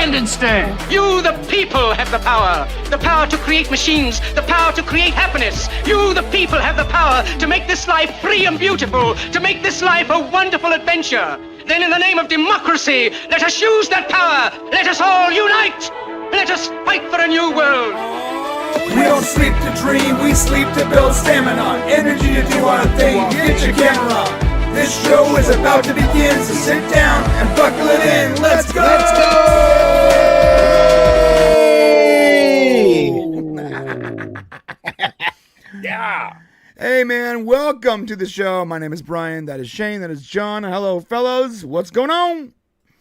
Independence Day. You, the people, have the power. The power to create machines, the power to create happiness. You, the people, have the power to make this life free and beautiful, to make this life a wonderful adventure. Then in the name of democracy, let us use that power. Let us all unite. Let us fight for a new world. We don't sleep to dream, we sleep to build stamina. Energy to do our thing, get your camera. This show is about to begin, so sit down and buckle it in. Let's go! Let's go! Yeah. Hey man, welcome to the show. My name is Brian, that is Shane, that is John. Hello fellows, what's going on?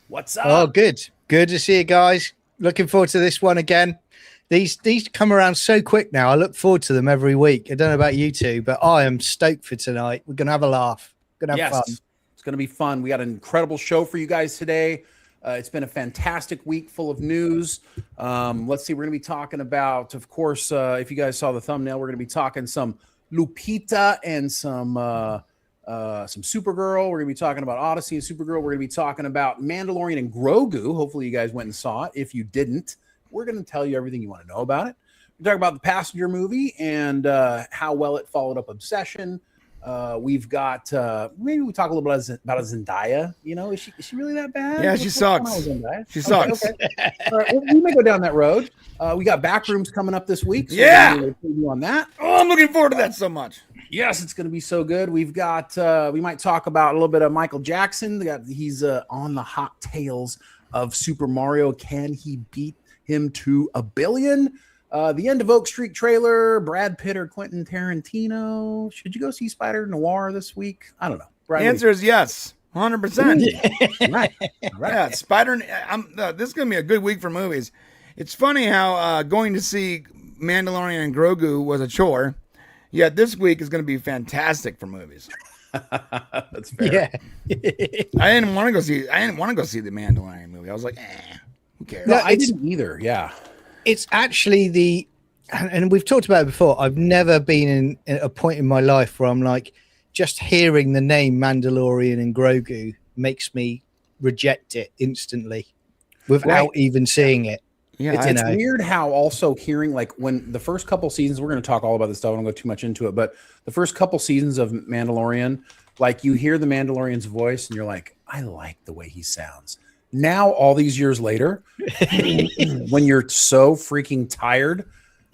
What's up? Oh, good to see you guys. Looking forward to this one again. These come around so quick now. I look forward to them every week. I don't know about you two, but I am stoked for tonight. We're going to have a laugh. We're going to have fun. It's going to be fun. We got an incredible show for you guys today. It's been a fantastic week full of news. Let's see. We're going to be talking about, of course, if you guys saw the thumbnail, we're going to be talking some Lupita and some Supergirl. We're going to be talking about Odyssey and Supergirl. We're going to be talking about Mandalorian and Grogu. Hopefully you guys went and saw it. If you didn't, we're going to tell you everything you want to know about it. We're talking about the Passenger movie and how well it followed up Obsession. We've got maybe we talk a little bit about a Zendaya. You know, is she really that bad? Yeah, she sucks. She sucks. Okay. All right, we may go down that road. We got Backrooms coming up this week. So yeah, on that. Oh, I'm looking forward to that so much. Yes, it's going to be so good. We've got we might talk about a little bit of Michael Jackson. He's on the hot tails of Super Mario. Can he beat him to $1 billion? The End of Oak Street trailer, Brad Pitt or Quentin Tarantino. Should you go see Spider Noir this week? I don't know. The answer is yes, 100%. Right. Yeah, Spider. This is going to be a good week for movies. It's funny how going to see Mandalorian and Grogu was a chore, yet this week is going to be fantastic for movies. That's fair. Yeah. I didn't want to go see the Mandalorian movie. I was like, who cares? No, I didn't either. Yeah. It's actually and we've talked about it before. I've never been in a point in my life where I'm like, just hearing the name Mandalorian and Grogu makes me reject it instantly without even seeing it. Yeah, it's weird how also hearing, like, when the first couple seasons, we're going to talk all about this stuff. I don't go too much into it, but the first couple seasons of Mandalorian, like, you hear the Mandalorian's voice and you're like, I like the way he sounds. Now, all these years later, when you're so freaking tired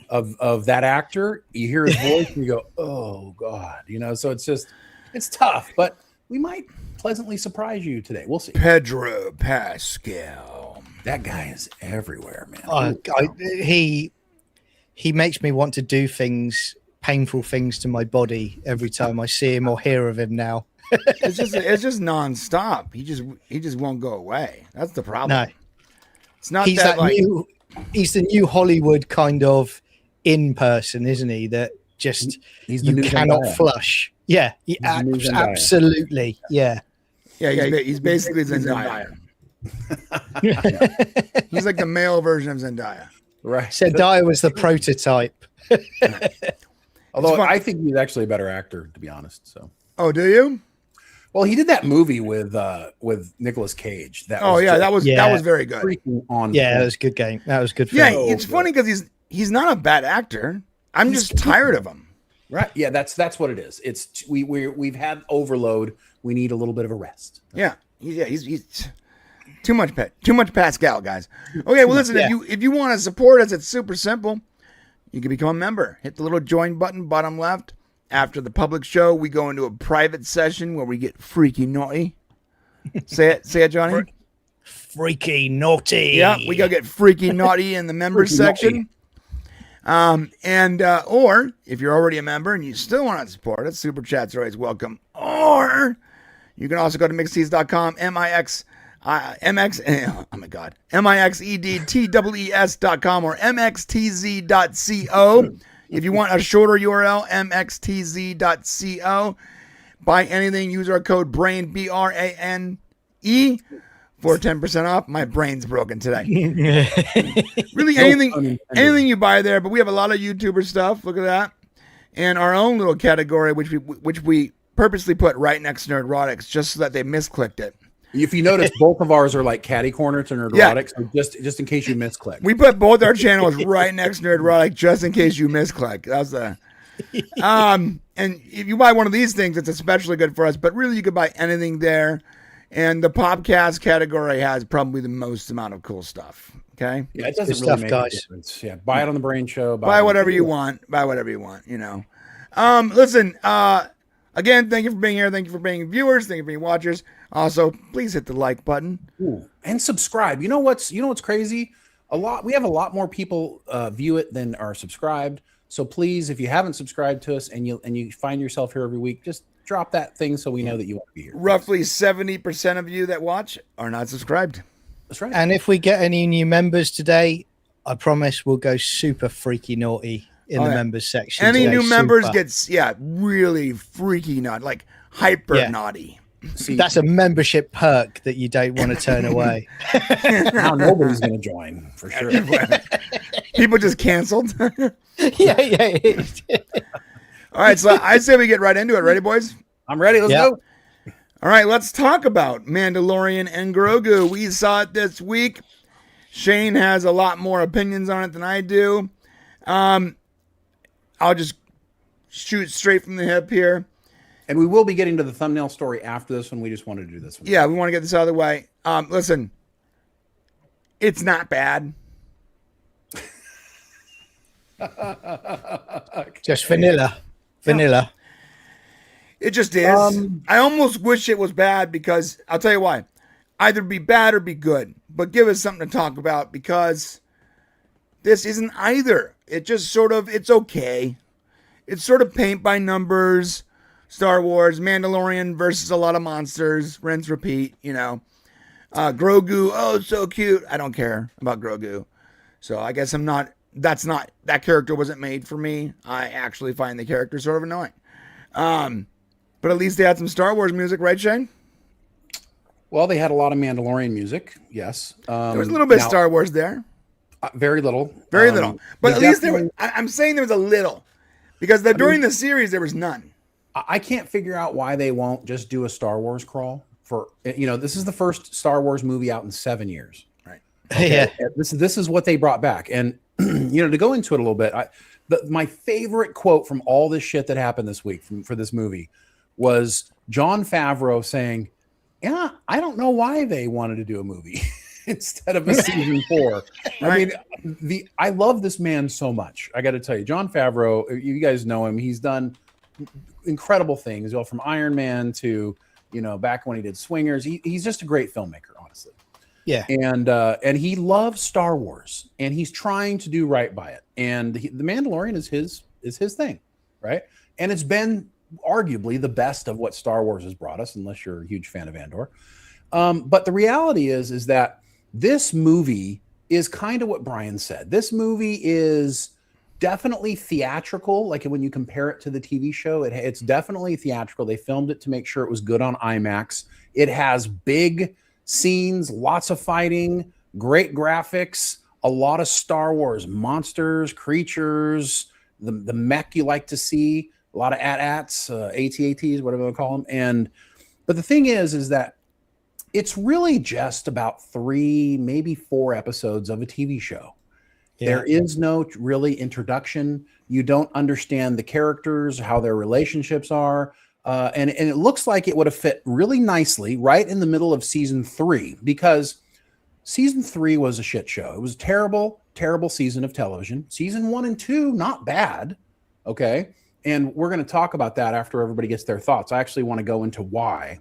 of that actor, you hear his voice and you go, oh God, you know, so it's tough, but we might pleasantly surprise you today. We'll see. Pedro Pascal. That guy is everywhere, man. He makes me want to do painful things to my body every time I see him or hear of him now. It's just nonstop. He just won't go away. That's the problem. No, it's not he's that like he's the new Hollywood kind of in person, isn't he? That just you cannot flush. Yeah, absolutely. Yeah. He's basically Zendaya. He's like the male version of Zendaya. Right. Zendaya was the prototype. Although I think he's actually a better actor, to be honest. So. Oh, do you? Well, he did that movie with Nicolas Cage. That was very good. That was a good game. That was good. It's funny because he's not a bad actor. I'm just tired of him. Right? Yeah, that's what it is. It's we've had overload. We need a little bit of a rest. Yeah. He's too much Pascal, guys. Okay, well listen, if you want to support us, it's super simple. You can become a member. Hit the little join button bottom left. After the public show, we go into a private session where we get freaky naughty. Say it, Johnny. Freaky naughty. Yeah, we go get freaky naughty in the members section. Or if you're already a member and you still want to support us, super chats are always welcome. Or you can also go to mixtees.com, mixedtwes.com or mxtz.co. If you want a shorter URL, mxtz.co. Buy anything, use our code BRANE, BRANE, for 10% off. My brain's broken today. Really, anything you buy there, but we have a lot of YouTuber stuff. Look at that. And our own little category, which we purposely put right next to Nerdrotics just so that they misclicked it. If you notice, both of ours are like catty corner to Nerdrotic, so just in case you misclick. We put both our channels right next to Nerdrotic just in case you misclick. That's the and if you buy one of these things, it's especially good for us. But really, you could buy anything there. And the podcast category has probably the most amount of cool stuff. Okay. Yeah, it doesn't Good really stuff, make guys. a difference. Yeah, buy it on the BRANE Show. Buy whatever you want. Buy whatever you want. You know. Listen. Again, thank you for being here. Thank you for being viewers. Thank you for being watchers. Also, please hit the like button. Ooh, and subscribe. You know what's crazy? We have a lot more people view it than are subscribed. So please, if you haven't subscribed to us and you find yourself here every week, just drop that thing so we know that you want to be here. Roughly 70% of you that watch are not subscribed. That's right. And if we get any new members today, I promise we'll go super freaky naughty in the members section. Any today. new members Super. gets really freaky naughty, like hyper naughty. See, That's a membership perk that you don't want to turn away. now nobody's going to join for sure. People just canceled. yeah. All right, so I say we get right into it. Ready, boys? I'm ready. Let's go. All right, let's talk about Mandalorian and Grogu. We saw it this week. Shane has a lot more opinions on it than I do. I'll just shoot straight from the hip here. And we will be getting to the thumbnail story after this one. We just wanted to do this one. Yeah, we want to get this out of the way. Listen, it's not bad. Just vanilla. It just is. I almost wish it was bad because I'll tell you why. Either be bad or be good. But give us something to talk about because this isn't either. It just it's okay. It's sort of paint by numbers. Star Wars, Mandalorian versus a lot of monsters. Rinse, repeat, you know. Grogu, oh, so cute. I don't care about Grogu. So I guess that character wasn't made for me. I actually find the character sort of annoying. But at least they had some Star Wars music, right, Shane? Well, they had a lot of Mandalorian music, yes. There was a little bit of Star Wars there. Very little. Very little. But at least definitely- I'm saying there was a little. Because during the series, there was none. I can't figure out why they won't just do a Star Wars crawl for, this is the first Star Wars movie out in 7 years. Right. Okay. Yeah. This is what they brought back. And, to go into it a little bit, my favorite quote from all this shit that happened this week for this movie was Jon Favreau saying, yeah, I don't know why they wanted to do a movie instead of a season 4. Right. I mean, I love this man so much. I got to tell you, Jon Favreau, you guys know him. He's done incredible things, from Iron Man to, back when he did Swingers. He's just a great filmmaker, honestly. Yeah. And he loves Star Wars and he's trying to do right by it. And the Mandalorian is his thing, right? And it's been arguably the best of what Star Wars has brought us, unless you're a huge fan of Andor. But the reality is that this movie is kind of what Brian said. This movie is definitely theatrical. Like when you compare it to the TV show, it's definitely theatrical. They filmed it to make sure it was good on IMAX. It has big scenes, lots of fighting, great graphics, a lot of Star Wars monsters, creatures, the mech you like to see, a lot of AT-ATs, AT-ATs, whatever they call them. But the thing is that it's really just about 3, maybe 4 episodes of a TV show. Yeah. There is no really introduction. You don't understand the characters, how their relationships are. And it looks like it would have fit really nicely right in the middle of season 3, because season 3 was a shit show. It was a terrible, terrible season of television. Season 1 and 2, not bad. Okay. And we're going to talk about that after everybody gets their thoughts. I actually want to go into why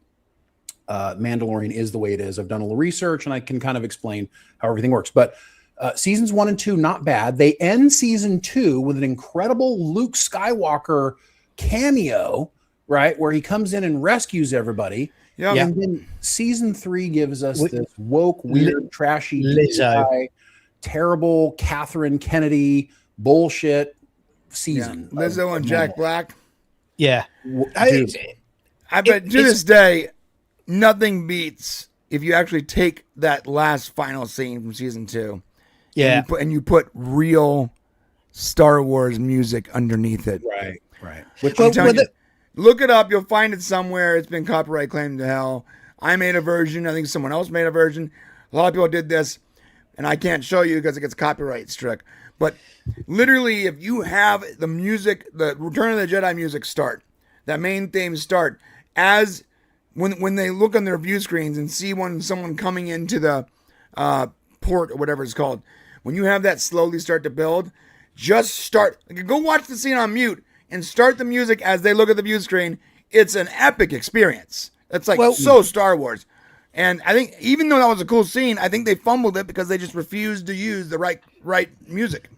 Mandalorian is the way it is. I've done a little research and I can kind of explain how everything works. But seasons 1 and 2, not bad. They end season 2 with an incredible Luke Skywalker cameo, right, where he comes in and rescues everybody. Yeah. And then season 3 gives us this woke, weird, trashy, Lizzo, terrible Catherine Kennedy bullshit season. Yeah. Lizzo and Jack Black. Yeah. I bet to this day, nothing beats if you actually take that last final scene from season 2. Yeah. And you put real Star Wars music underneath it. Right. Which look it up. You'll find it somewhere. It's been copyright claimed to hell. I made a version. I think someone else made a version. A lot of people did this, and I can't show you because it gets copyright struck. But literally, if you have the music, the Return of the Jedi music start, that main theme start, as when they look on their view screens and see someone coming into the port or whatever it's called, when you have that slowly start to build, just start. Go watch the scene on mute and start the music as they look at the view screen. It's an epic experience. It's like so Star Wars. And I think even though that was a cool scene, I think they fumbled it because they just refused to use the right music.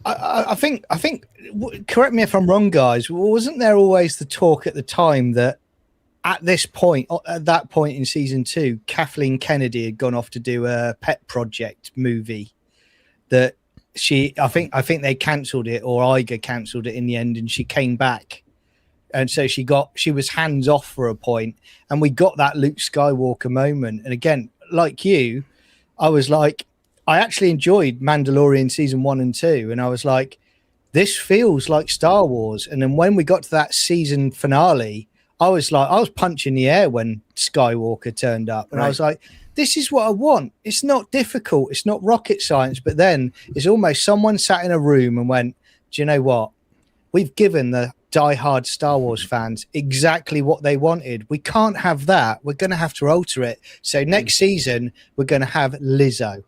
I think. Correct me if I'm wrong, guys. Wasn't there always the talk at the time that at that point in season 2, Kathleen Kennedy had gone off to do a pet project movie that I think they cancelled it, or Iger cancelled it in the end, and she came back. And so she was hands off for a point, and we got that Luke Skywalker moment. And again, like you, I was like, I actually enjoyed Mandalorian season 1 and 2. And I was like, this feels like Star Wars. And then when we got to that season finale, I was punching the air when Skywalker turned up. And I was like, this is what I want. It's not difficult. It's not rocket science. But then it's almost someone sat in a room and went, do you know what? We've given the diehard Star Wars fans exactly what they wanted. We can't have that. We're going to have to alter it. So next season, we're going to have Lizzo.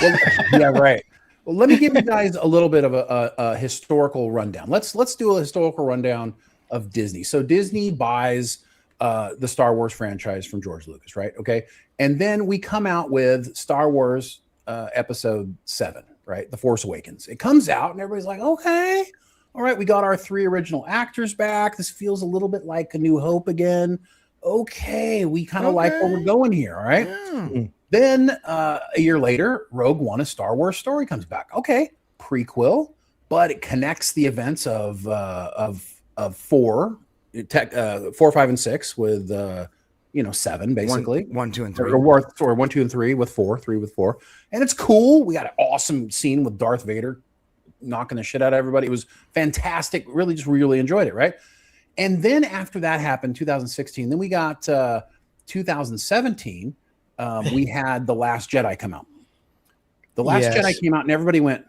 Well, yeah, right. Well, let me give you guys a little bit of a historical rundown. Let's do a historical rundown of Disney. So Disney buys the Star Wars franchise from George Lucas, right? Okay. And then we come out with Star Wars episode 7, right? The Force Awakens. It comes out and everybody's like, okay, all right, we got our 3 original actors back. This feels a little bit like A New Hope again. Okay, we kind of like where we're going here, all right? Yeah. Then a year later, Rogue One, A Star Wars Story comes back. Okay, prequel, but it connects the events of 4, 5, and 6 with 7 basically. 1, 2, and 3. Or 1, 2, and 3 with 4, 3 with 4, and it's cool. We got an awesome scene with Darth Vader knocking the shit out of everybody. It was fantastic. Really enjoyed it, right? And then after that happened, 2016, then we got 2017. We had The Last Jedi come out. The Last Jedi came out, and everybody went,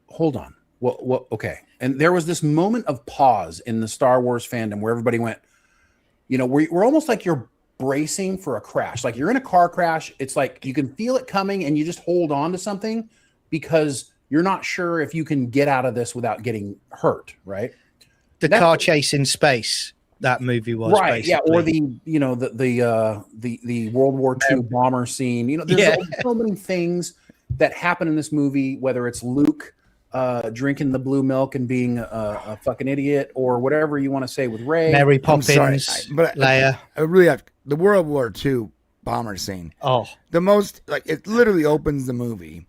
hold on. What? Okay. And there was this moment of pause in the Star Wars fandom where everybody went, we're almost like you're bracing for a crash. Like you're in a car crash. It's like you can feel it coming and you just hold on to something because you're not sure if you can get out of this without getting hurt, right? The car chase in space, that movie was right, basically. or the World War II bomber scene. There's so many things that happen in this movie, whether it's Luke drinking the blue milk and being a fucking idiot, or whatever you want to say with Rey, Mary Poppins, but Leia. I really have the World War II bomber scene. Oh, the most it literally opens the movie.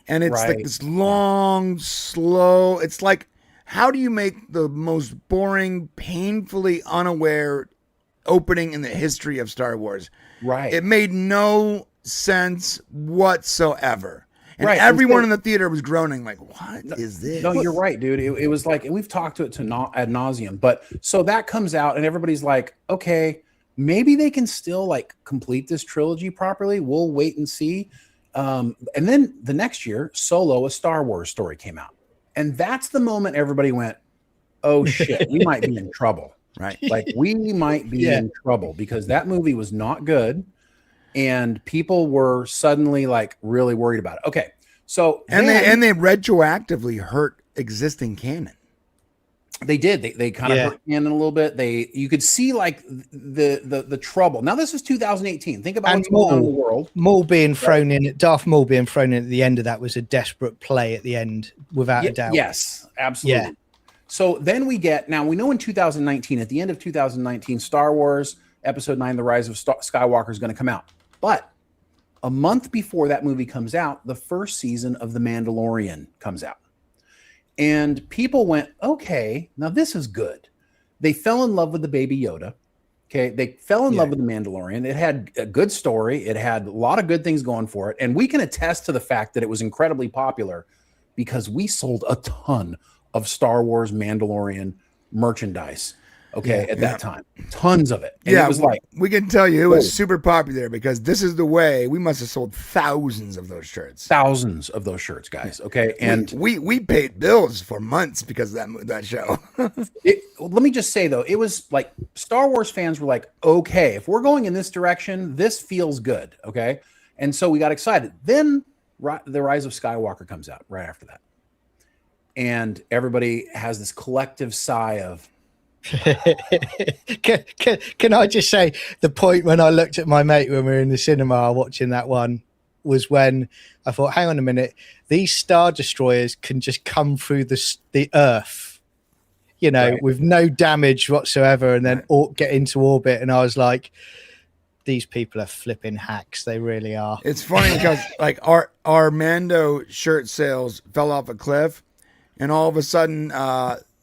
And it's like this long, slow. It's like, how do you make the most boring, painfully unaware opening in the history of Star Wars? Right. It made no sense whatsoever. And everyone in the theater was groaning like, what is this? No, you're right, dude. It was like, and we've talked to it ad nauseum. But so that comes out and everybody's like, okay, maybe they can still like complete this trilogy properly. We'll wait and see. And then the next year, Solo, A Star Wars Story came out. And that's the moment everybody went, oh shit, we might be in trouble. Right. Like we might be in trouble because that movie was not good. And people were suddenly like really worried about it. Okay. So they retroactively hurt existing canon. They did. They kind of hurt canon a little bit. You could see like the trouble. Now this is 2018. Think about what's going on in the world. Maul being thrown in. Darth Maul being thrown in at the end of that was a desperate play at the end, without a doubt. Yes, absolutely. Yeah. So then we know in 2019, at the end of 2019, Star Wars Episode 9, The Rise of Skywalker is going to come out. But a month before that movie comes out, the first season of The Mandalorian comes out. And people went, okay, now this is good. They fell in love with the baby Yoda. Okay. They fell in love with the Mandalorian. It had a good story. It had a lot of good things going for it. And we can attest to the fact that it was incredibly popular because we sold a ton of Star Wars Mandalorian merchandise. Okay, at that time, tons of it. And yeah, it was like, we can tell you it was super popular because this is the way we must have sold thousands of those shirts. Thousands of those shirts, guys. Okay, and we paid bills for months because of that show. Let me just say though, it was like Star Wars fans were like, okay, if we're going in this direction, this feels good. Okay, and so we got excited. Then the Rise of Skywalker comes out right after that, and everybody has this collective sigh of. Can I just say the point when I looked at my mate when we were in the cinema watching that one was when I thought, hang on a minute, these Star Destroyers can just come through the Earth, you know, with no damage whatsoever, and then get into orbit. And I was like, these people are flipping hacks. They really are. It's funny because like our Mando shirt sales fell off a cliff, and all of a sudden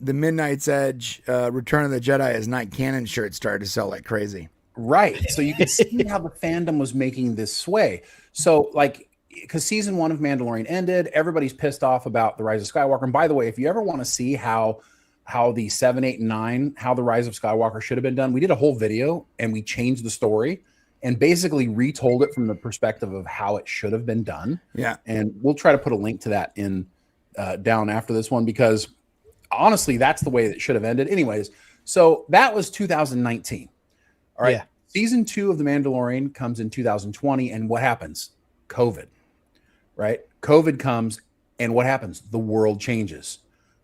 the Midnight's Edge Return of the Jedi as Night Cannon shirts started to sell like crazy. Right. So you can see how the fandom was making this sway. So like, because season 1 of Mandalorian ended, everybody's pissed off about the Rise of Skywalker. And by the way, if you ever want to see how the 7, 8, and 9, how the Rise of Skywalker should have been done, we did a whole video and we changed the story and basically retold it from the perspective of how it should have been done. Yeah. And we'll try to put a link to that in down after this one, because honestly, that's the way it should have ended. Anyways, so that was 2019. All right. Yeah. Season 2 of The Mandalorian comes in 2020. And what happens? COVID, right? COVID comes, and what happens? The world changes.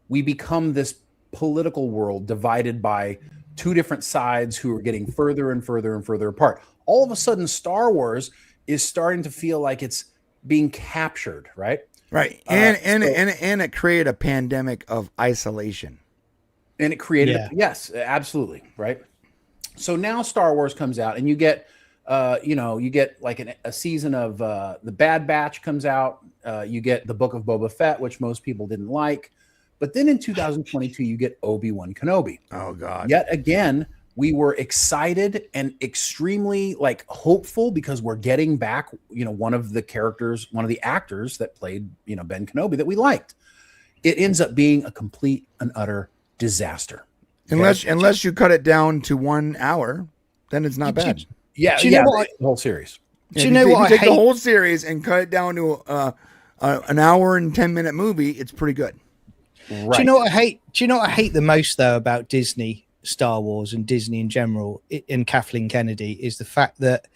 We become this political world divided by two different sides who are getting further and further and further apart. All of a sudden, Star Wars is starting to feel like it's being captured, right? Right. And it created a pandemic of isolation. And it created, yes, absolutely. Right. So now Star Wars comes out and you get, you get like a season of The Bad Batch comes out. You get the Book of Boba Fett, which most people didn't like. But then in 2022, you get Obi-Wan Kenobi. Oh, God. Yet again, we were excited and extremely like hopeful because we're getting back, one of the actors that played, Ben Kenobi that we liked. It ends up being a complete and utter disaster. Okay? Unless you cut it down to 1 hour, then it's not bad. Yeah. Do you know the whole series. Do you know what if you take the whole series and cut it down to an hour and 10-minute movie, it's pretty good. Right. Do you know what I hate? Do you know what I hate the most though about Disney, Star Wars, and Disney in general, and Kathleen Kennedy, is the fact that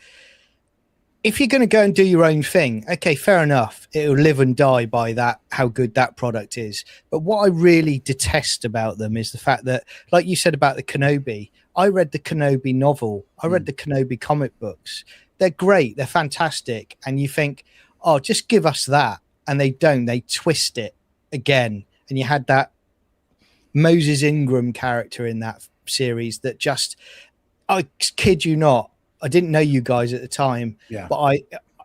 if you're going to go and do your own thing, okay, fair enough, it'll live and die by that, how good that product is. But what I really detest about them is the fact that, like you said about the Kenobi, I read the Kenobi novel, I read the Kenobi comic books. They're great, they're fantastic, and you think, oh, just give us that, and they don't. They twist it again. And you had that Moses Ingram character in that series that just, I kid you not, I didn't know you guys at the time, but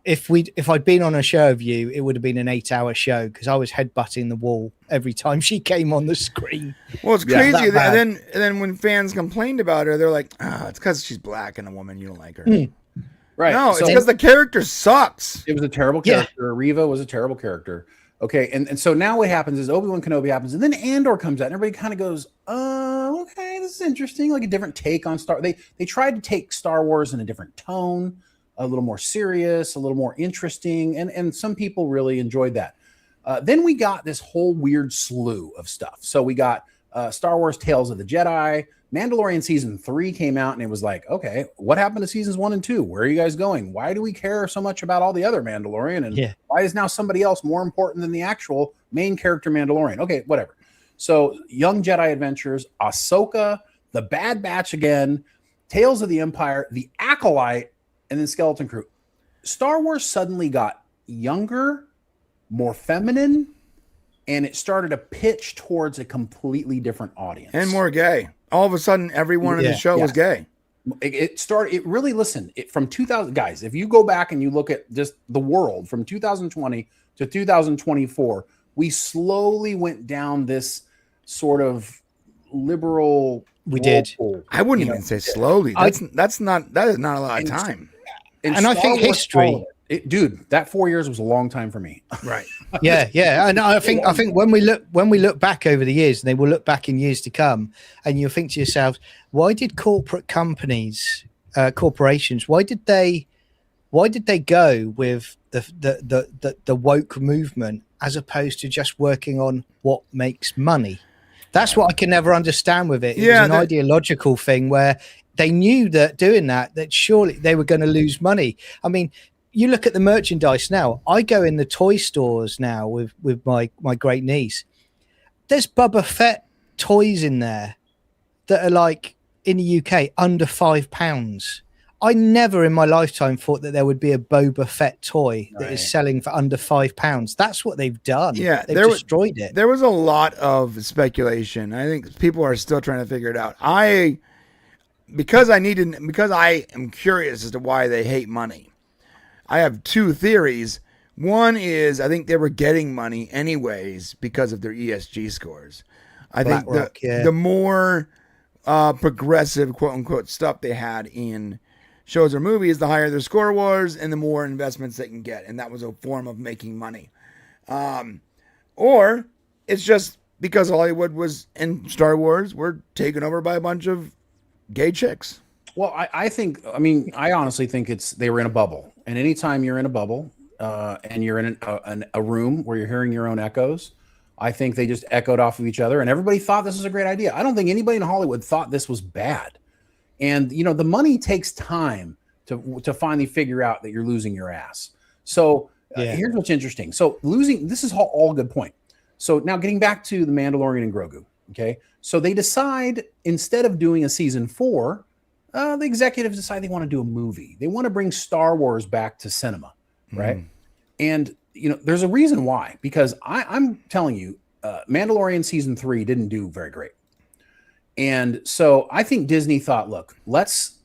if I'd been on a show of you, it would have been an 8-hour show because I was headbutting the wall every time she came on the screen. Well, it's crazy. And then when fans complained about her, they're like, it's because she's black and a woman, you don't like her. Right. No, it's because the character sucks. It was a terrible character. Reva was a terrible character. Okay, and so now what happens is Obi-Wan Kenobi happens, and then Andor comes out, and everybody kind of goes, okay, this is interesting, like a different take on Star. They tried to take Star Wars in a different tone, a little more serious, a little more interesting, and some people really enjoyed that. Then we got this whole weird slew of stuff. So we got Star Wars Tales of the Jedi. Mandalorian season 3 came out, and it was like, okay, what happened to seasons 1 and 2? Where are you guys going? Why do we care so much about all the other Mandalorian? And why is now somebody else more important than the actual main character Mandalorian? Okay, whatever. So Young Jedi Adventures, Ahsoka, The Bad Batch again, Tales of the Empire, The Acolyte, and then Skeleton Crew. Star Wars suddenly got younger, more feminine, and it started to pitch towards a completely different audience. And more gay. All of a sudden, everyone in the show was gay. From 2000, guys, if you go back and you look at just the world from 2020 to 2024, we slowly went down this sort of liberal. We did. I wouldn't even say slowly. That is not a lot of time. And I think history, Dude, that 4 years was a long time for me. Right. Yeah. And I think when we look back over the years, and they will look back in years to come, and you'll think to yourself, why did corporations, why did they go with the woke movement as opposed to just working on what makes money? That's what I can never understand with it. It was an ideological thing where they knew that doing that surely they were going to lose money. I mean, you look at the merchandise now. I go in the toy stores now with my great niece. There's Boba Fett toys in there that are like in the UK under £5. I never in my lifetime thought that there would be a Boba Fett toy that is selling for under £5. That's what they've done. Yeah, they've destroyed it. There was a lot of speculation. I think people are still trying to figure it out. Because I am curious as to why they hate money. I have two theories. One is I think they were getting money anyways because of their ESG scores. I think the more progressive, quote unquote, stuff they had in shows or movies, the higher their score was and the more investments they can get. And that was a form of making money. Or it's just because Hollywood was and Star Wars were taken over by a bunch of gay chicks. Well, I honestly think they were in a bubble. And anytime you're in a bubble and you're in a room where you're hearing your own echoes, I think they just echoed off of each other. And everybody thought this was a great idea. I don't think anybody in Hollywood thought this was bad. And, the money takes time to finally figure out that you're losing your ass. So here's what's interesting. So this is all good point. So now getting back to the Mandalorian and Grogu. Okay. So they decide instead of doing a season 4, the executives decide they want to do a movie. They want to bring Star Wars back to cinema, right? And there's a reason why. Because I'm telling you, Mandalorian season 3 didn't do very great, and so I think Disney thought, look, let's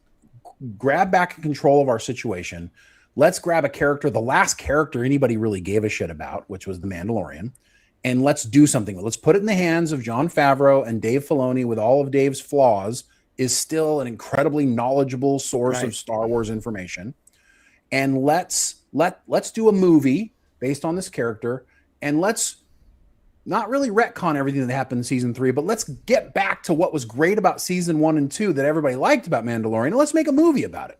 grab back control of our situation. Let's grab a character, the last character anybody really gave a shit about, which was the Mandalorian, and let's do something. Let's put it in the hands of Jon Favreau and Dave Filoni, with all of Dave's flaws, is still an incredibly knowledgeable source of Star Wars information. And let's do a movie based on this character, and let's not really retcon everything that happened in season 3, but let's get back to what was great about season 1 and 2 that everybody liked about Mandalorian, and let's make a movie about it.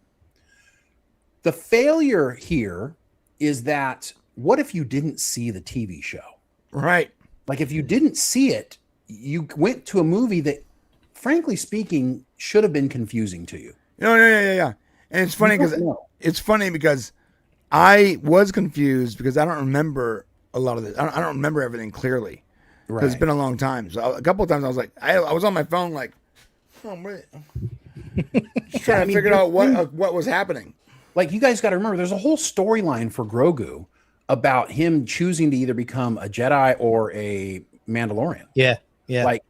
The failure here is that what if you didn't see the TV show? Right. Like if you didn't see it, you went to a movie that, frankly speaking, should have been confusing to you. Yeah. And it's funny because I was confused because I don't remember a lot of this. I don't remember everything clearly because it's been a long time. So a couple of times I was like, I was on my phone like, just trying to figure out what was happening. Like, you guys got to remember, there's a whole storyline for Grogu about him choosing to either become a Jedi or a Mandalorian. Yeah.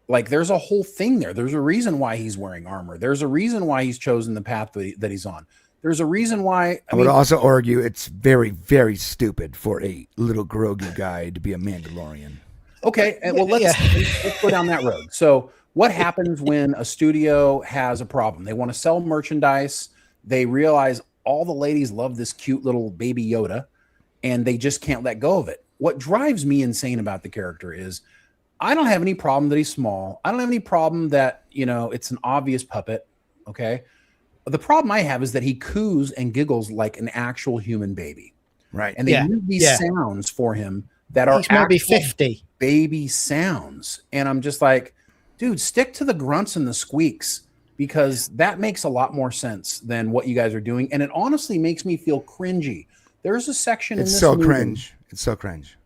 Like there's a whole thing there. There's a reason why he's wearing armor. There's a reason why he's chosen the path that he's on. There's a reason why. I would also argue it's very, very stupid for a little Grogu guy to be a Mandalorian. Okay, well let's go down that road. So what happens when a studio has a problem? They want to sell merchandise. They realize all the ladies love this cute little baby Yoda, and they just can't let go of it. What drives me insane about the character is I don't have any problem that he's small. I don't have any problem that, it's an obvious puppet. Okay. The problem I have is that he coos and giggles like an actual human baby. Right. And they use these sounds for him that are maybe 50 baby sounds. And I'm just like, dude, stick to the grunts and the squeaks, because that makes a lot more sense than what you guys are doing. And it honestly makes me feel cringy. There's a section in this movie. It's so cringe.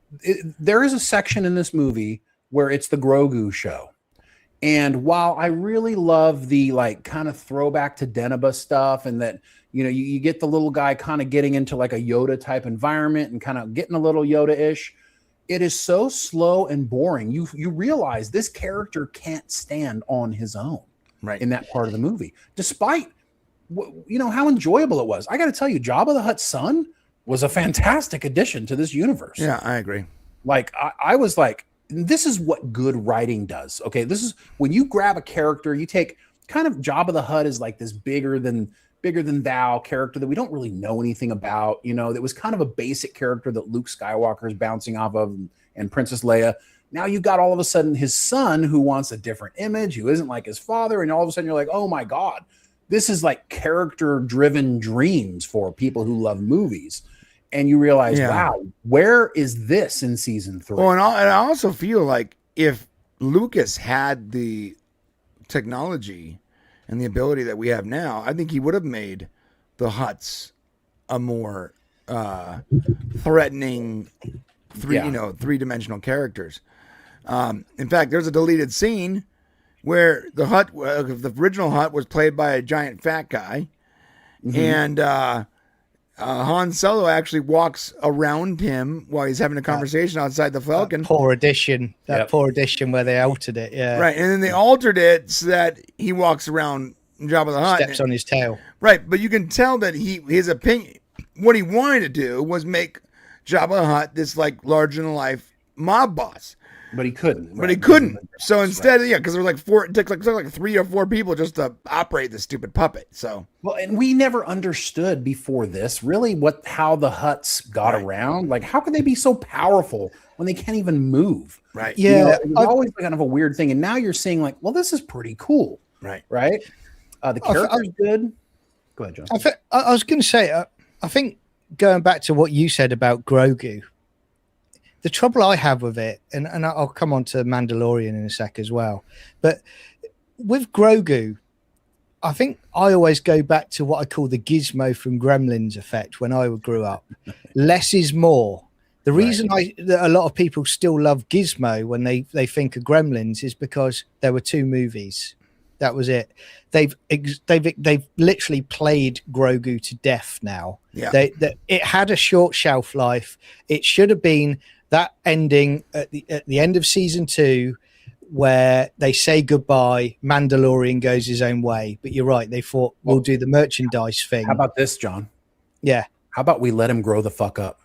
There is a section in this movie where it's the Grogu show. And while I really love the kind of throwback to Deneba stuff, and that, you get the little guy kind of getting into like a Yoda type environment and kind of getting a little Yoda-ish, it is so slow and boring. You realize this character can't stand on his own in that part of the movie, despite how enjoyable it was. I got to tell you, Jabba the Hutt's son was a fantastic addition to this universe. Yeah, I agree. Like I was like, this is what good writing does. Okay. This is when you grab a character, you take kind of Jabba the Hutt is like this bigger than bigger than thou character that we don't really know anything about, you know, that was kind of a basic character that Luke Skywalker is bouncing off of, and Princess Leia. Now you got all of a sudden his son who wants a different image, who isn't like his father. And all of a sudden you're like, oh my God, this is like character driven dreams for people who love movies. And you realize, wow, where is this in season 3? Well, and I also feel like if Lucas had the technology and the ability that we have now, I think he would have made the Hutts a more threatening three-dimensional characters. In fact, there's a deleted scene where the original Hutt was played by a giant fat guy, and Han Solo actually walks around him while he's having a conversation outside the Falcon. Poor edition where they altered it. Yeah, right. And then they altered it so that he walks around Jabba the Hutt, steps on his tail. Right, but you can tell that his opinion, what he wanted to do was make Jabba the Hutt this like larger than life mob boss. But he couldn't. But he couldn't. So instead, because there were like it took like 3 or 4 people just to operate this stupid puppet. So well, and we never understood before this really how the Hutts got around. Like, how could they be so powerful when they can't even move? Right. Yeah, you know, it was always kind of a weird thing. And now you're seeing like, well, this is pretty cool. Right. Right. The character's good. Go ahead, John. I was going to say, I think going back to what you said about Grogu. The trouble I have with it, and I'll come on to Mandalorian in a sec as well, but with Grogu, I think I always go back to what I call the Gizmo from Gremlins effect when I grew up. Less is more. The reason that a lot of people still love Gizmo when they think of Gremlins is because there were 2 movies. That was it. They've literally played Grogu to death now. Yeah. It had a short shelf life. It should have been that ending at the end of season 2 where they say goodbye, Mandalorian goes his own way. But you're right, they thought we'll do the merchandise thing. How about this, John? Yeah. How about we let him grow the fuck up?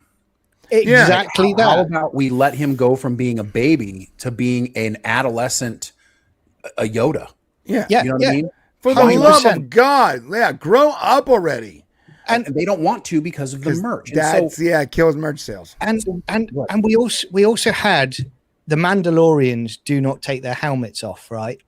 Exactly that. How about we let him go from being a baby to being an adolescent, a Yoda? Yeah. Yeah. You know what I mean? For the love of God, grow up already. And they don't want to because of the merch. It kills merch sales. And we also had the Mandalorians do not take their helmets off, right?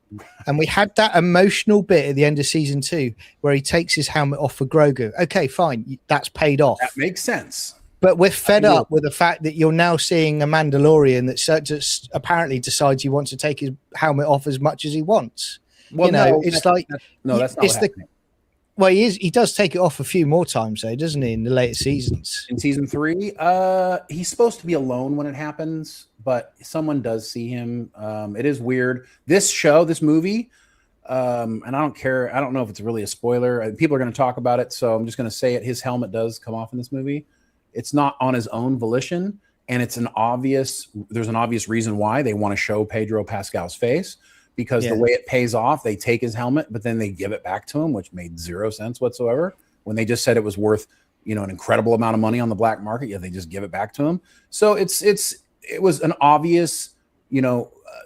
And we had that emotional bit at the end of season 2 where he takes his helmet off for Grogu. Okay, fine, that's paid off. That makes sense. But we're fed up with the fact that you're now seeing a Mandalorian that just apparently decides he wants to take his helmet off as much as he wants. Well, that's not happening. Well, he does take it off a few more times, though, doesn't he, in the later seasons? In season 3, he's supposed to be alone when it happens, but someone does see him. It is weird. This movie, and I don't care. I don't know if it's really a spoiler. People are going to talk about it, so I'm just going to say it. His helmet does come off in this movie. It's not on his own volition, and there's an obvious reason why they want to show Pedro Pascal's face. Because the way it pays off, they take his helmet, but then they give it back to him, which made 0 sense whatsoever. When they just said it was worth, an incredible amount of money on the black market, they just give it back to him. So it was an obvious,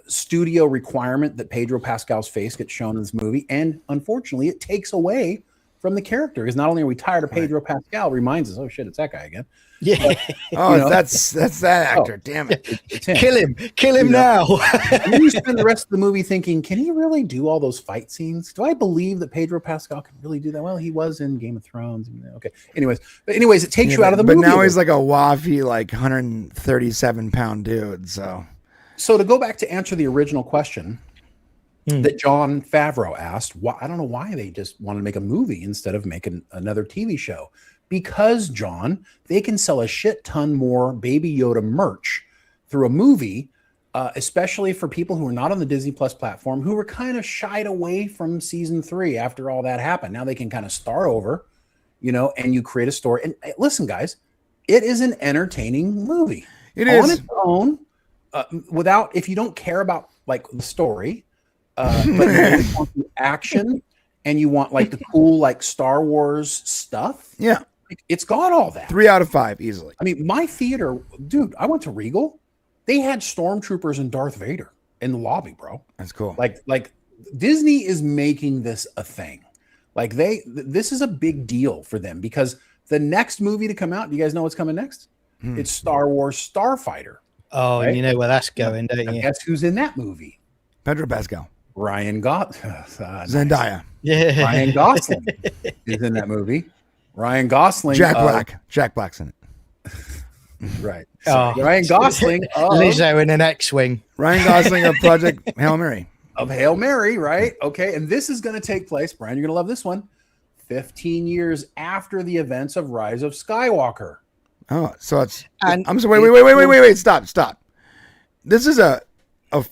studio requirement that Pedro Pascal's face gets shown in this movie, and unfortunately, it takes away from the character because not only are we tired of Pedro Pascal, reminds us, oh shit, it's that guy again. Yeah. But, that's that actor. Damn it. It's him. Kill him now. And then you spend the rest of the movie thinking, can he really do all those fight scenes? Do I believe that Pedro Pascal can really do that? Well, he was in Game of Thrones. Okay. Anyways, it takes you out of the movie. But now he's like a waffy, 137-pound dude. So to go back to answer the original question that Jon Favreau asked, I don't know why they just wanted to make a movie instead of making another TV show. Because, John, they can sell a shit ton more Baby Yoda merch through a movie, especially for people who are not on the Disney Plus platform, who were kind of shied away from season 3 after all that happened. Now they can kind of start over, and you create a story. And listen, guys, it is an entertaining movie. It is. On its own, if you don't care about, the story, but you want the action and you want, the cool, Star Wars stuff. Yeah. It's got all that. 3 out of 5 easily. I mean, my theater, dude, I went to Regal. They had stormtroopers and Darth Vader in the lobby, bro. That's cool. Like Disney is making this a thing. Like this is a big deal for them because the next movie to come out, do you guys know what's coming next? It's Star Wars Starfighter. Oh, right? and you know where that's going, don't you? Guess who's in that movie? Pedro Pascal. Ryan Zendaya. Yeah. Ryan Gosling is in that movie. Ryan Gosling. Jack Black. Jack Black's in it. Right. Oh. Ryan Gosling Lizzo in an X-wing. Ryan Gosling of Project Hail Mary. of Hail Mary, right? Okay. And this is going to take place, Brian, you're going to love this one, 15 years after the events of Rise of Skywalker. Oh, so it's. And I'm sorry. Wait. Stop. This is a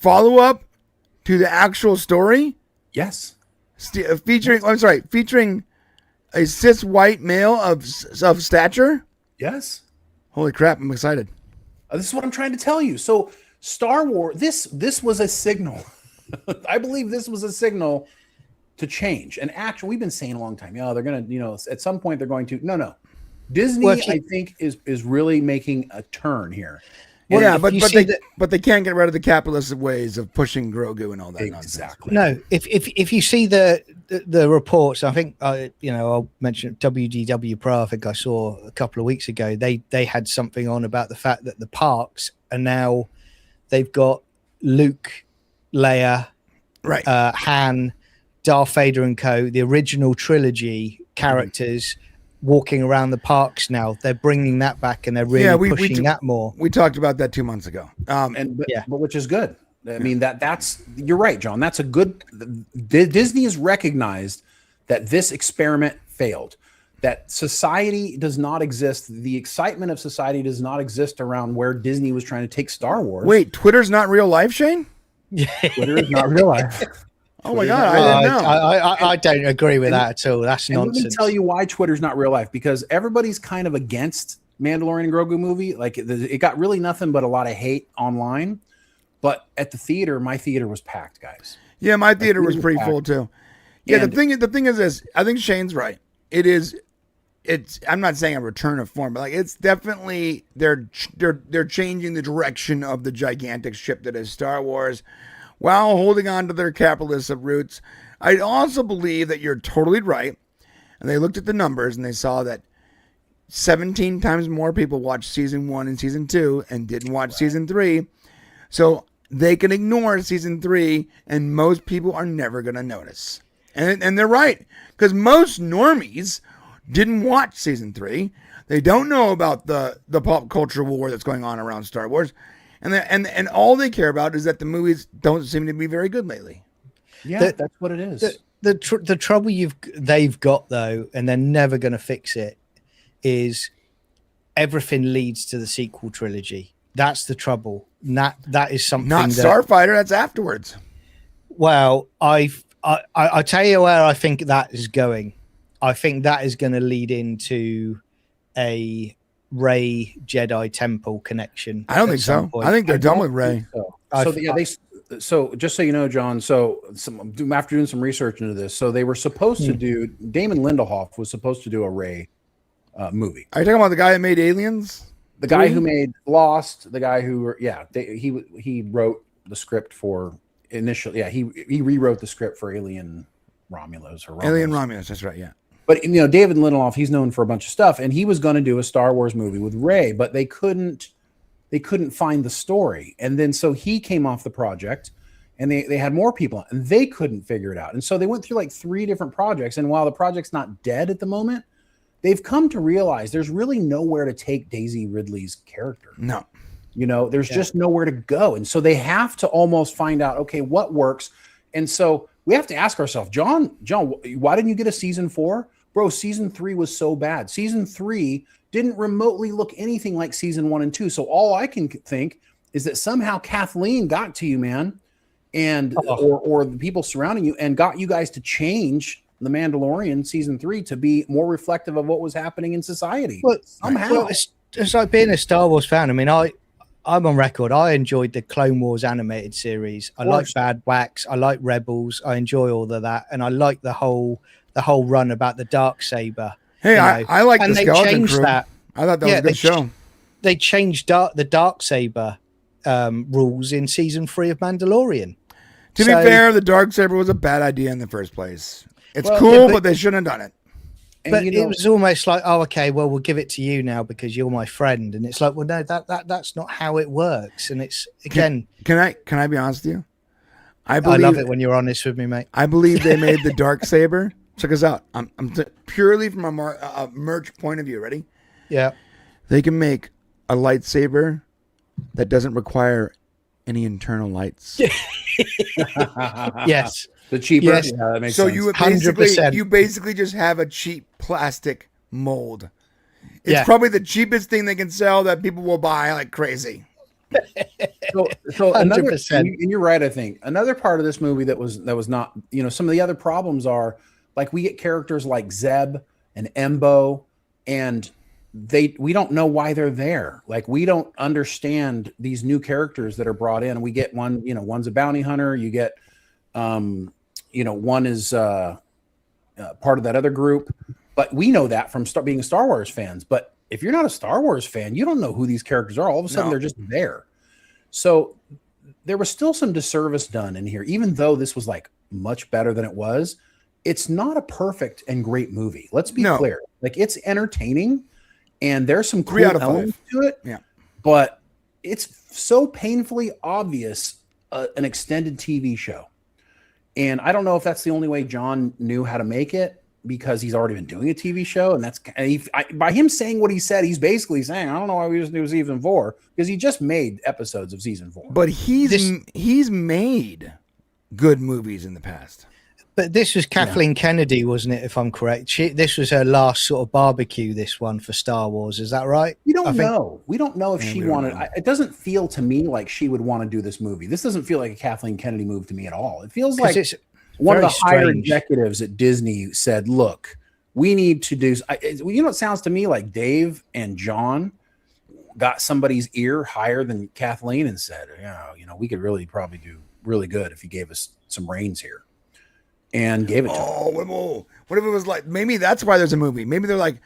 follow-up to the actual story? Yes. Featuring a cis white male of stature? Yes. Holy crap, I'm excited. This is what I'm trying to tell you. So Star Wars, this was a signal. I believe this was a signal to change. And actually, we've been saying a long time, they're going to, at some point they're going to, no. Disney, I think, is really making a turn here. Well, yeah, but they can't get rid of the capitalist ways of pushing Grogu and all that exactly. nonsense. No, if you see the reports, I think I'll mention WDW Pro. I think I saw a couple of weeks ago. They had something on about the fact that the parks are now they've got Luke, Leia, right, Han, Darth Vader and co. The original trilogy characters. Walking around the parks now, they're bringing that back and they're really pushing that more. We talked about that 2 months ago, but which is good. I mean that's you're right, John. That's a good. Disney has recognized that this experiment failed. That society does not exist. The excitement of society does not exist around where Disney was trying to take Star Wars. Wait, Twitter's not real life, Shane? Twitter is not real life. Oh my God, I didn't know. I don't agree with that at all. That's nonsense. Let me tell you why Twitter's not real life, because everybody's kind of against Mandalorian and Grogu movie. Like it got really nothing but a lot of hate online. But at the theater, my theater was packed, guys. Yeah, my theater was pretty full too. Yeah, the thing is this. I think Shane's right. It's. I'm not saying a return of form, but like it's definitely they're changing the direction of the gigantic ship that is Star Wars, while holding on to their capitalist roots. I also believe that you're totally right. And they looked at the numbers and they saw that 17 times more people watched season 1 and season 2 and didn't watch season 3. So they can ignore season 3 and most people are never going to notice. And they're right, because most normies didn't watch season 3. They don't know about the pop culture war that's going on around Star Wars. And all they care about is that the movies don't seem to be very good lately. Yeah, that's what it is. The trouble they've got though, and they're never going to fix it, is everything leads to the sequel trilogy. That's the trouble. That is something. Not Starfighter. That's afterwards. Well, I tell you where I think that is going. I think that is going to lead into a Rey Jedi Temple connection. I don't think so. I think they're done with Rey. So just so you know, John, after doing some research into this, so they were supposed to do, Damon Lindelof was supposed to do a Rey movie. Are you talking about the guy that made Aliens? The guy who made Lost, the guy who, he wrote the script for initially. Yeah, he rewrote the script for Alien Romulus. Alien Romulus, that's right, yeah. But David Lindelof, he's known for a bunch of stuff, and he was going to do a Star Wars movie with Rey, but they couldn't find the story. And then so he came off the project, and they had more people, and they couldn't figure it out. And so they went through like 3 different projects. And while the project's not dead at the moment, they've come to realize there's really nowhere to take Daisy Ridley's character. No. There's just nowhere to go. And so they have to almost find out, okay, what works. And so we have to ask ourselves, John, why didn't you get a season 4? Bro, season 3 was so bad. Season 3 didn't remotely look anything like season 1 and 2. So all I can think is that somehow Kathleen got to you, man, and or the people surrounding you, and got you guys to change The Mandalorian season 3 to be more reflective of what was happening in society. Well, somehow. Well, it's like being a Star Wars fan. I mean, I'm on record. I enjoyed the Clone Wars animated series. I like Bad Wax. I like Rebels. I enjoy all of that, and I like the whole run about the Darksaber. Hey, I like the Skeleton Crew. That. I thought that was a good show. They changed the Darksaber rules in season 3 of Mandalorian. To be fair, the Darksaber was a bad idea in the first place. It's Well, cool, yeah, but they shouldn't have done it. And But you know, it was almost like, oh, okay, well, we'll give it to you now because you're my friend, and it's like, well, no, that's not how it works. And it's again, Can I be honest with you? I love it when you're honest with me, mate. I believe they made the dark saber. Check us out. I'm purely from a merch point of view. Ready? Yeah, They can make a lightsaber that doesn't require any internal lights. yes, the cheaper. Yes. Yeah, that makes So sense. you basically just have a cheap plastic mold. It's Yeah. probably the cheapest thing they can sell that people will buy like crazy. So another, 100%. and you're right. I think another part of this movie that was not, some of the other problems are like we get characters like Zeb and Embo, and we don't know why they're there. Like we don't understand these new characters that are brought in. We get one, one's a bounty hunter. You get, one is part of that other group, but we know that from being Star Wars fans. But if you're not a Star Wars fan, you don't know who these characters are. All of a sudden, No. they're just there. So there was still some disservice done in here, even though this was like much better than it was. It's not a perfect and great movie. Let's be No. clear. Like it's entertaining, and there's some 3 cool out of 5. elements to it. Yeah. But it's so painfully obvious an extended TV show. And I don't know if that's the only way John knew how to make it, because he's already been doing a TV show. And by him saying what he said, he's basically saying, I don't know why we just do season 4, because he just made episodes of season 4. But he's made good movies in the past. but this was Kathleen Kennedy, wasn't it? If I'm correct, this was her last sort of barbecue. This one for Star Wars, is that right? We don't know. We don't know if she we don't wanted. know. It doesn't feel to me like she would want to do this movie. This doesn't feel like a Kathleen Kennedy move to me at all. It feels 'Cause like it's one of the very higher strange. executives at Disney said, "Look, we need to do." It sounds to me like Dave and John got somebody's ear higher than Kathleen and said, we could really probably do really good if you gave us some reins here." And gave it to him. Oh, what if it was like, maybe that's why there's a movie. Maybe they're like,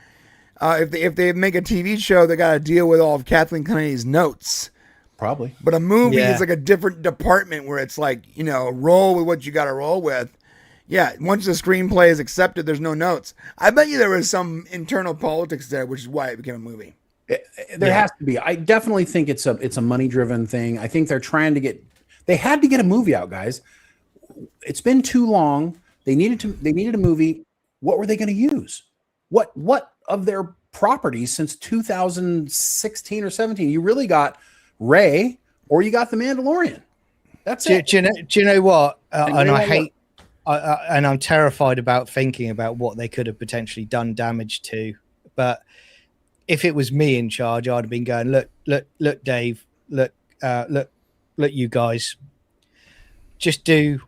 if they make a TV show, they got to deal with all of Kathleen Kennedy's notes. Probably. But a movie Yeah. is like a different department where it's like, roll with what you got to roll with. Yeah, once the screenplay is accepted, there's no notes. I bet you there was some internal politics there, which is why it became a movie. There has to be. I definitely think it's a money-driven thing. I think they're trying to they had to get a movie out, guys. It's been too long. They needed a movie. What were they going to use? What of their properties since 2016 or 17? You really got Rey, or you got The Mandalorian. That's it. Do you know what? And I what? hate, and I'm terrified about thinking about what they could have potentially done damage to. But if it was me in charge, I'd have been going, look, Dave, look, you guys, just do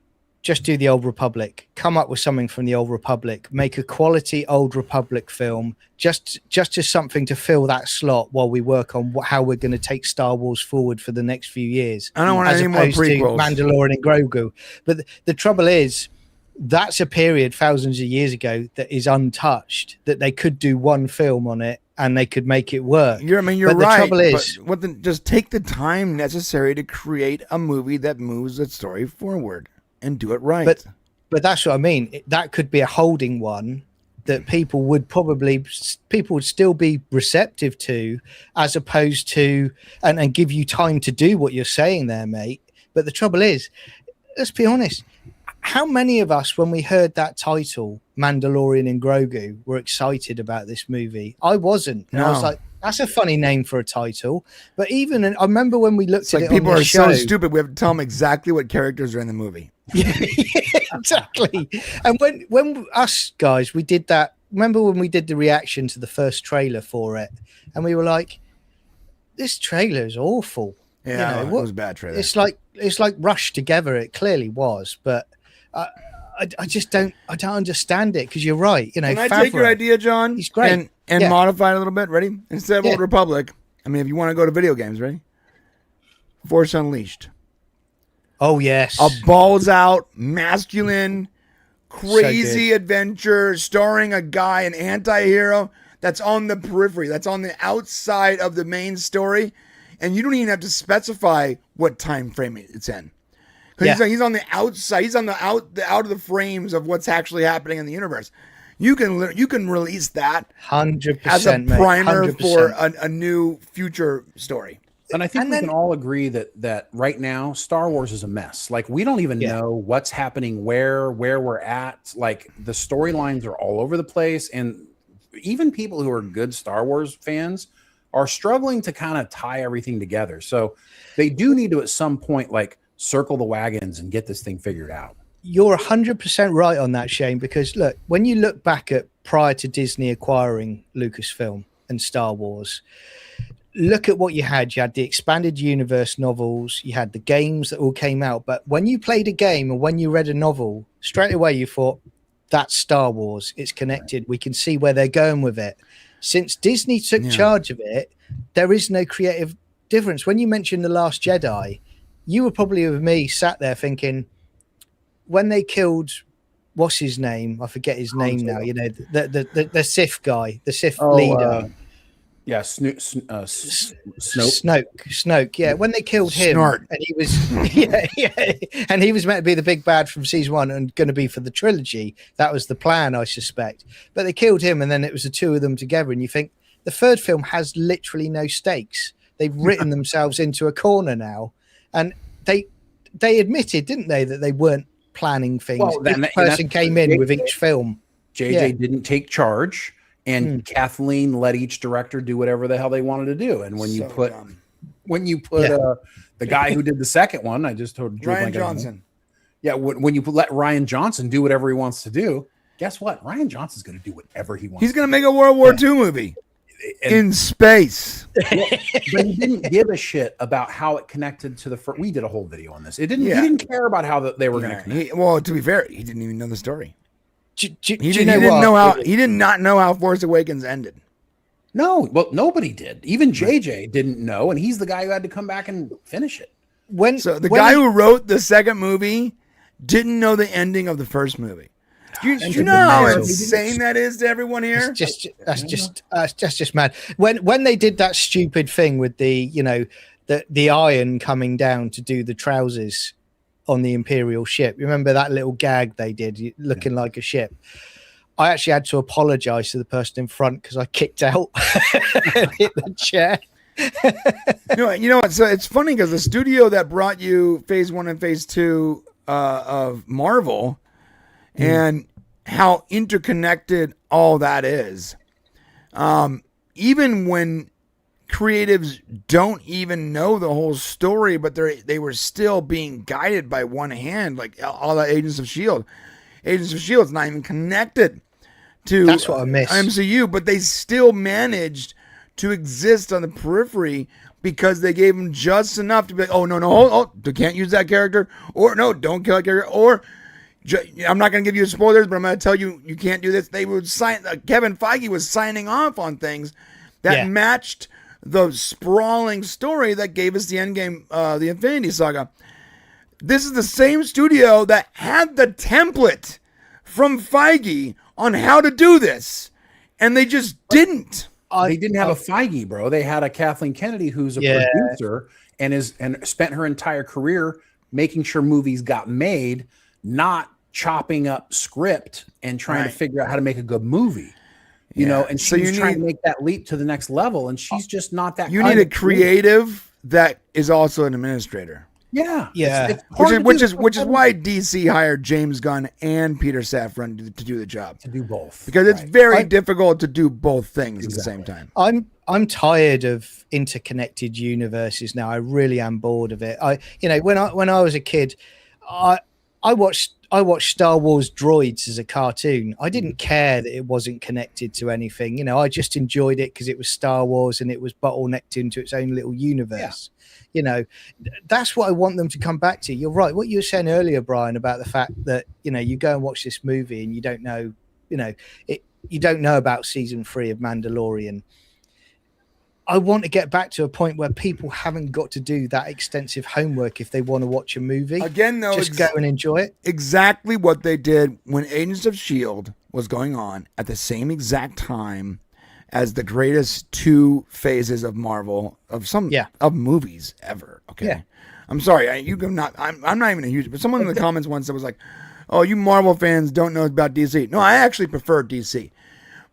the Old Republic. Come up with something from the Old Republic. Make a quality Old Republic film, just as something to fill that slot while we work on how we're going to take Star Wars forward for the next few years. I don't want as any more opposed to prequels. Mandalorian and Grogu. But the trouble is, that's a period thousands of years ago that is untouched. That they could do one film on it and they could make it work. You're But right. the trouble is, just take the time necessary to create a movie that moves the story forward and do it right. But that's what I mean. That could be a holding one that people would still be receptive to, as opposed to and give you time to do what you're saying there, mate. But the trouble is, let's be honest. How many of us, when we heard that title, Mandalorian and Grogu, were excited about this movie? I wasn't. And I was No. like, that's a funny name for a title. But I remember when we looked it's at like it people on the are show. so stupid. We have to tell them exactly what characters are in the movie. Yeah, exactly. And when us guys, we did that. Remember when we did the reaction to the first trailer for it, and we were like, "This trailer is awful." Yeah, it was a bad trailer. It's like rushed together. It clearly was, but I just don't understand it, because you're right. Can I take your Favreau, idea, John? he's great. And Yeah. modify it a little bit. Ready? Instead of Yeah. Old Republic, if you want to go to video games, ready? Force Unleashed. Oh yes, A balls out, masculine, crazy adventure starring a guy, an anti-hero that's on the periphery, that's on the outside of the main story, and you don't even have to specify what time frame it's in. because he's on the outside. He's on the out of the frames of what's actually happening in the universe. You can release that 100% as a primer 100%. for a new future story. And I think we can all agree that right now Star Wars is a mess. Like, we don't even know what's happening, where we're at. Like, the storylines are all over the place, and even people who are good Star Wars fans are struggling to kind of tie everything together. So they do need to at some point like circle the wagons and get this thing figured out. You're 100% right on that, Shane, because look, when you look back at prior to Disney acquiring Lucasfilm and Star Wars, look at what you had. You had the expanded universe novels, you had the games that all came out. But when you played a game and when you read a novel, straight away you thought, that's Star Wars. It's connected. We can see where they're going with it. Since Disney took charge of it, there is no creative difference. When you mentioned The Last Jedi, you were probably with me sat there thinking, when they killed, what's his name? I forget his name now. You know, the Sith guy, the Sith leader. Snoke. Yeah, when they killed him, and he was, and he was meant to be the big bad from season 1 and going to be for the trilogy. That was the plan, I suspect. But they killed him, and then it was the two of them together. And you think the third film has literally no stakes. They've written themselves into a corner now, and they admitted, didn't they, that they weren't planning things. Well, each person came in with each film. JJ didn't take charge, and Kathleen let each director do whatever the hell they wanted to do. And when you put the guy who did the second one, I just told Rian Johnson. Yeah, when you let Rian Johnson do whatever he wants to do, guess what? Rian Johnson's going to do whatever he wants. He's going to make a World War II movie in space. But he didn't give a shit about how it connected to the first. We did a whole video on this. He didn't care about how they were going to connect. Well, to be fair, he didn't even know the story. He did not know how Force Awakens ended. No, well, nobody did. Even JJ didn't know, and he's the guy who had to come back and finish it. The guy who wrote the second movie didn't know the ending of the first movie. Do you know how insane that is to everyone here? That's just mad. When they did that stupid thing with the iron coming down to do the trousers on the Imperial ship. Remember that little gag they did, looking like a ship? I actually had to apologize to the person in front because I kicked out and hit the chair. You know what? So it's funny because the studio that brought you Phase 1 and Phase 2 of Marvel and how interconnected all that is. Even when creatives don't even know the whole story, but they were still being guided by one hand, like all the Agents of S.H.I.E.L.D. Agents of S.H.I.E.L.D. is not even connected to That's what I miss. MCU, but they still managed to exist on the periphery because they gave them just enough to be like, no, you can't use that character, or no, don't kill that character, or I'm not going to give you spoilers, but I'm going to tell you you can't do this. They would sign. Kevin Feige was signing off on things that matched the sprawling story that gave us the Endgame, the Infinity Saga. This is the same studio that had the template from Feige on how to do this, and they just didn't. They didn't have a Feige, bro. They had a Kathleen Kennedy who's a producer and spent her entire career making sure movies got made, not chopping up script and trying to figure out how to make a good movie. You know, and she's trying to make that leap to the next level, and she's just not that. You need a creative that is also an administrator. Yeah. It's which is why DC hired James Gunn and Peter Safran to do the job. To do both. Because it's very difficult to do both things at the same time. I'm tired of interconnected universes now. I really am bored of it. When I was a kid, I watched Star Wars droids as a cartoon. I didn't care that it wasn't connected to anything. You know, I just enjoyed it because it was Star Wars and it was bottlenecked into its own little universe. You know, that's what I want them to come back to. You're right. What you were saying earlier, Brian, about the fact that, you go and watch this movie and you don't know, you don't know about season 3 of Mandalorian. I want to get back to a point where people haven't got to do that extensive homework if they want to watch a movie. Again, though, just go and enjoy it. Exactly what they did when Agents of S.H.I.E.L.D. was going on at the same exact time as the greatest 2 phases of Marvel of movies ever. Okay. I'm sorry, I'm not even a huge, but someone in the comments once that was like, "Oh, you Marvel fans don't know about DC." No, I actually prefer DC,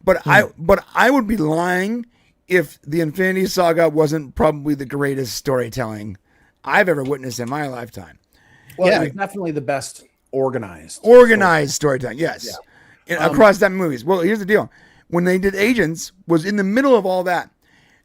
but I would be lying if the Infinity Saga wasn't probably the greatest storytelling I've ever witnessed in my lifetime. Well, it was definitely the best organized storytelling. Yes, across that movies. Well, here's the deal: when they did Agents, was in the middle of all that.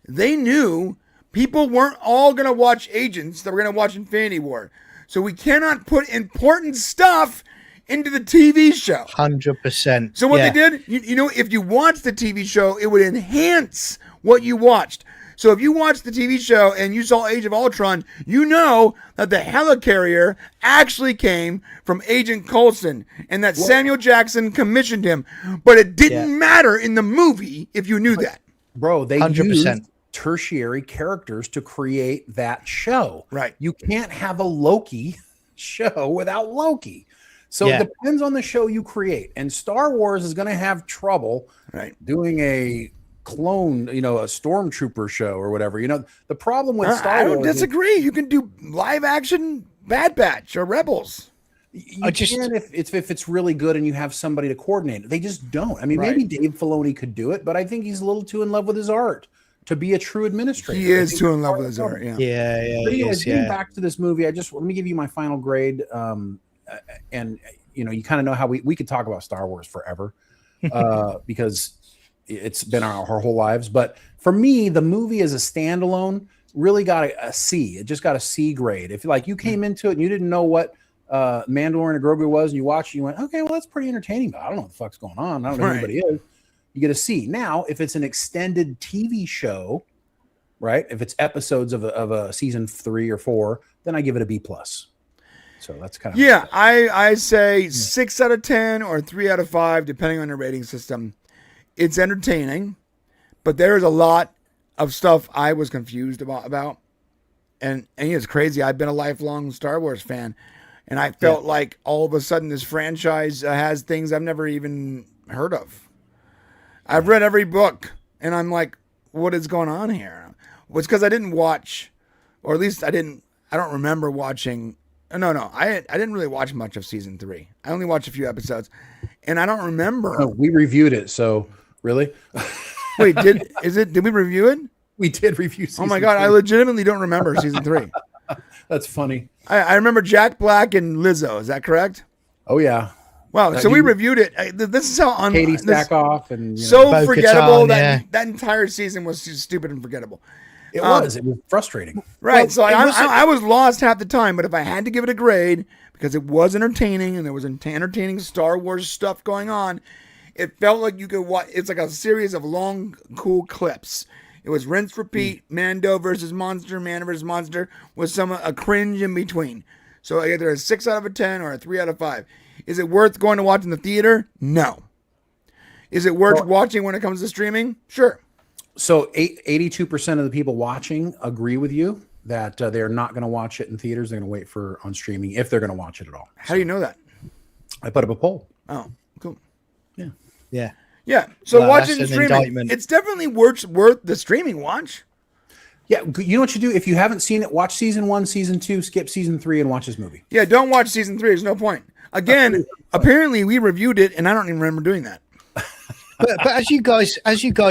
They knew people weren't all going to watch Agents; they were going to watch Infinity War. So we cannot put important stuff into the TV show. 100%. So what they did, you know, if you watched the TV show, it would enhance what you watched. So if you watched the TV show and you saw Age of Ultron, you know that the helicarrier actually came from Agent Coulson and that Samuel Jackson commissioned him. But it didn't matter in the movie if you knew that. Bro, they 100%. used tertiary characters to create that show. Right. You can't have a Loki show without Loki. So it depends on the show you create. And Star Wars is going to have trouble doing a clone, a stormtrooper show or whatever. The problem with Star Wars, I don't disagree. You can do live action Bad Batch or Rebels. You can if it's really good and you have somebody to coordinate it. They just don't. I mean, maybe Dave Filoni could do it, but I think he's a little too in love with his art to be a true administrator. He is too in love with his art. But anyways, getting back to this movie, let me give you my final grade. And you kind of know how we could talk about Star Wars forever because it's been our whole lives. But for me, the movie as a standalone really got a C. It just got a C grade. If you came into it and you didn't know what Mandalorian or Grogu was, and you watched it, you went, okay, well, that's pretty entertaining, but I don't know what the fuck's going on. I don't know who anybody is. You get a C. Now, if it's an extended TV show, right? If it's episodes of a season 3 or 4, then I give it a B+. So that's kind of I say 6 out of 10 or 3 out of 5, depending on the rating system. It's entertaining, but there's a lot of stuff I was confused about. And it's crazy. I've been a lifelong Star Wars fan, and I felt like all of a sudden this franchise has things I've never even heard of. I've read every book, and I'm like, what is going on here? Well, it's because I didn't watch, or at least I don't remember watching. No, I didn't really watch much of season 3. I only watched a few episodes, and I don't remember. No, we reviewed it, so really? Wait, did we review it? We did review season 3. Oh my God, I legitimately don't remember season 3. That's funny. I remember Jack Black and Lizzo. Is that correct? Oh yeah. Wow. So we reviewed it. This is how Katie Sackhoff and so forgettable that entire season was stupid and forgettable. It was frustrating. Right. So I was lost half the time, but if I had to give it a grade, because it was entertaining and there was entertaining Star Wars stuff going on, it felt like you could watch. It's like a series of long, cool clips. It was rinse, repeat, Mando versus Monster, Man versus Monster, with a cringe in between. So either a 6 out of 10 or a 3 out of 5. Is it worth going to watch in the theater? No. Is it worth watching when it comes to streaming? Sure. So 82% of the people watching agree with you that they're not going to watch it in theaters. They're going to wait on streaming if they're going to watch it at all. How do you know that? I put up a poll. Oh, cool. Yeah. So watching streaming, it's definitely worth the streaming watch. Yeah, you know what you do? If you haven't seen it, watch season 1, season 2, skip season 3, and watch this movie. Yeah, don't watch season 3. There's no point. Again, apparently we reviewed it, and I don't even remember doing that. but as you guys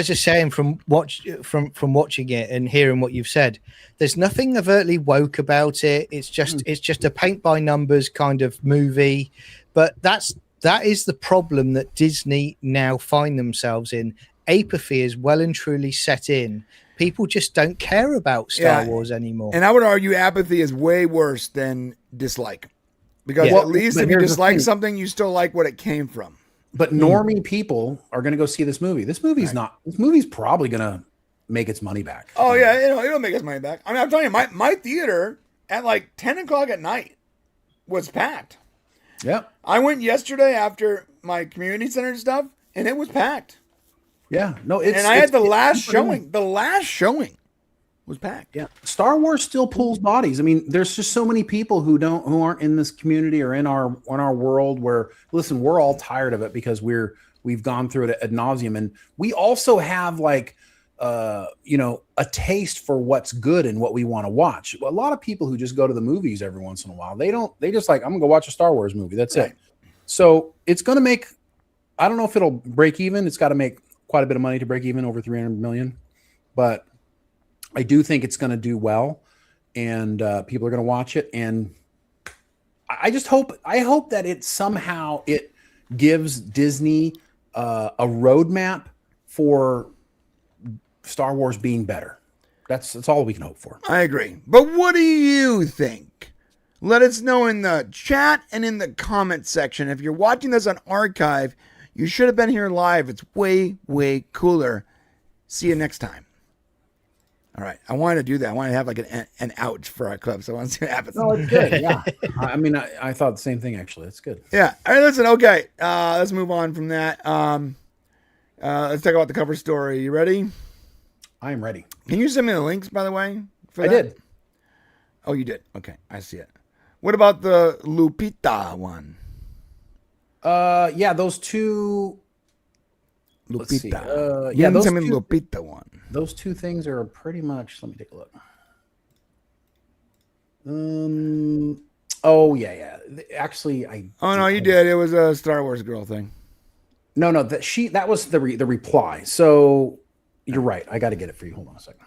are saying from watching it and hearing what you've said, there's nothing overtly woke about it. It's just a paint by numbers kind of movie. But that is the problem that Disney now find themselves in. Apathy is well and truly set in. People just don't care about Star Wars anymore. And I would argue apathy is way worse than dislike. Because at least if you dislike something, you still like what it came from. But normie people are going to go see this movie. This movie's probably going to make its money back. Oh, yeah. It'll make its money back. I mean, I'm telling you, my theater at like 10 o'clock at night was packed. Yeah. I went yesterday after my community center stuff, and it was packed. Yeah. No, I had the last showing. The last showing was packed. Yeah. Star Wars still pulls bodies. I mean, there's just so many people who aren't in this community or in our world where, listen, we're all tired of it because we've gone through it ad nauseum. And we also have like a taste for what's good and what we want to watch. A lot of people who just go to the movies every once in a while, they just like, I'm gonna go watch a Star Wars movie. That's it. So it's going to make, I don't know if it'll break even. It's got to make quite a bit of money to break even, over 300 million. But I do think it's going to do well, and people are going to watch it. And I hope that it gives Disney a roadmap for Star Wars being better. That's all we can hope for. I agree. But what do you think? Let us know in the chat and in the comment section. If you're watching this on archive, you should have been here live. It's way, way cooler. See you next time. All right. I wanted to do that. I wanted to have like an ouch for our clips. I want to see what happens. No, it's good. Yeah. I mean, I thought the same thing, actually. It's good. Yeah. All right. Listen. Okay. Let's move on from that. Let's talk about the cover story. You ready? I am ready. Can you send me the links, by the way? I did. Oh, you did. Okay. I see it. What about the Lupita one? Yeah, those two. Lupita. Yeah, those send me two, Lupita one. those two things are pretty much. Let me take a look. Oh yeah. Actually, Oh no, you did. It was a Star Wars girl thing. No, that was the reply. So you're right. I got to get it for you. Hold on a second.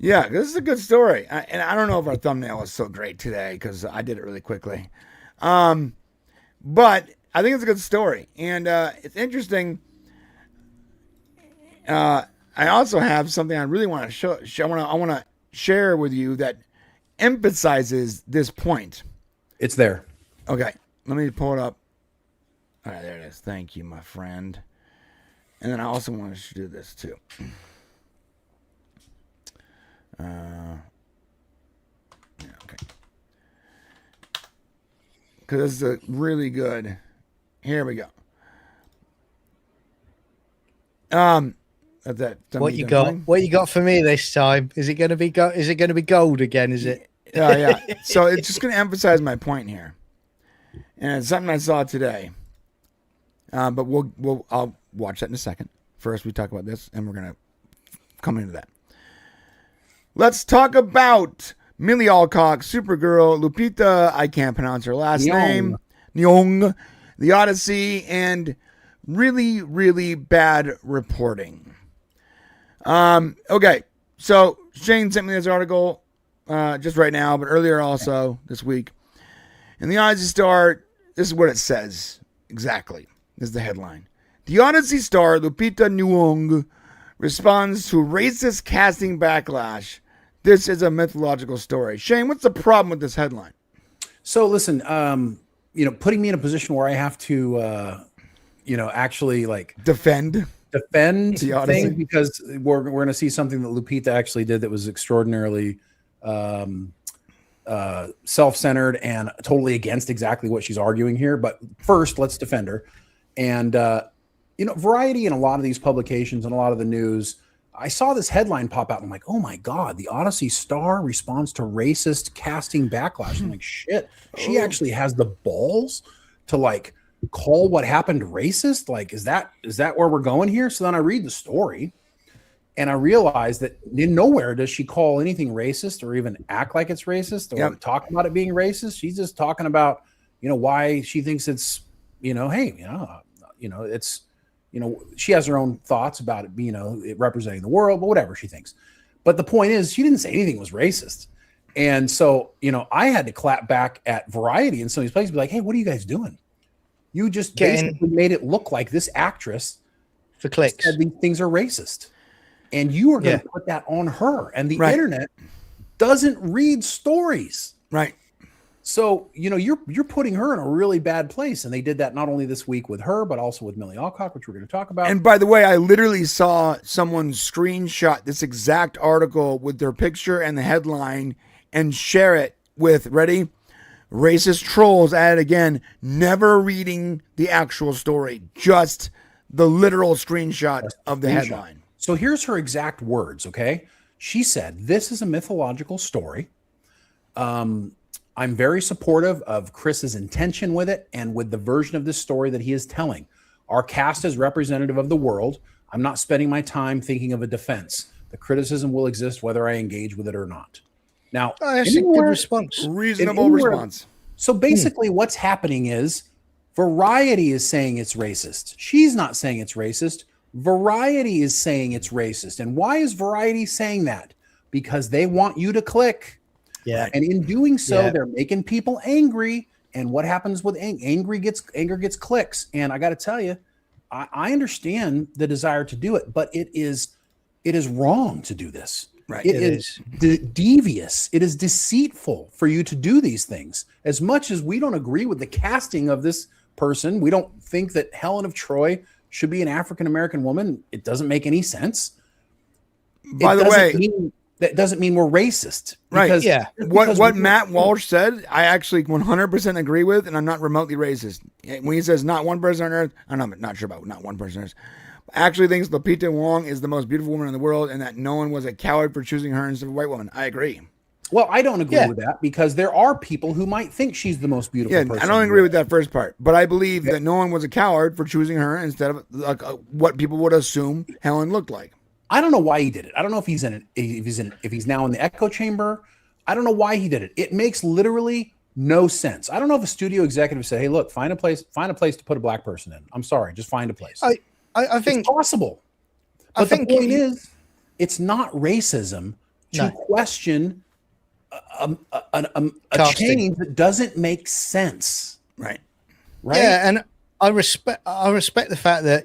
Yeah, this is a good story. And I don't know if our thumbnail was so great today because I did it really quickly. But I think it's a good story. And it's interesting. I also have something I really want to show. I want to share with you that emphasizes this point. It's there. Okay, let me pull it up. All right, there it is. Thank you, my friend. And then I also want to do this too. Yeah, okay. Because this is a really good. Here we go. What you got? What you got for me this time? Is it going to be Is it going to be gold again? Is it? Yeah. So it's just going to emphasize my point here, and it's something I saw today. But I'll watch that in a second. First, we talk about this, and we're going to come into that. Let's talk about Millie Alcock, Supergirl, Lupita, I can't pronounce her last name, Nyong'o, The Odyssey, and really, really bad reporting. Okay, so Shane sent me this article just right now, but earlier also this week. In the Odyssey Star, this is what it says exactly. This is the headline. The Odyssey star, Lupita Nyong'o, responds to racist casting backlash. This is a mythological story. Shane, what's the problem with this headline? So listen, putting me in a position where I have to, actually like defend the thing, because we're going to see something that Lupita actually did that was extraordinarily self-centered and totally against exactly what she's arguing here. But first, let's defend her. And, Variety and a lot of these publications and a lot of the news, I saw this headline pop out and I'm like, oh my God, the Odyssey star responds to racist casting backlash. I'm like, shit, she actually has the balls to like call what happened racist? Like, is that where we're going here? So then I read the story and I realize that in nowhere does she call anything racist or even act like it's racist or talk about it being racist. She's just talking about, why she thinks it's, it's, she has her own thoughts about it, it representing the world, but whatever she thinks. But the point is, she didn't say anything was racist. And so, I had to clap back at Variety in some of these places, be like, hey, what are you guys doing? You just basically made it look like this actress for clicks said these things are racist. And you are going to put that on her. And the internet doesn't read stories. Right. So, you're putting her in a really bad place. And they did that not only this week with her, but also with Millie Alcock, which we're going to talk about. And by the way, I literally saw someone screenshot this exact article with their picture and the headline and share it with, ready? Racist trolls at it again, never reading the actual story, just the literal screenshot of the headline. So here's her exact words, okay? She said, this is a mythological story. I'm very supportive of Chris's intention with it and with the version of this story that he is telling. Our cast is representative of the world. I'm not spending my time thinking of a defense. The criticism will exist whether I engage with it or not. Now, that's a good response. Reasonable response. So basically what's happening is Variety is saying it's racist. She's not saying it's racist. Variety is saying it's racist. And why is Variety saying that? Because they want you to click. Yeah. And in doing so, they're making people angry. And what happens with anger gets clicks. And I got to tell you, I understand the desire to do it, but it is wrong to do this. Right. It is devious. It is deceitful for you to do these things. As much as we don't agree with the casting of this person, we don't think that Helen of Troy should be an African-American woman. It doesn't make any sense. By the way, that doesn't mean we're racist. Right. Because What Matt Walsh said, I actually 100% agree with, and I'm not remotely racist. When he says not one person on earth, I'm not sure about not one person on earth. Actually thinks Lupita Nyong'o is the most beautiful woman in the world, and that no one was a coward for choosing her instead of a white woman. I agree. Well, I don't agree with that because there are people who might think she's the most beautiful person. I don't agree with that first part, but I believe that no one was a coward for choosing her instead of what people would assume Helen looked like. I don't know why he did it. I don't know if he's now in the echo chamber. I don't know why he did it. It makes literally no sense. I don't know if a studio executive said, "Hey, look, find a place to put a black person in." I'm sorry, just find a place. I think it's possible. But the point is, it's not racism to question a change that doesn't make sense. Right. Yeah, and I respect the fact that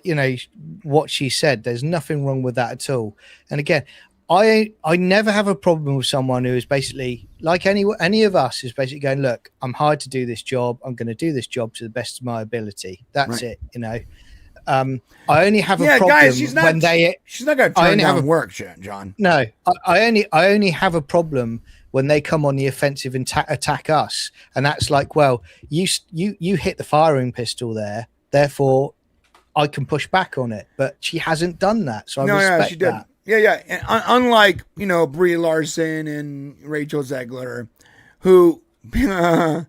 what she said. There's nothing wrong with that at all. And again, I never have a problem with someone who is basically like any of us is basically going, look, I'm hired to do this job. I'm going to do this job to the best of my ability. That's it. I only have a problem guys, she's not when she's not going to turn down work, John. No, I only have a problem when they come on the offensive and attack us, and that's like, well, you hit the firing pistol there, therefore I can push back on it. But she hasn't done that, so I respect that. Yeah. And unlike Brie Larson and Rachel Zegler, who. Did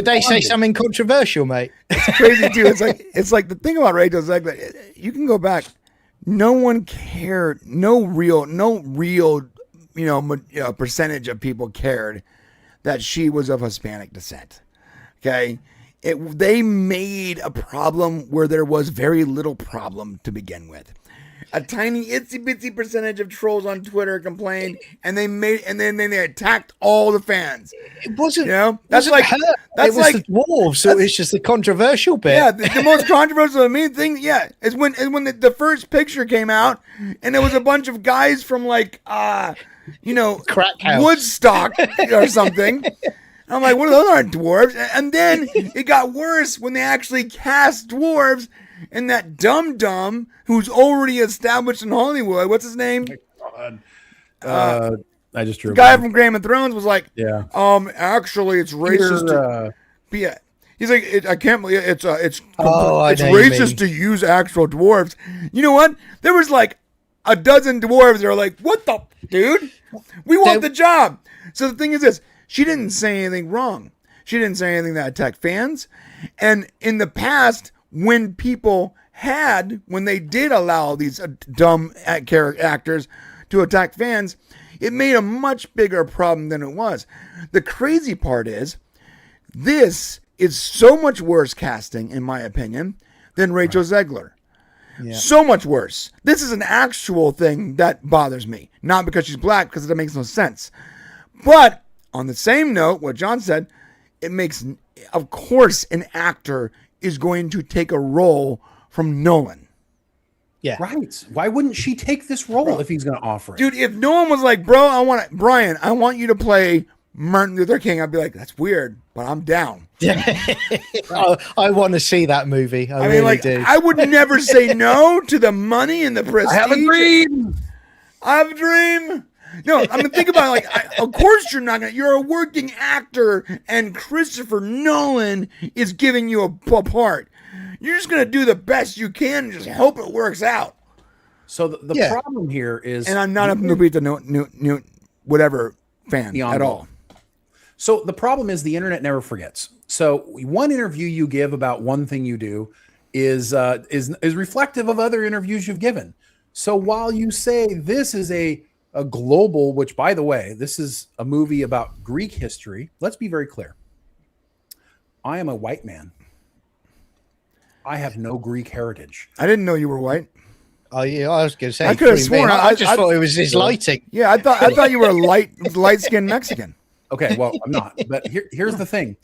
they say something controversial, mate? It's crazy too. It's like the thing about Rachel Zegler. You can go back. No one cared. No real percentage of people cared that she was of Hispanic descent. Okay, they made a problem where there was very little problem to begin with. A tiny itsy bitsy percentage of trolls on Twitter complained, and then they attacked all the fans. It wasn't. That's like her. That's like the dwarves. So it's just the controversial bit. Yeah, the most controversial, the main thing. Yeah, is when the first picture came out, and there was a bunch of guys from crack house. Woodstock or something. I'm like, what? Those aren't dwarves. And then it got worse when they actually cast dwarves. And that dumb who's already established in Hollywood, what's his name? I just drew. The guy from Game of Thrones was like, actually, it's racist. Yeah, he's like, I can't believe it's racist to use actual dwarves. You know what? There was like a dozen dwarves that are like, what the dude? We want the job. So the thing is this: she didn't say anything wrong. She didn't say anything that attacked fans. And in the past, when they did allow these dumb actors to attack fans, it made a much bigger problem than it was. The crazy part is, this is so much worse casting, in my opinion, than Rachel Zegler. Yeah. So much worse. This is an actual thing that bothers me. Not because she's black, because that makes no sense. But on the same note, what John said, it makes, of course, an actor is going to take a role from Nolan. Yeah. Right. Why wouldn't she take this role if he's going to offer it? Dude, if Nolan was like, Brian, I want you to play Martin Luther King, I'd be like, that's weird, but I'm down. I want to see that movie. I really do. I would never say no to the money and the prestige. I have a dream. No, I mean, think about it. Of course you're not going to. You're a working actor, and Christopher Nolan is giving you a part. You're just going to do the best you can and just hope it works out. So the problem here is... And I'm not a Lupita whatever fan at all. So the problem is the internet never forgets. So one interview you give about one thing you do is reflective of other interviews you've given. So while you say this is a global, which by the way, this is a movie about Greek history. Let's be very clear. I am a white man. I have no Greek heritage. I didn't know you were white. Oh yeah, I was going to say. I could have sworn. I just thought it was his lighting. Yeah, I thought you were a light skinned Mexican. Okay, well, I'm not. But here's the thing.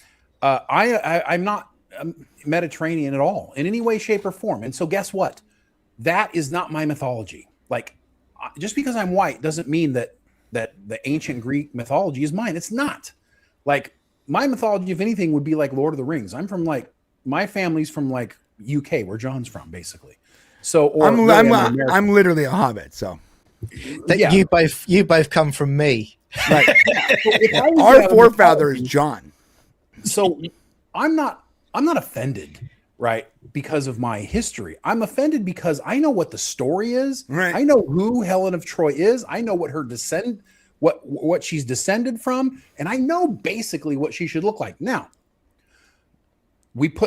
I'm not Mediterranean at all in any way, shape, or form. And so guess what? That is not my mythology. Like, just because I'm white doesn't mean that the ancient Greek mythology is mine. It's not. Like, my mythology, if anything, would be like Lord of the Rings. I'm from my family's from like UK, where John's from, basically. So I'm literally a hobbit. So yeah. You both come from me. Right. Our forefather is John. So I'm not offended, right? Because of my history. I'm offended because I know what the story is. Right. I know who Helen of Troy is. I know what her what she's descended from, and I know basically what she should look like. Now,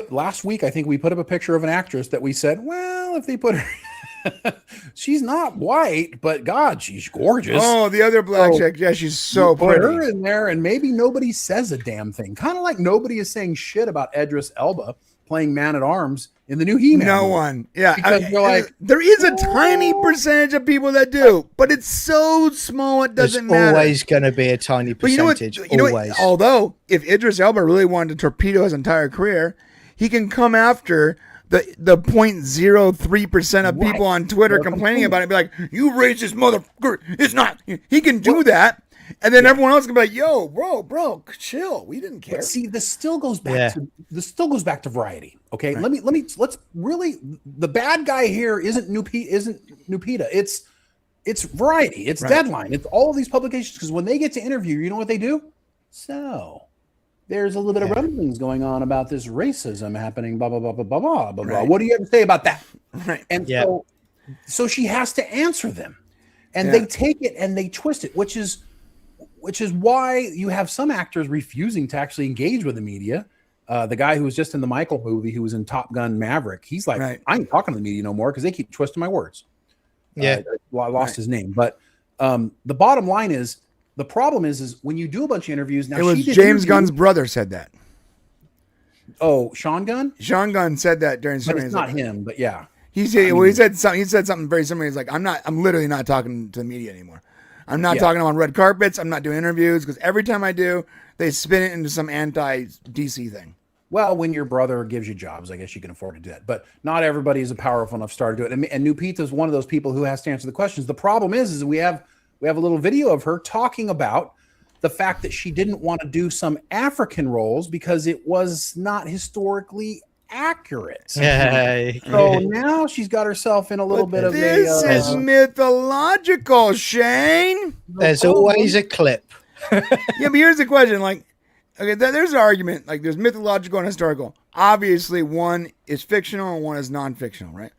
last week, I think we put up a picture of an actress that we said, well, if they put her, she's not white, but God, she's gorgeous. Oh, the other black chick. Yeah, she's so pretty. Put her in there, and maybe nobody says a damn thing. Kind of like nobody is saying shit about Idris Elba playing Man-at-Arms in the new He-Man. No movie. one. Yeah. Because they're like, there is a tiny percentage of people that do, but it's so small it doesn't matter. There's always going to be a tiny percentage. You know what? Although, if Idris Elba really wanted to torpedo his entire career, he can come after the 0.03% of people on Twitter complaining about it and be like, you racist motherfucker. It's not. He can do that. And then everyone else can be like, yo, bro, chill. We didn't care. But see, this still goes back to variety. Okay. Right. Let's really, the bad guy here isn't Lupita. It's variety. It's Deadline. It's all of these publications, because when they get to interview, you know what they do? So there's a little bit of rumblings going on about this racism happening, blah, blah, blah, blah, blah, blah, blah, blah. What do you have to say about that? Right. And so she has to answer them. And they take it and they twist it, which is why you have some actors refusing to actually engage with the media. The guy who was just in the Michael movie, who was in Top Gun Maverick, he's like, I ain't talking to the media no more because they keep twisting my words. I lost his name. But the bottom line is, the problem is when you do a bunch of interviews. Now, it was James Gunn's brother said that. Oh, Sean Gunn? Sean Gunn said that during but it's not him, but yeah. He said something very similar. He's like, I'm literally not talking to the media anymore. I'm not talking on red carpets. I'm not doing interviews, because every time I do, they spin it into some anti-DC thing. Well, when your brother gives you jobs, I guess you can afford to do that. But not everybody is a powerful enough star to do it. And Lupita is one of those people who has to answer the questions. The problem is we have a little video of her talking about the fact that she didn't want to do some African roles because it was not historically accurate. So now she's got herself in a little bit of this is mythological, Shane. There's always a clip. Yeah, but here's the question. Like, okay, there's an argument. Like, there's mythological and historical. Obviously, one is fictional and one is non-fictional, right?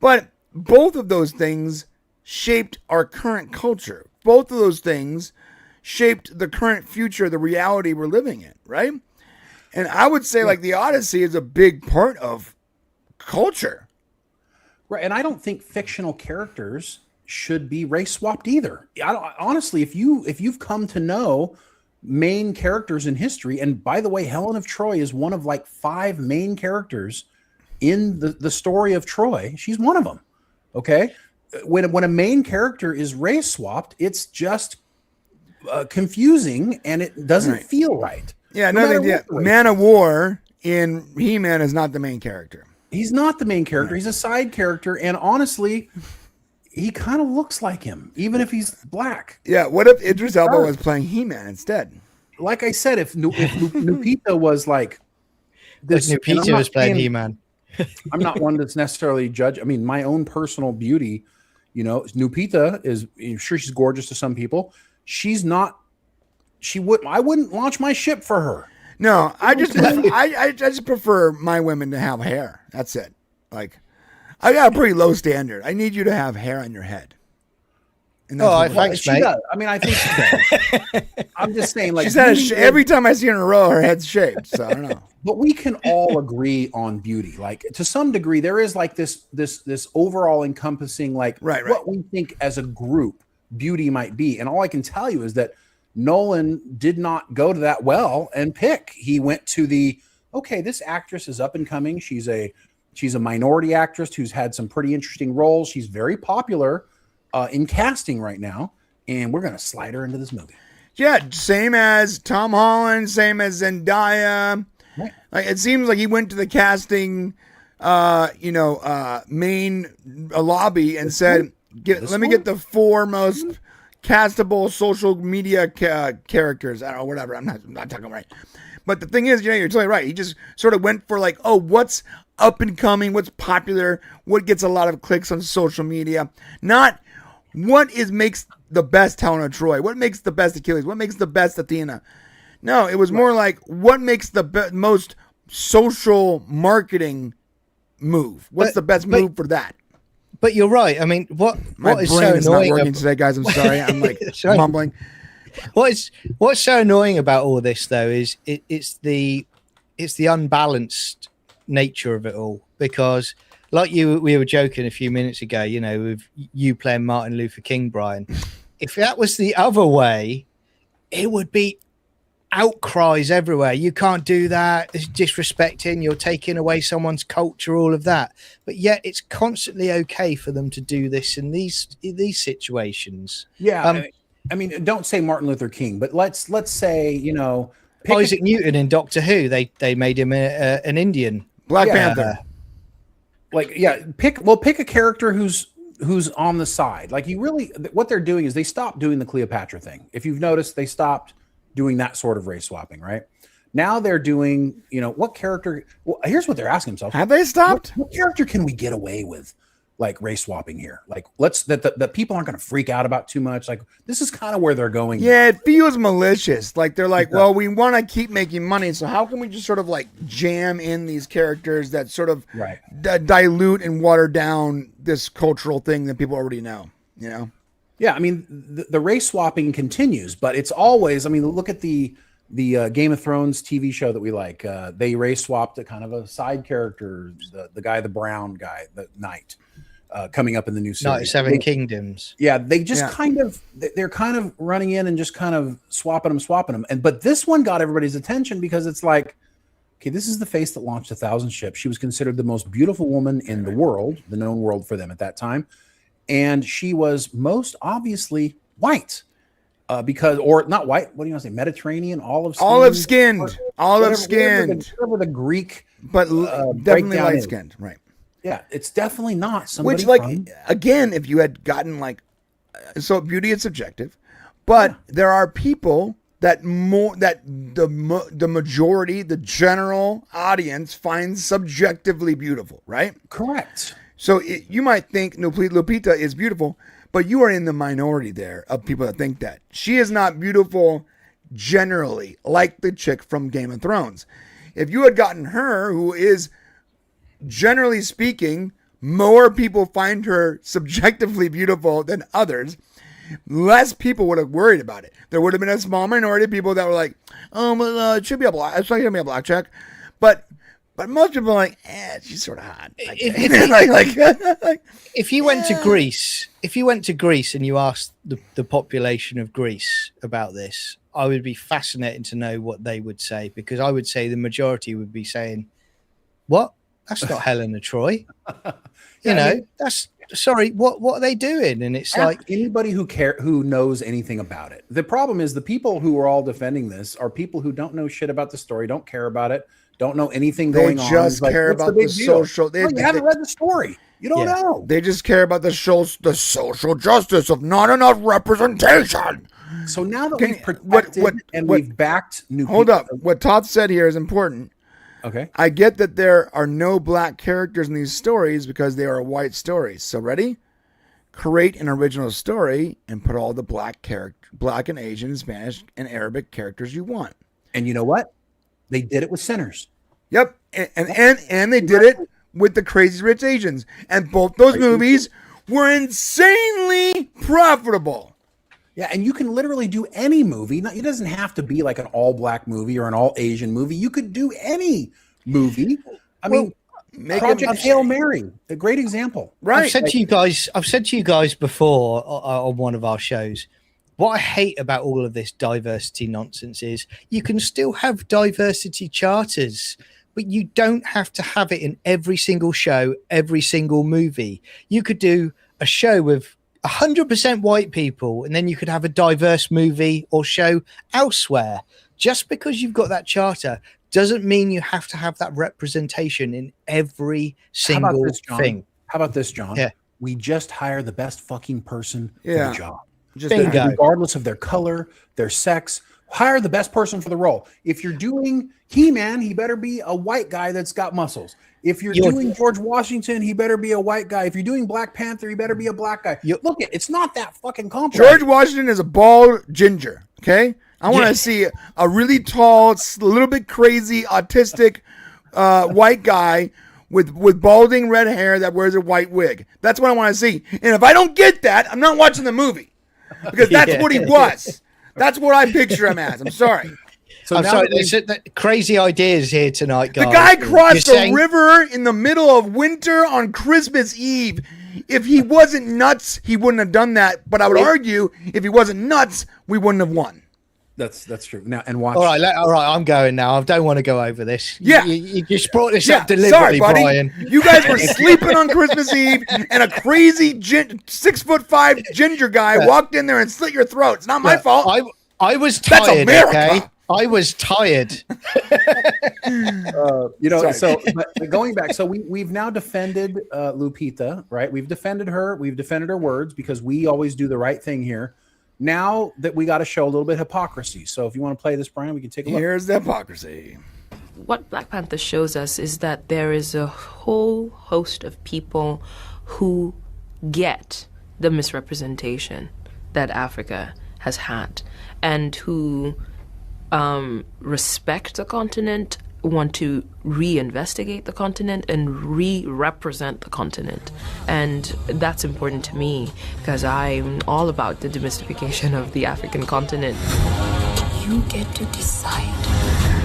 But both of those things shaped our current culture. Both of those things shaped the current future, the reality we're living in, right? And I would say, like, the Odyssey is a big part of culture. Right. And I don't think fictional characters should be race swapped either. Honestly, if you've come to know main characters in history, and by the way, Helen of Troy is one of like 5 main characters in the story of Troy. She's one of them. Okay. When a main character is race swapped, it's just confusing and it doesn't feel right. Yeah, Man of War in He-Man is not the main character. He's not the main character. He's a side character, and honestly, he kind of looks like him, even if he's black. Yeah, what if Idris Elba was playing He-Man instead? Like I said, if Lupita was like this, Lupita was playing He-Man. I'm not one that's necessarily judge. I mean, my own personal beauty, Lupita is, I'm sure she's gorgeous to some people. She's not. I wouldn't launch my ship for her. No, I just prefer my women to have hair. That's it. Like, I got a pretty low standard. I need you to have hair on your head. And Oh, what- thanks, she mate. does. I mean, I think she does. I'm just saying, like, She's had beauty every time I see her in a row, her head's shaved. So I don't know. but we can all agree on beauty. Like, to some degree, there is like this overall encompassing, like, Right. what we think as a group beauty might be. And all I can tell you is that Nolan did not go to that well and pick. He went to this actress is up and coming. She's a minority actress who's had some pretty interesting roles. She's very popular in casting right now, and we're gonna slide her into this movie. Yeah, same as Tom Holland, same as Zendaya. Right. Like, it seems like he went to the casting, main lobby and said, "Let me get the 4 most castable social media characters." I don't know, whatever. I'm not talking right. But the thing is, you're totally right. He just sort of went for like, oh, what's up and coming, what's popular, what gets a lot of clicks on social media, not what makes the best Helena Troy, what makes the best Achilles, what makes the best Athena. No, it was more like what makes the most social marketing move. What's the best move for that? But you're right. I mean, what My is brain so is not annoying? working today, guys. I'm sorry. I'm like Sorry. mumbling. What's so annoying about all this though is it's the unbalanced nature of it all, because like we were joking a few minutes ago, with you playing Martin Luther King, Brian. If that was the other way, it would be outcries everywhere. You can't do that. It's disrespecting. You're taking away someone's culture, all of that. But yet it's constantly okay for them to do this in these situations. Yeah, I mean, don't say Martin Luther King, but let's say pick Isaac Newton in Doctor Who, they made him an Indian. Black Yeah. Panther. pick a character who's on the side. Like, what they're doing is they stopped doing the Cleopatra thing. If you've noticed, they stopped doing that sort of race swapping, right? Now they're doing, what character? Well, here's what they're asking themselves: Have they stopped? What character can we get away with, like, race swapping here? Like, that people aren't going to freak out about too much. Like, this is kind of where they're going. Yeah, it feels malicious. Like, they're like, well, we want to keep making money, so how can we just sort of like jam in these characters that sort of Right. dilute and water down this cultural thing that people already know, Yeah, I mean, the race swapping continues, but it's always, I mean, look at the Game of Thrones TV show that we like. They race swapped a kind of a side character, the guy, the brown guy, the knight, coming up in the new series. 97 Kingdoms. Yeah, they just they're kind of running in and just kind of swapping them. But this one got everybody's attention because it's like, okay, this is the face that launched 1,000 ships. She was considered the most beautiful woman in the world, the known world for them at that time. And she was most obviously white, or not white. What do you want to say? Mediterranean, olive skinned. Whatever the Greek, But definitely breakdown light is. skinned, right? Yeah, it's definitely not somebody. Which, like, from, again, if you had gotten like, so beauty is subjective, but there are people that the majority, the general audience finds subjectively beautiful, right? correct. So you might think Lupita is beautiful, but you are in the minority there of people that think that. She is not beautiful generally, like the chick from Game of Thrones. If you had gotten her, who is, generally speaking, more people find her subjectively beautiful than others, less people would have worried about it. There would have been a small minority of people that were like, oh, well, it should be a black, it's not going to be a black chick. But most people are like, she's sort of hot. If you went to Greece and you asked the population of Greece about this, I would be fascinated to know what they would say, because I would say the majority would be saying, what? That's not Helena Troy. That's sorry. What are they doing? And it's like, anybody who knows anything about it. The problem is the people who are all defending this are people who don't know shit about the story, don't care about it, don't know anything going on. They just care about the social. You haven't read the story. You don't know. They just care about the social justice of not enough representation. So now that we've protected we've backed new hold people. up. What Todd said here is important. Okay. I get that there are no black characters in these stories because they are white stories. So ready? Create an original story and put all the black and Asian, Spanish, and Arabic characters you want. And you know what? They did it with Sinners. Yep. And they did it with the Crazy Rich Asians. And both those movies were insanely profitable. Yeah, and you can literally do any movie. It doesn't have to be like an all-black movie or an all-Asian movie. You could do any movie. I mean, Project Hail Mary, a great example. Right. I've said to you guys before on one of our shows, what I hate about all of this diversity nonsense is you can still have diversity charters, but you don't have to have it in every single show, every single movie. You could do a show with 100% white people, and then you could have a diverse movie or show elsewhere. Just because you've got that charter doesn't mean you have to have that representation in every single thing. How about this, John? Yeah. We just hire the best fucking person for the job. Bingo. Regardless of their color, their sex, hire the best person for the role. If you're doing He-Man, he better be a white guy that's got muscles. If you're doing George Washington, he better be a white guy. If you're doing Black Panther, he better be a black guy. Look, it's not that fucking complex. George Washington is a bald ginger, okay? I want to see a really tall, a little bit crazy, autistic white guy with balding red hair that wears a white wig. That's what I want to see. And if I don't get that, I'm not watching the movie. Because that's what he was. That's what I picture him as. I'm sorry. So I'm sorry. There's crazy ideas here tonight, guys. The guy crossed the river in the middle of winter on Christmas Eve. If he wasn't nuts, he wouldn't have done that. But I would argue, if he wasn't nuts, we wouldn't have won. That's true. Now and watch. All right. I'm going now. I don't want to go over this. Yeah, you just brought this up deliberately, sorry, buddy. Brian. You guys were sleeping on Christmas Eve, and a crazy 6'5" ginger guy walked in there and slit your throat. It's not my fault. I was tired. That's America. Okay? I was tired. But going back, so we've now defended Lupita, right? We've defended her. We've defended her words because we always do the right thing here. Now that we got to show a little bit of hypocrisy. So if you want to play this, Brian, we can take a look. Here's the hypocrisy. What Black Panther shows us is that there is a whole host of people who get the misrepresentation that Africa has had and who respect the continent, want to reinvestigate the continent and re-represent the continent. And that's important to me because I'm all about the demystification of the African continent. You get to decide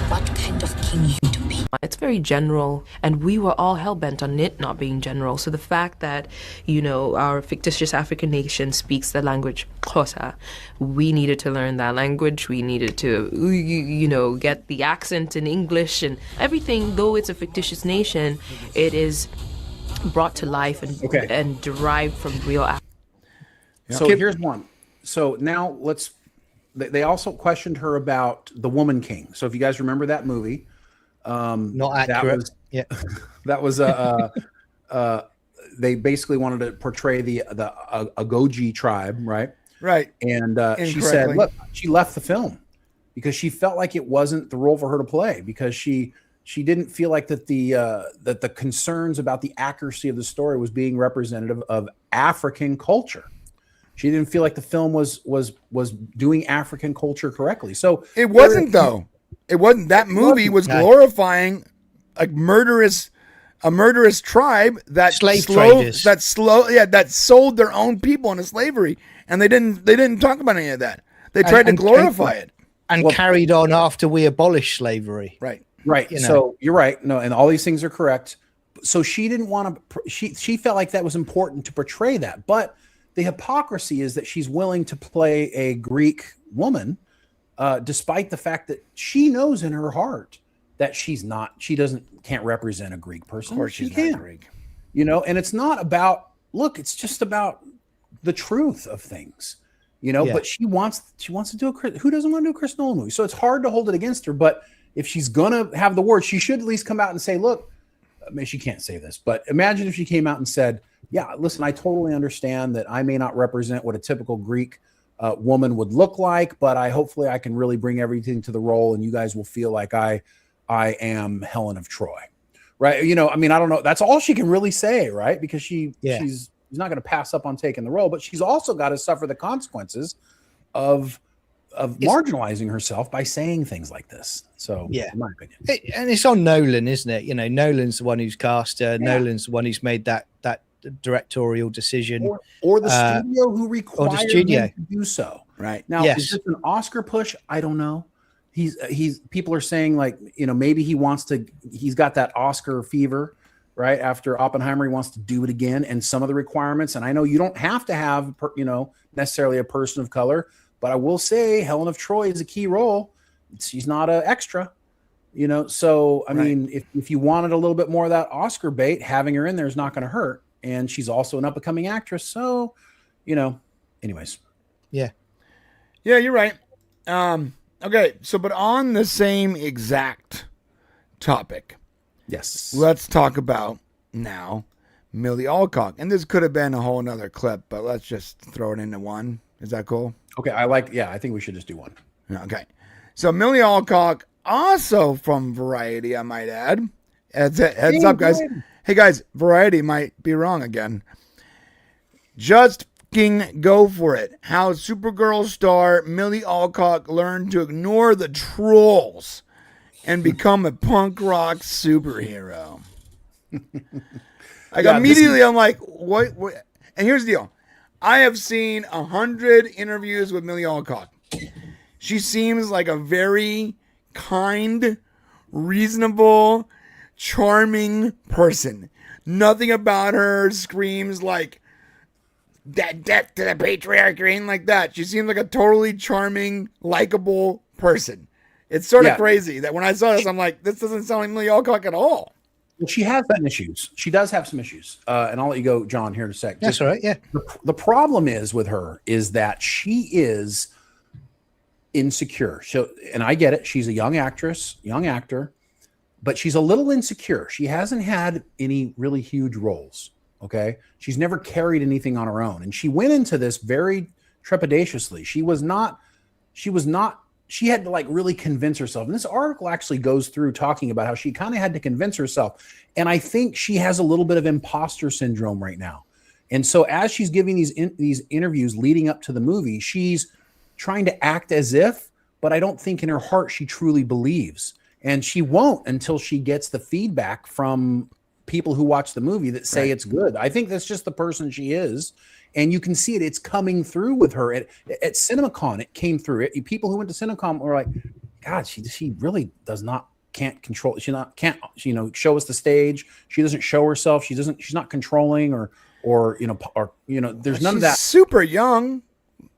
what kind of king you to be. It's very general, and we were all hell-bent on it not being general. So the fact that, our fictitious African nation speaks the language Xhosa, we needed to learn that language. We needed to, get the accent in English and everything. Though it's a fictitious nation, it is brought to life and derived from real Africa. So here's one. So now they also questioned her about the Woman King. So if you guys remember that movie, not accurate. That was they basically wanted to portray the Agoji tribe, right? Right. And she said, look, she left the film because she felt like it wasn't the role for her to play because she didn't feel like that the concerns about the accuracy of the story was being representative of African culture. She didn't feel like the film was doing African culture correctly. So it wasn't though. It wasn't. That movie was glorifying a murderous tribe that sold their own people into slavery, and they didn't talk about any of that. They tried to glorify it and carried on after we abolished slavery. Right. So you're right. No, and all these things are correct. So she didn't want to. She felt like that was important to portray that, but the hypocrisy is that she's willing to play a Greek woman. Despite the fact that she knows in her heart that can't represent a Greek person. Of course she's not Greek. And it's not about, it's just about the truth of things, but she wants to do who doesn't want to do a Chris Nolan movie? So it's hard to hold it against her, but if she's going to have the words, she should at least come out and say, look, I mean, she can't say this, but imagine if she came out and said, yeah, listen, I totally understand that I may not represent what a typical Greek woman would look like, but hopefully I can really bring everything to the role and you guys will feel like I am Helen of Troy, right? I mean, I don't know. That's all she can really say, right? Because she's not going to pass up on taking the role, but she's also got to suffer the consequences of marginalizing herself by saying things like this. So in my opinion. And it's on Nolan, isn't it? Nolan's the one who's cast her. Nolan's the one who's made that directorial decision, or the studio who required studio him to do so. Right Now, Yes. is this an Oscar push? I don't know. He's people are saying like, maybe he's got that Oscar fever, right? After Oppenheimer, he wants to do it again, and some of the requirements. And I know you don't have to have necessarily a person of color, but I will say Helen of Troy is a key role. She's not an extra. So I mean, if you wanted a little bit more of that Oscar bait, having her in there is not going to hurt. And she's also an up and coming actress. So, anyways. Yeah, you're right. Okay, so but on the same exact topic, Yes, let's talk about now Millie Alcock. And this could have been a whole nother clip, but let's just throw it into one. Is that cool? Okay, I think we should just do one. Okay. So Millie Alcock, also from Variety, I might add. Heads up, guys. Hey, guys, Variety might be wrong again. Just go for it. How Supergirl star Millie Alcock learned to ignore the trolls and become a punk rock superhero. Immediately, I'm like, what? And here's the deal. I have seen 100 interviews with Millie Alcock. She seems like a very kind, reasonable, charming person. Nothing about her screams like death to the patriarchy or anything like that. She seems like a totally charming, likable person. It's sort of crazy that when I saw this, I'm like, this doesn't sound like Millie Alcock at all. Well, she has some issues. She does have some issues. And I'll let you go, John, here in a sec. that's all right. Yeah, The problem is with her is that she is insecure. And I get it. She's a young actor, but she's a little insecure. She hasn't had any really huge roles. Okay. She's never carried anything on her own. And she went into this very trepidatiously. She had to like really convince herself. And this article actually goes through talking about how she kind of had to convince herself. And I think she has a little bit of imposter syndrome right now. And so as she's giving these interviews leading up to the movie, she's trying to act as if, but I don't think in her heart she truly believes. And she won't until she gets the feedback from people who watch the movie that say it's good. I think that's just the person she is. And you can see it. It's coming through with her at CinemaCon. It came through. People who went to CinemaCon were like, God, she really can't control. Can't show us the stage. She doesn't show herself. She's not controlling or there's none of that. Super young.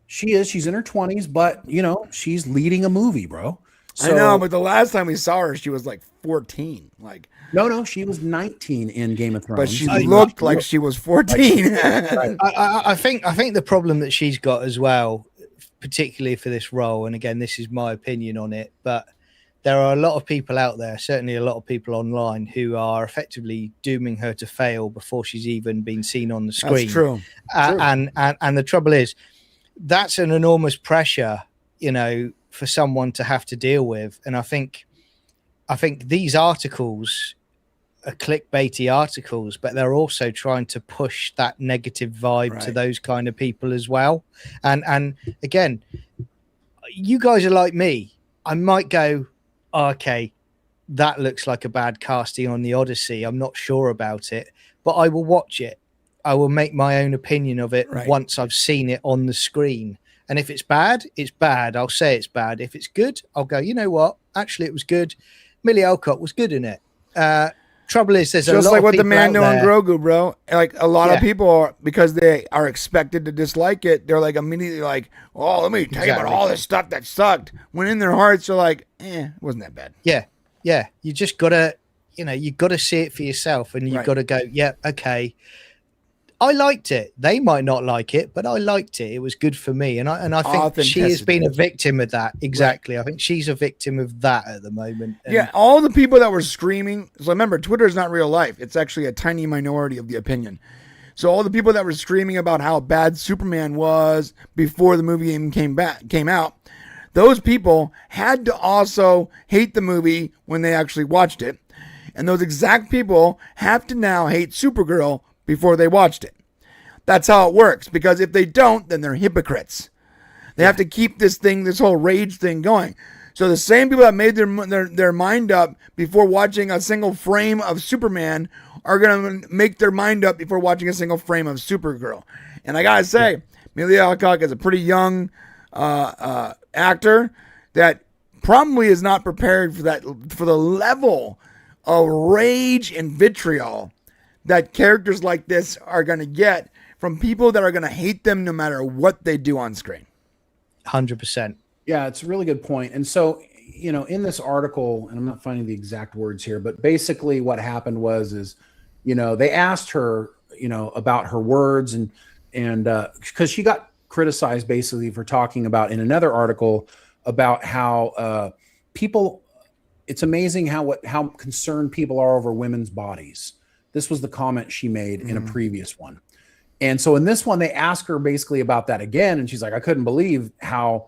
She is. She's in her 20s, but she's leading a movie, bro. So, I know, but the last time we saw her, she was like 14. Like, no, she was 19 in Game of Thrones. But she looked like she was 14. I think the problem that she's got as well, particularly for this role, and again, this is my opinion on it, but there are a lot of people out there, certainly a lot of people online, who are effectively dooming her to fail before she's even been seen on the screen. That's true. And the trouble is, that's an enormous pressure, for someone to have to deal with. And I think these articles are clickbaity articles, but they're also trying to push that negative vibe to those kind of people as well. And again, you guys are like me. I might go, okay, that looks like a bad casting on the Odyssey. I'm not sure about it, but I will watch it. I will make my own opinion of it once I've seen it on the screen. And if it's bad, it's bad. I'll say it's bad. If it's good, I'll go, you know what? Actually, it was good. Millie Alcock was good in it. Trouble is, there's just a lot like of what the people Mando out and there. Grogu, bro. Like a lot of people are, because they are expected to dislike it. They're like immediately like, "Oh, let me tell you about all this stuff that sucked." When in their hearts, they're like, "It wasn't that bad." Yeah. You just gotta, you gotta see it for yourself, and you gotta go, yeah, okay. I liked it. They might not like it, but I liked it. It was good for me. And I think she has been a victim of that. Exactly. I think she's a victim of that at the moment. And all the people that were screaming. So remember, Twitter is not real life. It's actually a tiny minority of the opinion. So all the people that were screaming about how bad Superman was before the movie even came out, those people had to also hate the movie when they actually watched it. And those exact people have to now hate Supergirl before they watched it. That's how it works, because if they don't, then they're hypocrites. They have to keep this whole rage thing going. So the same people that made their mind up before watching a single frame of Superman are going to make their mind up before watching a single frame of Supergirl. And I got to say, Amelia Alcock is a pretty young actor that probably is not prepared for the level of rage and vitriol that characters like this are going to get from people that are going to hate them no matter what they do on screen. 100%. Yeah, it's a really good point. And so, in this article, and I'm not finding the exact words here, but basically what happened is, they asked her, about her words and because she got criticized basically for talking about in another article about how people, it's amazing how concerned people are over women's bodies. This was the comment she made in a previous one. And so in this one, they asked her basically about that again. And she's like, I couldn't believe how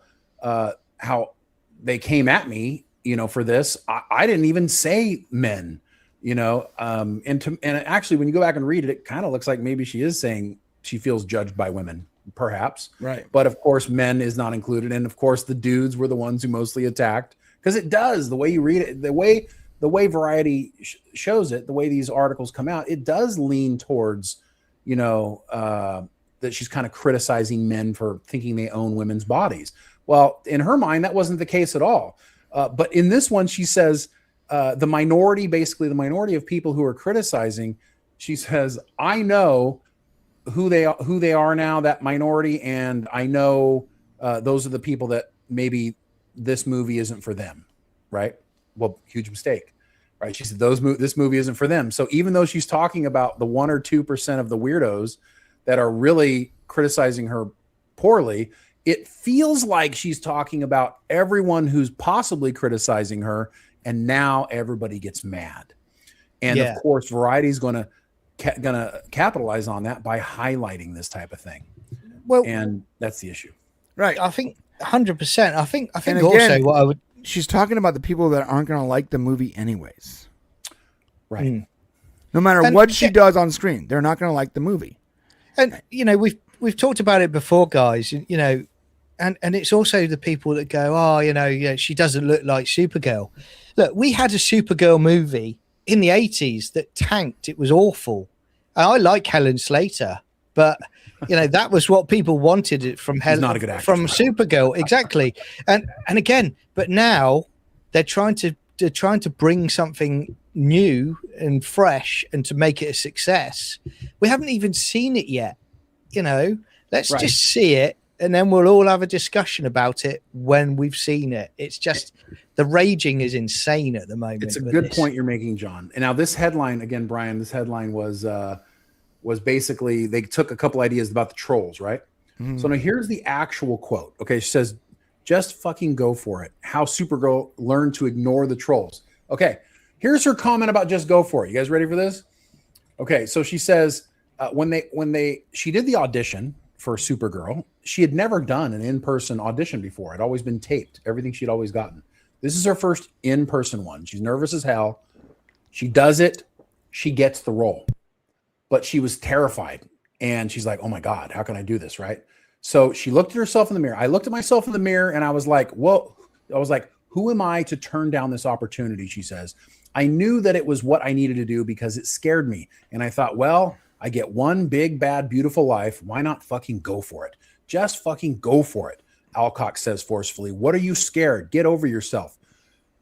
they came at me, for this. I didn't even say men, and actually when you go back and read it, it kind of looks like maybe she is saying she feels judged by women, perhaps. Right. But of course, men is not included. And of course, the dudes were the ones who mostly attacked, because it does, the way you read it, the way Variety shows it, the way these articles come out, it does lean towards, that she's kind of criticizing men for thinking they own women's bodies. Well, in her mind, that wasn't the case at all. But in this one, she says the minority of people who are criticizing, she says, I know who they are now, that minority, and I know those are the people that maybe this movie isn't for them, right? Well, huge mistake, right? She said this movie isn't for them. So even though she's talking about the 1 or 2% of the weirdos that are really criticizing her poorly, it feels like she's talking about everyone who's possibly criticizing her, and now everybody gets mad. And of course, Variety's going to capitalize on that by highlighting this type of thing. Well, and that's the issue, right? I think 100%. I think again, also what I would. She's talking about the people that aren't going to like the movie anyways, right? No matter what she does on screen, they're not going to like the movie. And we've talked about it before, guys. And it's also the people that go, she doesn't look like Supergirl. Look, we had a Supergirl movie in the 80s that tanked. It was awful. And I like Helen Slater, but that was what people wanted it from not a good actress, from Supergirl, exactly. And again, but now they're trying to bring something new and fresh and to make it a success. We haven't even seen it yet. Let's just see it, and then we'll all have a discussion about it when we've seen it. It's just the raging is insane at the moment. It's a good point you're making, John. And now this headline again, Brian. This headline was basically they took a couple ideas about the trolls, right? Mm-hmm. So now here's the actual quote. Okay, she says, "Just fucking go for it. How Supergirl learned to ignore the trolls." Okay, here's her comment about just go for it. You guys ready for this? Okay, so she says she did the audition for Supergirl, she had never done an in-person audition before. It'd always been taped, everything she'd always gotten. This is her first in-person one. She's nervous as hell. She does it. She gets the role. But she was terrified. And she's like, oh my God, how can I do this, right? So she looked at herself in the mirror. I looked at myself in the mirror and I was like, whoa. I was like, who am I to turn down this opportunity, she says. I knew that it was what I needed to do because it scared me. And I thought, well, I get one big, bad, beautiful life. Why not fucking go for it? Just fucking go for it. Alcock says forcefully, what are you scared? Get over yourself.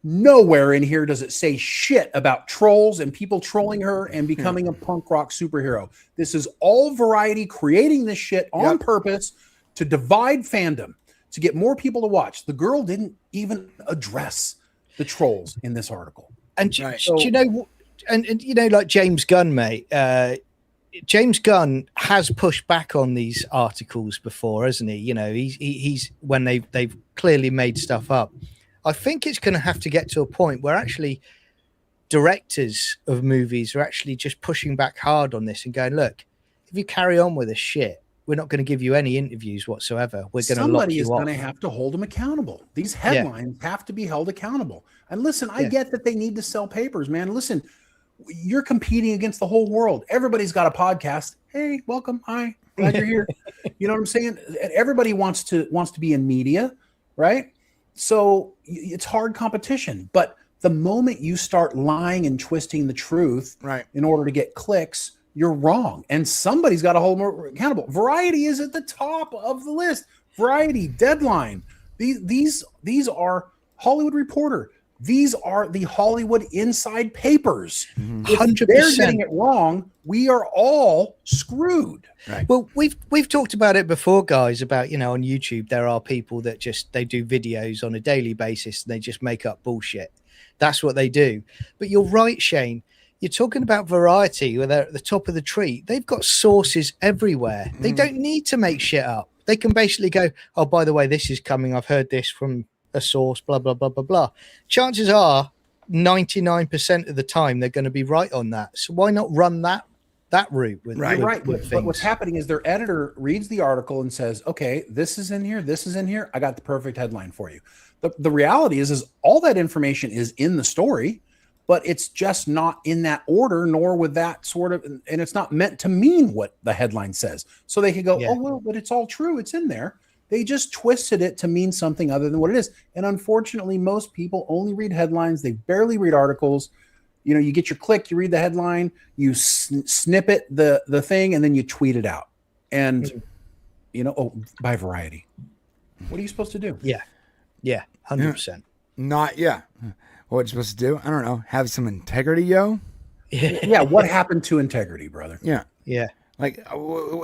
Nowhere in here does it say shit about trolls and people trolling her and becoming a punk rock superhero. This is all Variety creating this shit on purpose to divide fandom, to get more people to watch. The girl didn't even address the trolls in this article. And do you know, and you know, like James Gunn, mate, James Gunn has pushed back on these articles before, hasn't he? You know, he's when they've clearly made stuff up. I think it's going to have to get to a point where actually directors of movies are actually just pushing back hard on this and going, look, if you carry on with this shit, we're not going to give you any interviews whatsoever. We're going to lock you up. Somebody is going to have to hold them accountable. These headlines have to be held accountable. And listen, I get that they need to sell papers, man. Listen, you're competing against the whole world. Everybody's got a podcast. Hey, welcome. Hi, glad you're here. You know what I'm saying? Everybody wants to be in media, right? So it's hard competition, but The moment you start lying and twisting the truth Right. in order to get clicks, you're wrong. And somebody's got to hold more accountable. Variety is at the top of the list. Variety, Deadline. These are Hollywood Reporter. These are the Hollywood Inside Papers. If 100%. they're getting it wrong, we are all screwed. Right. Well, we've talked about it before, guys, about, on YouTube, there are people that they do videos on a daily basis and they just make up bullshit. That's what they do. But you're right, Shane. You're talking about Variety, where they're at the top of the tree. They've got sources everywhere. They don't need to make shit up. They can basically go, oh, by the way, this is coming. I've heard this from a source, blah, blah, blah, blah, blah. Chances are 99% of the time they're going to be right on that. So why not run that route with Right. with But what's things? happening is their editor reads the article and says, okay, this is in here. This is in here. I got the perfect headline for you. The reality is all that information is in the story, but it's just not in that order, nor with that sort of, and it's not meant to mean what the headline says. So they could go, Yeah. oh, well, but it's all true. It's in there. They just twisted it to mean something other than what it is. And unfortunately, most people only read headlines. They barely read articles. You get your click, you read the headline, you snippet the thing, and then you tweet it out. And, by Variety. What are you supposed to do? Yeah, 100%. What you're supposed to do? I don't know. Have some integrity, yo. Yeah, what happened to integrity, brother? Yeah. Yeah. Like,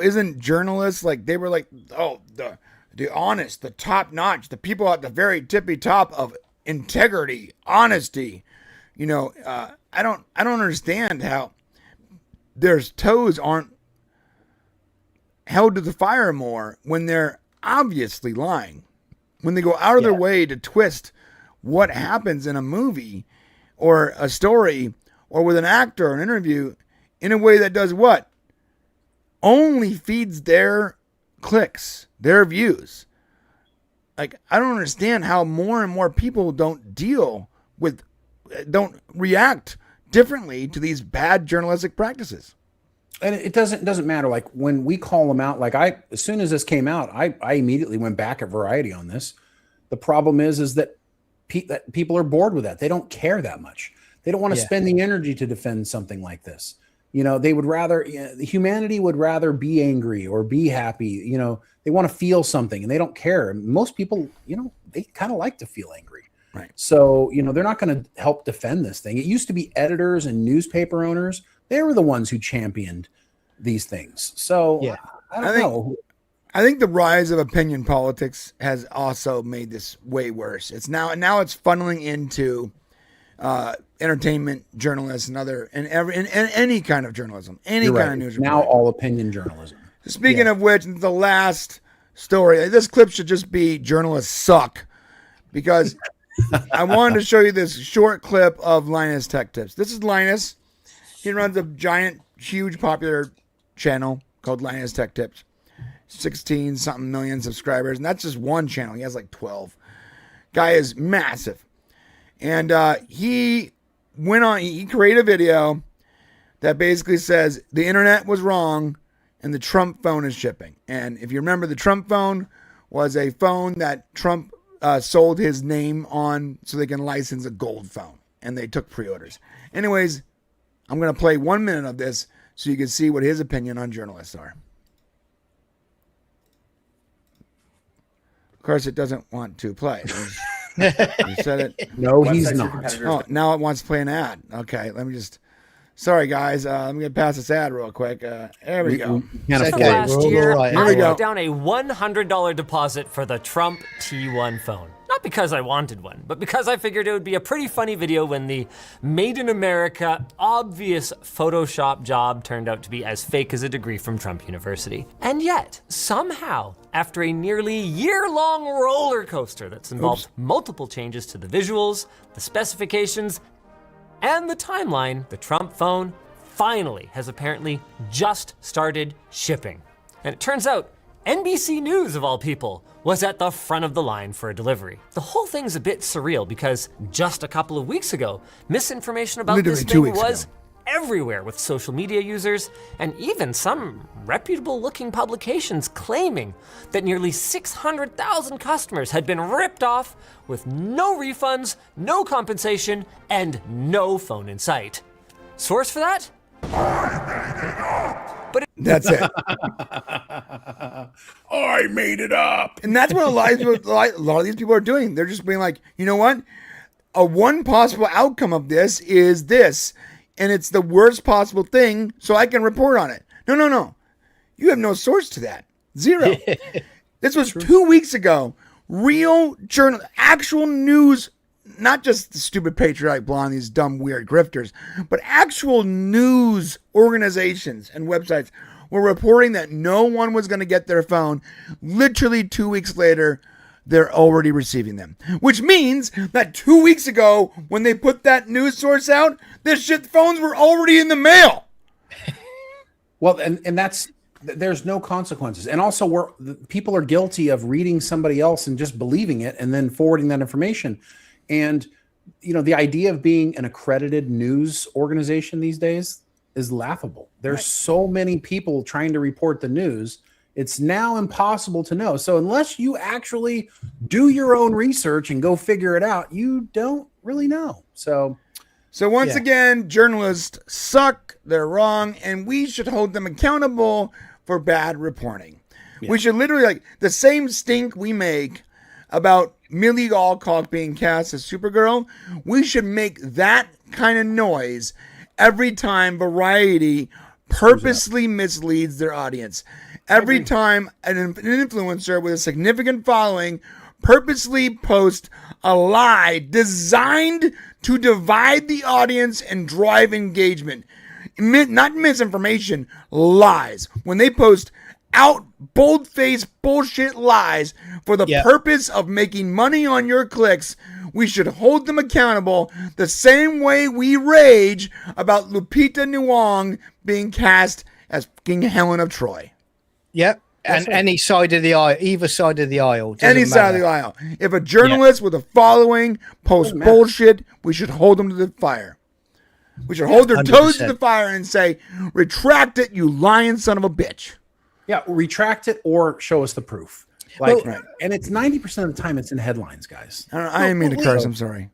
isn't journalists like they were like, oh, the honest, the top notch, the people at the very tippy top of integrity, honesty. I don't understand how their toes aren't held to the fire more when they're obviously lying. When they go out of their way to twist what happens in a movie or a story or with an actor or an interview in a way that does what? Only feeds their clicks, their views. Like, I don't understand how more and more people don't react differently to these bad journalistic practices. And it doesn't matter. Like when we call them out, as soon as this came out, I immediately went back at Variety on this. The problem is that people are bored with that. They don't care that much. They don't want to spend the energy to defend something like this. They would rather, humanity would rather be angry or be happy. They want to feel something and they don't care. Most people, they kind of like to feel angry. Right. So, they're not going to help defend this thing. It used to be editors and newspaper owners. They were the ones who championed these things. So I don't know. I think the rise of opinion politics has also made this way worse. It's now it's funneling into entertainment journalists and any kind of journalism, any kind of news. Now all opinion journalism. Speaking of which, the last story. This clip should just be "Journalists Suck," because I wanted to show you this short clip of Linus Tech Tips. This is Linus. He runs a giant, huge, popular channel called Linus Tech Tips. 16-something million subscribers, and that's just one channel. He has like 12. Guy is massive. And he created a video that basically says the internet was wrong and the Trump phone is shipping. And if you remember, the Trump phone was a phone that Trump sold his name on so they can license a gold phone. And they took pre-orders. Anyways, I'm going to play 1 minute of this so you can see what his opinion on journalists are. Of course, it doesn't want to play. You said it. No, he's not. Oh, now it wants to play an ad. Okay, let me just. Sorry, guys. Let me get past this ad real quick. There we go. Last we're year, all right. Here we I go. put down a $100 deposit for the Trump T1 phone. Not because I wanted one, but because I figured it would be a pretty funny video when the Made in America obvious Photoshop job turned out to be as fake as a degree from Trump University. And yet, somehow, after a nearly year-long roller coaster that's involved multiple changes to the visuals, the specifications, and the timeline, the Trump phone finally has apparently just started shipping. And it turns out NBC News, of all people, was at the front of the line for a delivery. The whole thing's a bit surreal because just a couple of weeks ago, misinformation about Literally this 2 thing weeks was ago. everywhere with social media users, and even some reputable-looking publications claiming that nearly 600,000 customers had been ripped off with no refunds, no compensation, and no phone in sight. Source for that? That's it. I made it up. And that's what a lot of these people are doing. They're just being like, you know what? One possible outcome of this is this, and it's the worst possible thing, so I can report on it. No. You have no source to that. Zero. This was 2 weeks ago. Real journal, actual news, not just the stupid patriotic blonde, these dumb, weird grifters, but actual news organizations and websites were reporting that no one was going to get their phone. Literally 2 weeks later, they're already receiving them. Which means that 2 weeks ago, when they put that news source out, phones were already in the mail. Well, and that's, there's no consequences. And also people are guilty of reading somebody else and just believing it and then forwarding that information. And, the idea of being an accredited news organization these days is laughable. There's so many people trying to report the news. It's now impossible to know. So unless you actually do your own research and go figure it out, you don't really know. So once again, journalists suck, they're wrong, and we should hold them accountable for bad reporting. Yeah. We should literally, the same stink we make about Millie Alcock being cast as Supergirl, we should make that kind of noise every time Variety purposely misleads their audience. Every time an influencer with a significant following purposely posts a lie designed to divide the audience and drive engagement. Not misinformation, lies. When they post out bold-faced bullshit lies for the purpose of making money on your clicks, we should hold them accountable the same way we rage about Lupita Nyong'o being cast as King Helen of Troy. Yep. And any side of the aisle, either side of the aisle. Any side of the aisle. If a journalist with a following posts bullshit, we should hold them to the fire. We should hold their 100%. Toes to the fire and say, retract it, you lying son of a bitch. Yeah, retract it or show us the proof. And it's 90% of the time it's in headlines, guys. I didn't mean to curse. I'm sorry.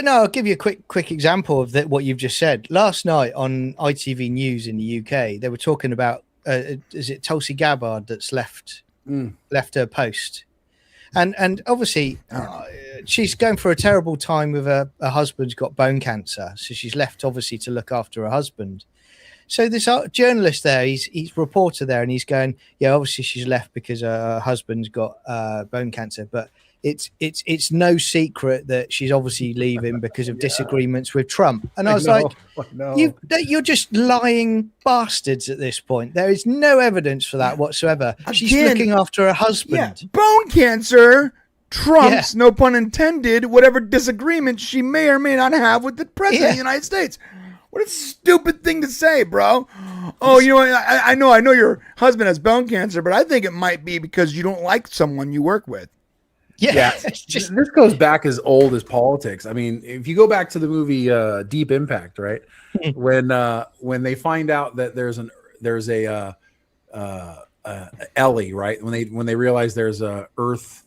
No, I'll give you a quick example of what you've just said. Last night on ITV News in the UK, they were talking about is it Tulsi Gabbard that's left her post, and obviously she's going for a terrible time with her husband's got bone cancer, so she's left obviously to look after her husband. So this journalist there, he's reporter there, and he's going, yeah, obviously she's left because her husband's got bone cancer, but it's no secret that she's obviously leaving because of disagreements with Trump. And I was you're just lying bastards at this point. There is no evidence for that whatsoever. She's looking after her husband. Yeah, bone cancer trumps, no pun intended, whatever disagreement she may or may not have with the president of the United States. What a stupid thing to say, bro. Oh, I know your husband has bone cancer, but I think it might be because you don't like someone you work with. Yeah. This goes back as old as politics. I mean, if you go back to the movie Deep Impact, right? when they find out that there's a Ellie, right? When they realize there's a Earth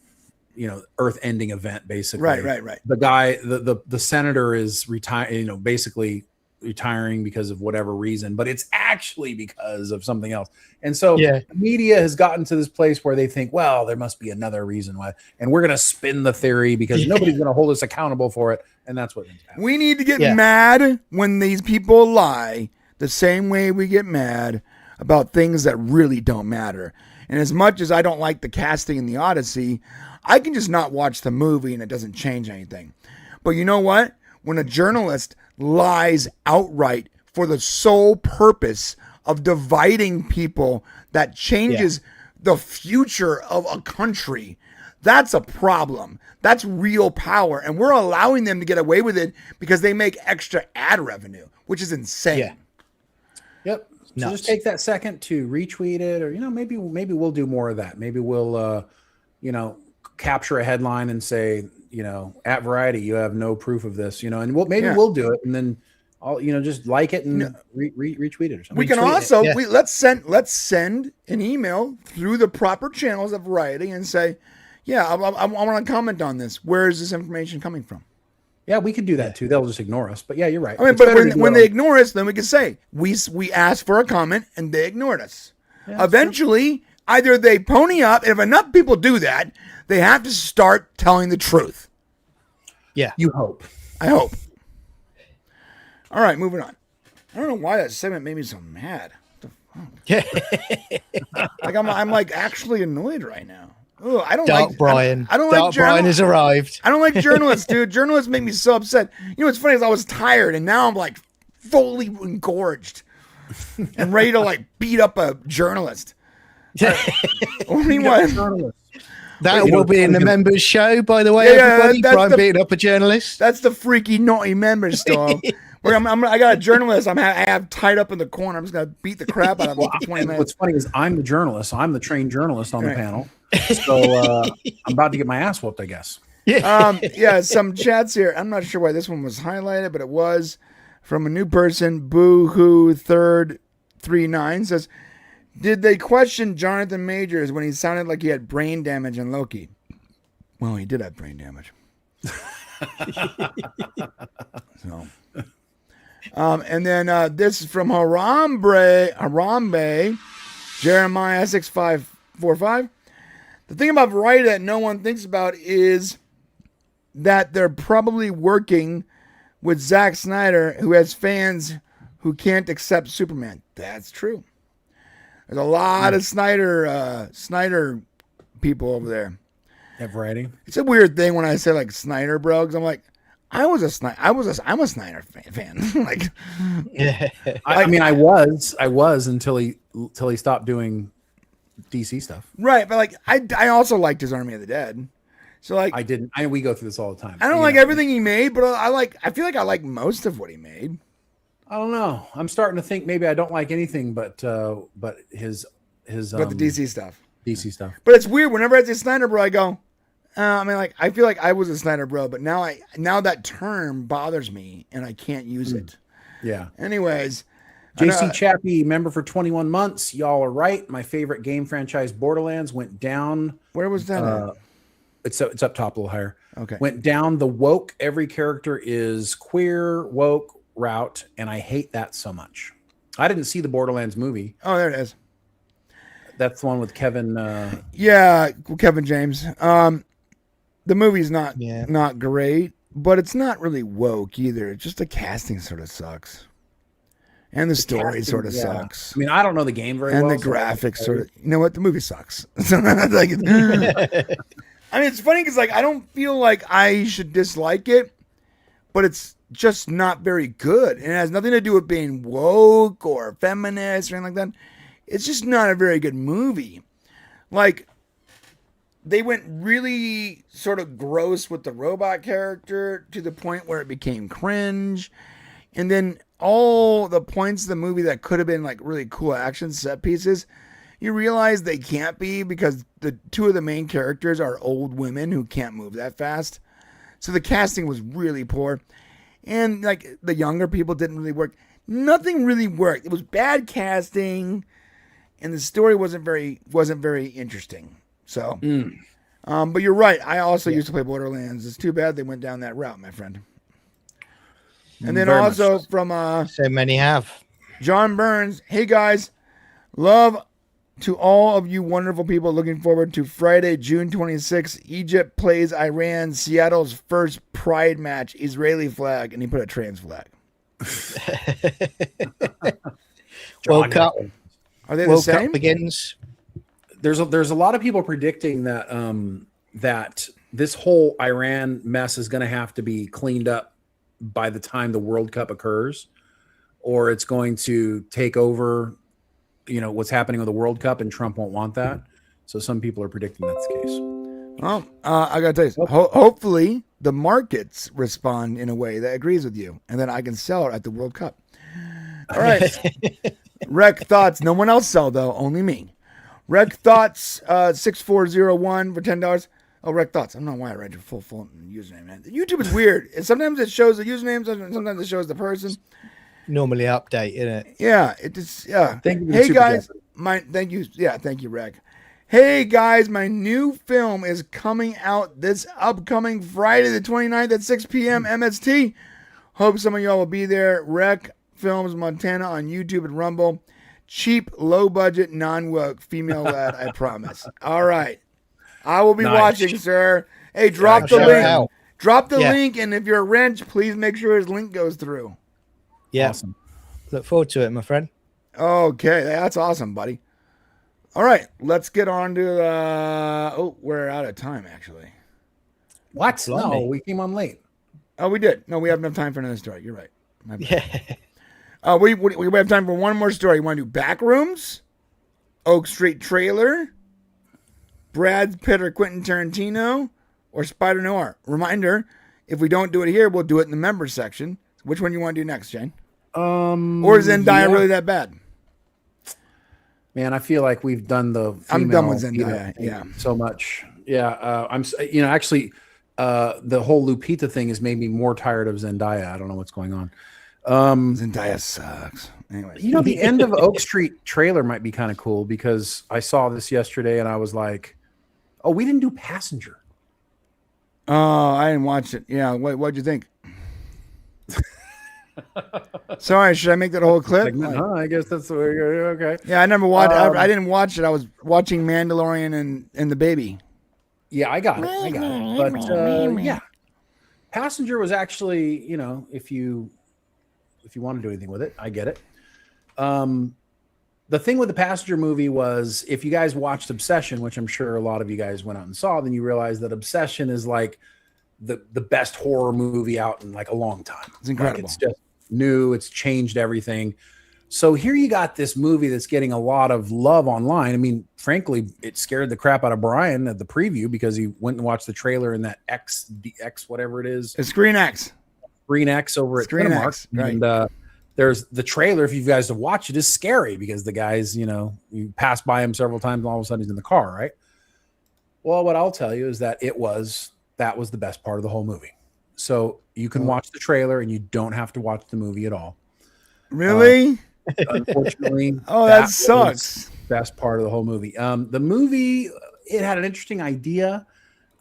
ending event, basically. Right. The guy, the senator is retired, basically retiring because of whatever reason, but it's actually because of something else. And so the media has gotten to this place where they think, well, there must be another reason why, and we're going to spin the theory because nobody's going to hold us accountable for it. And that's what happens. We need to get mad when these people lie the same way we get mad about things that really don't matter. And as much as I don't like the casting in the Odyssey, I can just not watch the movie and it doesn't change anything. But you know what? When a journalist lies outright for the sole purpose of dividing people that changes the future of a country, that's a problem. That's real power. And we're allowing them to get away with it because they make extra ad revenue, which is insane. Yeah. Yep. So just take that second to retweet it, or maybe we'll do more of that. Maybe we'll capture a headline and say, at Variety, you have no proof of this, and we'll do it, and then just like it and retweet it or something. We can also let's send an email through the proper channels of Variety and say, yeah, I want to comment on this. Where is this information coming from? Yeah, we could do that too. They'll just ignore us. But yeah, you're right. I mean, but when they ignore us, then we can say we asked for a comment and they ignored us. Yeah, eventually, either they pony up, and if enough people do that, they have to start telling the truth. Yeah, you hope. I hope. All right, moving on. I don't know why that segment made me so mad. Yeah, like I'm like actually annoyed right now. Ugh, I don't Dark like Brian. I don't Dark like Brian has arrived. I don't like journalists, dude. Journalists make me so upset. You know what's funny is I was tired and now I'm like fully engorged and ready to like beat up a journalist. Only one. That will be in the members show, by the way, everybody. Brian beating up a journalist. That's the freaky naughty members show. Where I got a journalist I have tied up in the corner. I'm just gonna beat the crap out of him for 20 minutes. What's funny is I'm the journalist. I'm the trained journalist on the panel. So I'm about to get my ass whooped, I guess. Yeah. Some chats here. I'm not sure why this one was highlighted, but it was from a new person. Boo Hoo Third 39 says, "Did they question Jonathan Majors when he sounded like he had brain damage in Loki?" Well, he did have brain damage. So. And then this is from Harambe Jeremiah 6545. The thing about Variety that no one thinks about is that they're probably working with Zack Snyder, who has fans who can't accept Superman. That's true. There's a lot of Snyder people over there at Variety. It's a weird thing when I say like Snyder bro, because I'm like, I'm a Snyder fan. Like, yeah. I mean, I was until he stopped doing DC stuff. Right, but like, I also liked his Army of the Dead. So like, we go through this all the time. I don't like everything he made, but I feel like I like most of what he made. I don't know. I'm starting to think maybe I don't like anything, but his the DC stuff. DC stuff. But it's weird. Whenever I say Snyder bro, I go. I mean, like, I feel like I was a Snyder bro, but now that term bothers me and I can't use it. Yeah. Anyways, JC Chappie, member for 21 months. Y'all are right. My favorite game franchise, Borderlands, went down. Where was that? It's up top a little higher. Okay. Went down the woke. Every character is queer, woke route, and I hate that so much. I didn't see the Borderlands movie. Oh, there it is. That's the one with Kevin. Kevin James. The movie's not great, but it's not really woke either. It's just the casting sort of sucks. And the story sort of sucks. I mean, I don't know the game very well. And the graphics sort of, you know what? The movie sucks. Like, I mean, it's funny because like, I don't feel like I should dislike it, but it's just not very good. And it has nothing to do with being woke or feminist or anything like that. It's just not a very good movie. Like, they went really sort of gross with the robot character to the point where it became cringe. And then all the points of the movie that could have been like really cool action set pieces, you realize they can't be because the two of the main characters are old women who can't move that fast. So the casting was really poor. And like the younger people didn't really work. Nothing really worked. It was bad casting and the story wasn't very interesting. So, but you're right. I also used to play Borderlands. It's too bad they went down that route, my friend. And then very also from so many have John Burns. Hey guys, love to all of you wonderful people. Looking forward to Friday, June 26th. Egypt plays Iran. Seattle's first Pride match. Israeli flag, and he put a trans flag. World Cup. Are they World the same? Cup begins. There's a lot of people predicting that that this whole Iran mess is going to have to be cleaned up by the time the World Cup occurs, or it's going to take over, what's happening with the World Cup, and Trump won't want that. So some people are predicting that's the case. Well, I got to tell you, hopefully the markets respond in a way that agrees with you, and then I can sell it at the World Cup. All right. Rec Thoughts. No one else sell, though. Only me. Rec Thoughts 6401 for $10. Oh, Rec Thoughts. I don't know why I read your full username, man. YouTube is weird. Sometimes it shows the username, sometimes it shows the person. normally update, isn't it? Yeah, it just Thank you for the Hey super guys, chat. thank you, Reg. Hey guys, my new film is coming out this upcoming Friday the 29th at 6 p.m. MST. Hope some of y'all will be there. Rec Films Montana on YouTube and Rumble. Cheap, low budget, non-woke, female led, I promise. All right. I will be watching, sir. Hey, drop the link. Drop the link, and if you're a wrench, please make sure his link goes through. Yeah. Awesome. Look forward to it, my friend. Okay, that's awesome, buddy. All right, let's get on to we're out of time, actually. What? No, we came on late. Oh, we did. No, we have enough time for another story. You're right. My bad. Yeah. We have time for one more story. You want to do Backrooms, Oak Street Trailer, Brad Pitt or Quentin Tarantino, or Spider Noir? Reminder, if we don't do it here, we'll do it in the members section. Which one you want to do next, Jane? Or is Zendaya really that bad? Man, I feel like we've done the I'm done with Zendaya. Yeah, so much. Yeah, I'm. Actually, the whole Lupita thing has made me more tired of Zendaya. I don't know what's going on. Zendaya sucks. Anyway, The end of Oak Street Trailer might be kind of cool because I saw this yesterday and I was like, "Oh, we didn't do Passenger." Oh, I didn't watch it. Yeah, what'd you think? Sorry, should I make that whole clip? I guess that's the way you're okay. Yeah, I never watched. I didn't watch it. I was watching Mandalorian and the baby. Yeah, I got it. But yeah, Passenger was actually, if you want to do anything with it, I get it. The thing with the Passenger movie was, if you guys watched Obsession, which I'm sure a lot of you guys went out and saw, then you realize that Obsession is like the best horror movie out in like a long time. It's incredible. Like, it's just new. It's changed everything. So here you got this movie that's getting a lot of love online. I mean, frankly, it scared the crap out of Brian at the preview because he went and watched the trailer in that X whatever it is. It's Screen X over at Cinemark. Right. And there's the trailer. If you guys have watched it, is scary because the guy's, you pass by him several times and all of a sudden he's in the car, right? Well, what I'll tell you is that that was the best part of the whole movie. So you can watch the trailer and you don't have to watch the movie at all. Really? Unfortunately, that sucks. Best part of the whole movie. The movie, it had an interesting idea.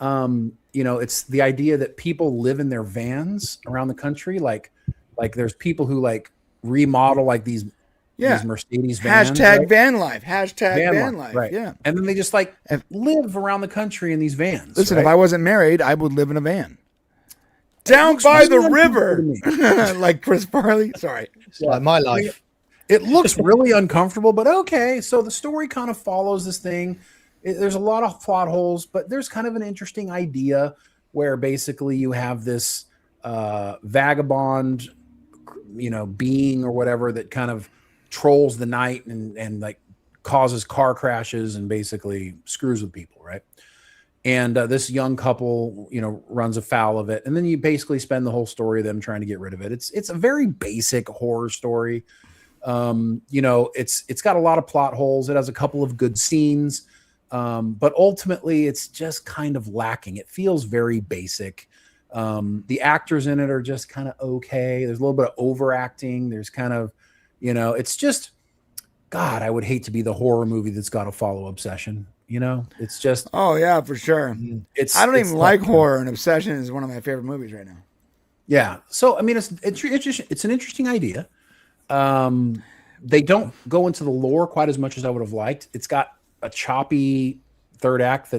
It's the idea that people live in their vans around the country. Like there's people who like remodel like these Mercedes vans. Hashtag right? van life. Hashtag van life. Right. Yeah. And then they just live around the country in these vans. Listen, right? if I wasn't married, I would live in a van. Down by the river. Like Chris Farley. Sorry. It's like my life. It looks really uncomfortable, but okay. So the story kind of follows this thing. There's a lot of plot holes, but there's kind of an interesting idea where basically you have this vagabond, being or whatever that kind of trolls the night and like causes car crashes and basically screws with people, right? And this young couple, runs afoul of it, and then you basically spend the whole story of them trying to get rid of it. It's a very basic horror story. It's got a lot of plot holes. It has a couple of good scenes, but ultimately it's just kind of lacking. It feels very basic. The actors in it are just kind of okay. There's a little bit of overacting. There's kind of, it's just, God, I would hate to be the horror movie that's got to follow Obsession. It's just. Oh yeah, for sure. I don't even like horror, and Obsession is one of my favorite movies right now. Yeah. So, I mean, it's an interesting idea. They don't go into the lore quite as much as I would have liked. It's got a choppy third act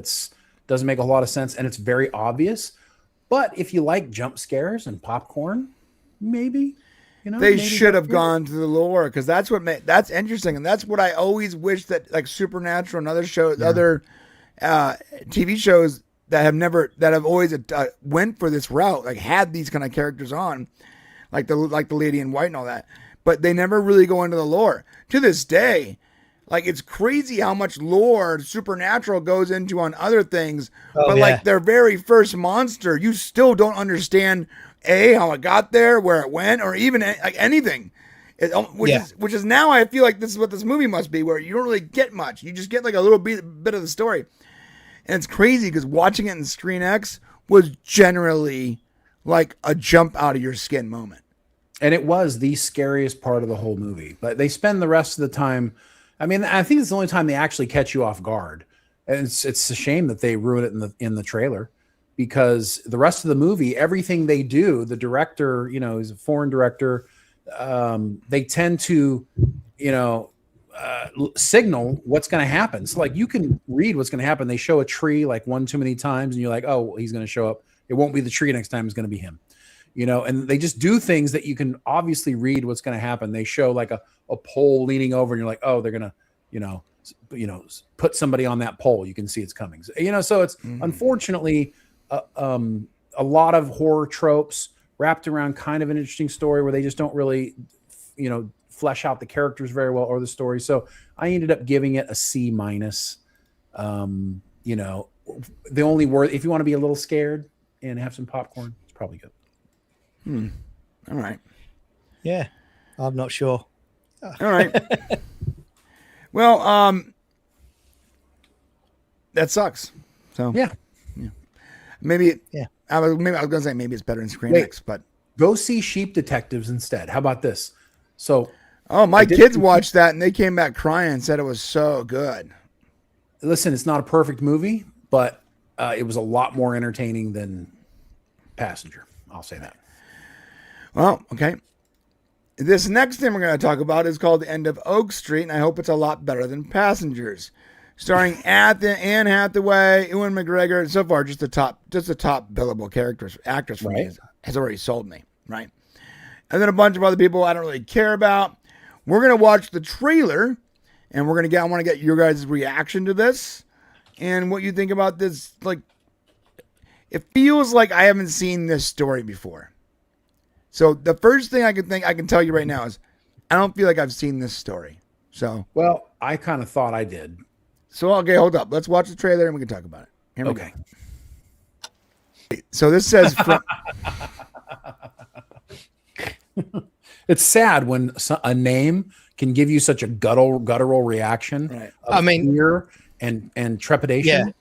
doesn't make a lot of sense, and it's very obvious. But if you like jump scares and popcorn, maybe they should have gone to the lore, because that's interesting, and that's what I always wish that like Supernatural and other shows, other TV shows that have always went for this route, like had these kind of characters on, like the lady in white and all that, but they never really go into the lore. To this day, like it's crazy how much lore Supernatural goes into on other things, like their very first monster, you still don't understand how it got there, where it went, or even like anything. Which is now I feel like this is what this movie must be, where you don't really get much. You just get like a little bit of the story. And it's crazy because watching it in Screen X was generally like a jump out of your skin moment. And it was the scariest part of the whole movie. But they spend the rest of the time. I mean, I think it's the only time they actually catch you off guard. And it's a shame that they ruin it in the trailer, because the rest of the movie, everything they do, the director, is a foreign director. They tend to, signal what's going to happen. So like you can read what's going to happen. They show a tree like one too many times, and you're like, oh, he's going to show up. It won't be the tree next time. It's going to be him. And they just do things that you can obviously read what's going to happen. They show like a pole leaning over, and you're like, oh, they're going to, put somebody on that pole. You can see it's coming. So it's unfortunately a lot of horror tropes wrapped around kind of an interesting story where they just don't really, flesh out the characters very well or the story. So I ended up giving it a C-. The only word, if you want to be a little scared and have some popcorn, it's probably good. All right. Yeah, I'm not sure. All right. Well, that sucks. So yeah. Maybe. Yeah. I was gonna say maybe it's better than Screen X, but go see Sheep Detectives instead. How about this? So, my kids watched that and they came back crying and said it was so good. Listen, it's not a perfect movie, but it was a lot more entertaining than Passenger. I'll say that. Well, okay. This next thing we're going to talk about is called The End of Oak Street, and I hope it's a lot better than Passengers. Starring Anne Hathaway, Ewan McGregor, so far just the top billable actress for me has already sold me, right? And then a bunch of other people I don't really care about. We're going to watch the trailer, and I want to get your guys' reaction to this and what you think about this. Like, it feels like I haven't seen this story before. So the first thing I can tell you right now is I don't feel like I've seen this story. So, well, I kind of thought I did. So, okay, hold up. Let's watch the trailer and we can talk about it. Here we go. So this says it's sad when a name can give you such a guttural reaction. Right. I mean, fear and trepidation. Yeah.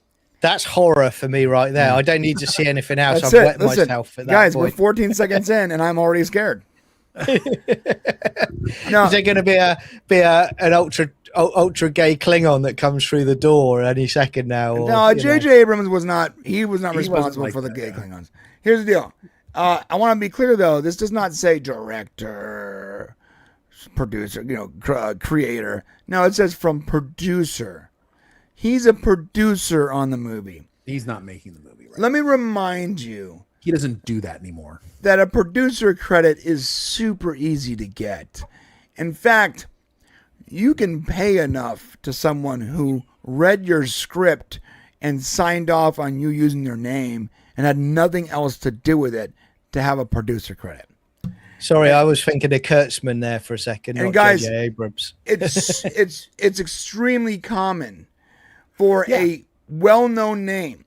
That's horror for me right there. I don't need to see anything else. That's I've wet myself at that guys, point. we're 14 seconds in and I'm already scared. No. Is there going to be an ultra gay Klingon that comes through the door any second now? Or, no, J.J. Abrams was not responsible for the gay Klingons. Here's the deal. I want to be clear though. This does not say director, producer, creator. No, it says from producer. He's a producer on the movie. He's not making the movie. Right? Let me remind you. He doesn't do that anymore. That a producer credit is super easy to get. In fact, you can pay enough to someone who read your script and signed off on you using their name and had nothing else to do with it to have a producer credit. Sorry, I was thinking of Kurtzman there for a second. And not guys, J.J. Abrams. it's extremely common for a well-known name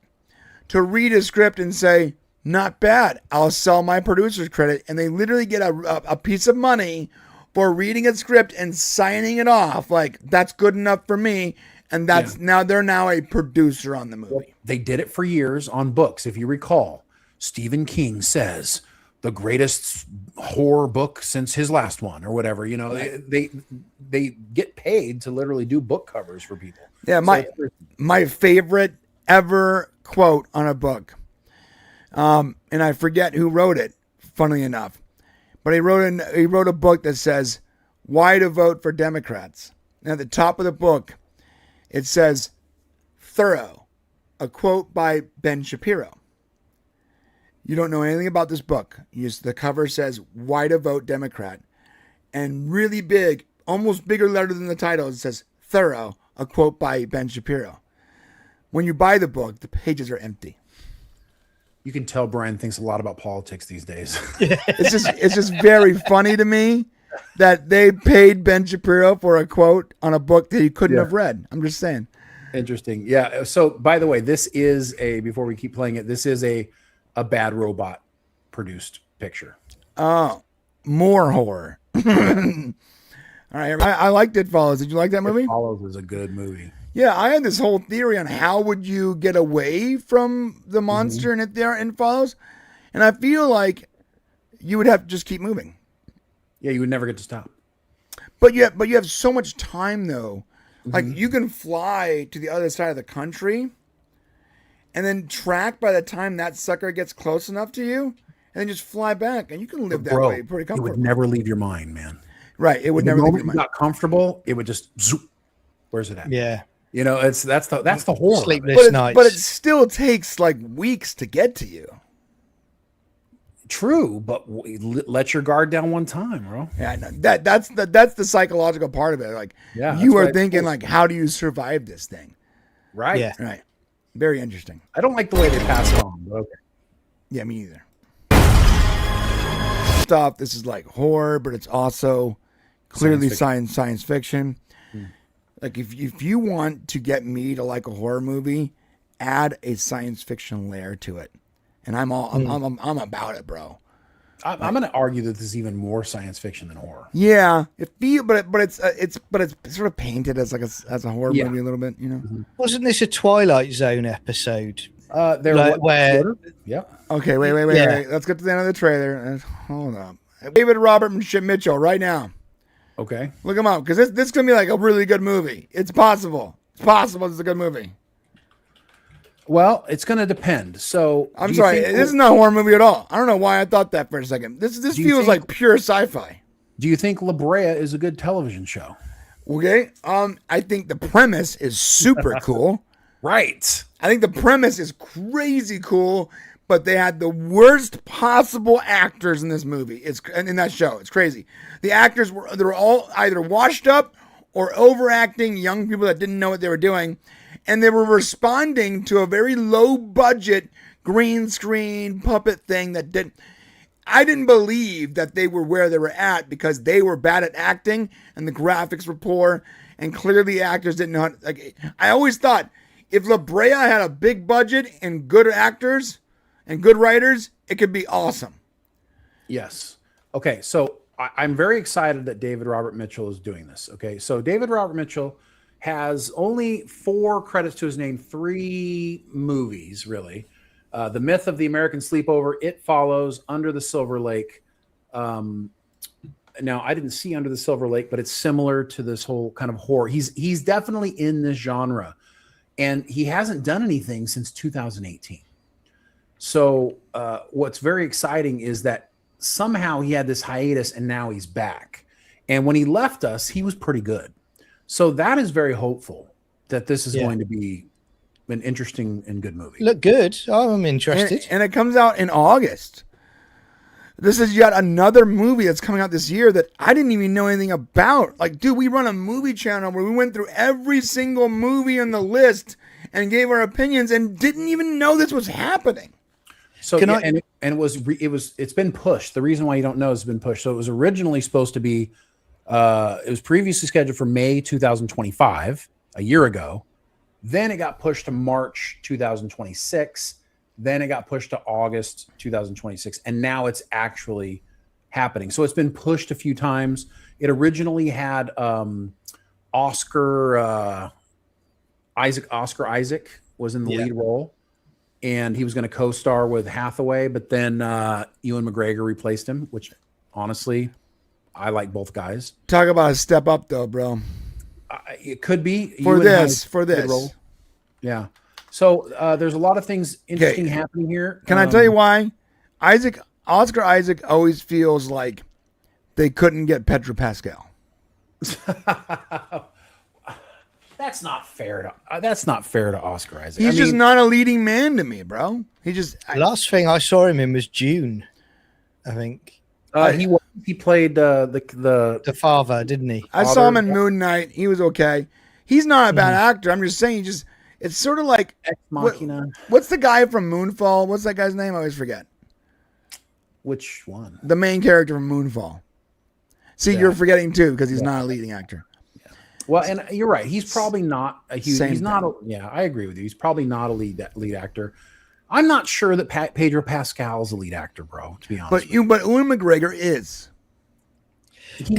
to read a script and say, not bad, I'll sell my producer's credit. And they literally get a piece of money for reading a script and signing it off. Like, that's good enough for me. And they're now a producer on the movie. Well, they did it for years on books. If you recall, Stephen King says the greatest horror book since his last one or whatever, they get paid to literally do book covers for people. Yeah. My favorite ever quote on a book. And I forget who wrote it, funnily enough, but he wrote a book that says, "Why to Vote for Democrats." And at the top of the book, it says, "Thorough," a quote by Ben Shapiro. You don't know anything about this book. The cover says, "Why to Vote Democrat." And really big, almost bigger letter than the title, it says, "Thorough," a quote by Ben Shapiro. When you buy the book, the pages are empty. You can tell Brian thinks a lot about politics these days. It's just very funny to me that they paid Ben Shapiro for a quote on a book that he couldn't have read. I'm just saying. Interesting. Yeah. So by the way, before we keep playing it, this is a Bad Robot produced picture. Oh, more horror. All right. I liked It Follows. Did you like that movie? It Follows is a good movie. Yeah, I had this whole theory on how would you get away from the monster in It Follows, and I feel like you would have to just keep moving. Yeah, you would never get to stop. But you have so much time though. Like you can fly to the other side of the country and then track by the time that sucker gets close enough to you and then just fly back and you can live that way pretty It comfortably. would never leave your mind, man. Right. It would The never leave moment your you mind. got comfortable, it would just zoop. Where's it at? Yeah. You know, that's the horror. of it. Sleepless nights. But it still takes like weeks to get to you. True, but let your guard down one time, bro. Yeah, no, that's the psychological part of it. Like Yeah, you that's are right. thinking like, how do you survive this thing? Right. Yeah. Right. Very interesting. I don't like the way they pass it on, but okay. Yeah, me either. Stuff. This is like horror, but it's also clearly science fiction. Like if you want to get me to like a horror movie, add a science fiction layer to it, and I'm about it, bro. I'm going to argue that this is even more science fiction than horror. Yeah, but it's sort of painted as like as a horror movie a little bit, you know. Wasn't this a Twilight Zone episode? There Like where- yeah. Okay, wait. Let's get to the end of the trailer. Hold up. David Robert Mitchell right now. Okay. Look him up because this is gonna be like a really good movie. It's possible. It's possible. It's a good movie. Well, it's going to depend. So I'm sorry. This is not a horror movie at all. I don't know why I thought that for a second. This you feels think- like pure sci-fi. Do you think La Brea is a good television show? Okay. I think the premise is super cool. Right. I think the premise is crazy cool, but they had the worst possible actors in this movie. In that show. It's crazy. The actors they were all either washed up or overacting young people that didn't know what they were doing, and they were responding to a very low budget green screen puppet thing that didn't. I didn't believe that they were where they were at because they were bad at acting and the graphics were poor, and clearly actors didn't know how to, like. I always thought if La Brea had a big budget and good actors and good writers, it could be awesome. Yes. Okay. So I'm very excited that David Robert Mitchell is doing this. Okay. So David Robert Mitchell has only 4 credits to his name, 3 movies, really. The Myth of the American Sleepover, It Follows, Under the Silver Lake. Now, I didn't see Under the Silver Lake, but it's similar to this whole kind of horror. He's definitely in this genre, and he hasn't done anything since 2018. So what's very exciting is that somehow he had this hiatus, and now he's back. And when he left us, he was pretty good. So that is very hopeful that this is going to be an interesting and good movie. Look good. I'm interested. And it comes out in August. This is yet another movie that's coming out this year that I didn't even know anything about. Like, dude, we run a movie channel where we went through every single movie on the list and gave our opinions and didn't even know this was happening. So it's been pushed. The reason why you don't know is it's been pushed. So it was originally supposed to be it was previously scheduled for May 2025, a year ago. Then it got pushed to March 2026. Then it got pushed to August 2026. And now it's actually happening. So it's been pushed a few times. It originally had Oscar Isaac was in the lead role. And he was going to co-star with Hathaway. But then Ewan McGregor replaced him, which honestly, I like both guys. Talk about a step up, though, bro. It could be for this. Yeah. So there's a lot of things interesting happening here. Can I tell you why? Oscar Isaac always feels like they couldn't get Pedro Pascal. That's not fair to Oscar Isaac. He's just not a leading man to me, bro. Last thing I saw him in was June, I think. He played the father, didn't he? I saw him in Moon Knight. He was okay. He's not a bad actor. I'm just saying, it's sort of like Ex Machina. What's the guy from Moonfall? What's that guy's name? I always forget. Which one? The main character from Moonfall. See, you're forgetting too because he's not a leading actor. Yeah. Well, and you're right. He's probably not a huge. Same he's thing. not. I agree with you. He's probably not a lead actor. I'm not sure that Pedro Pascal is a lead actor, bro. To be honest, but Ewan McGregor is. He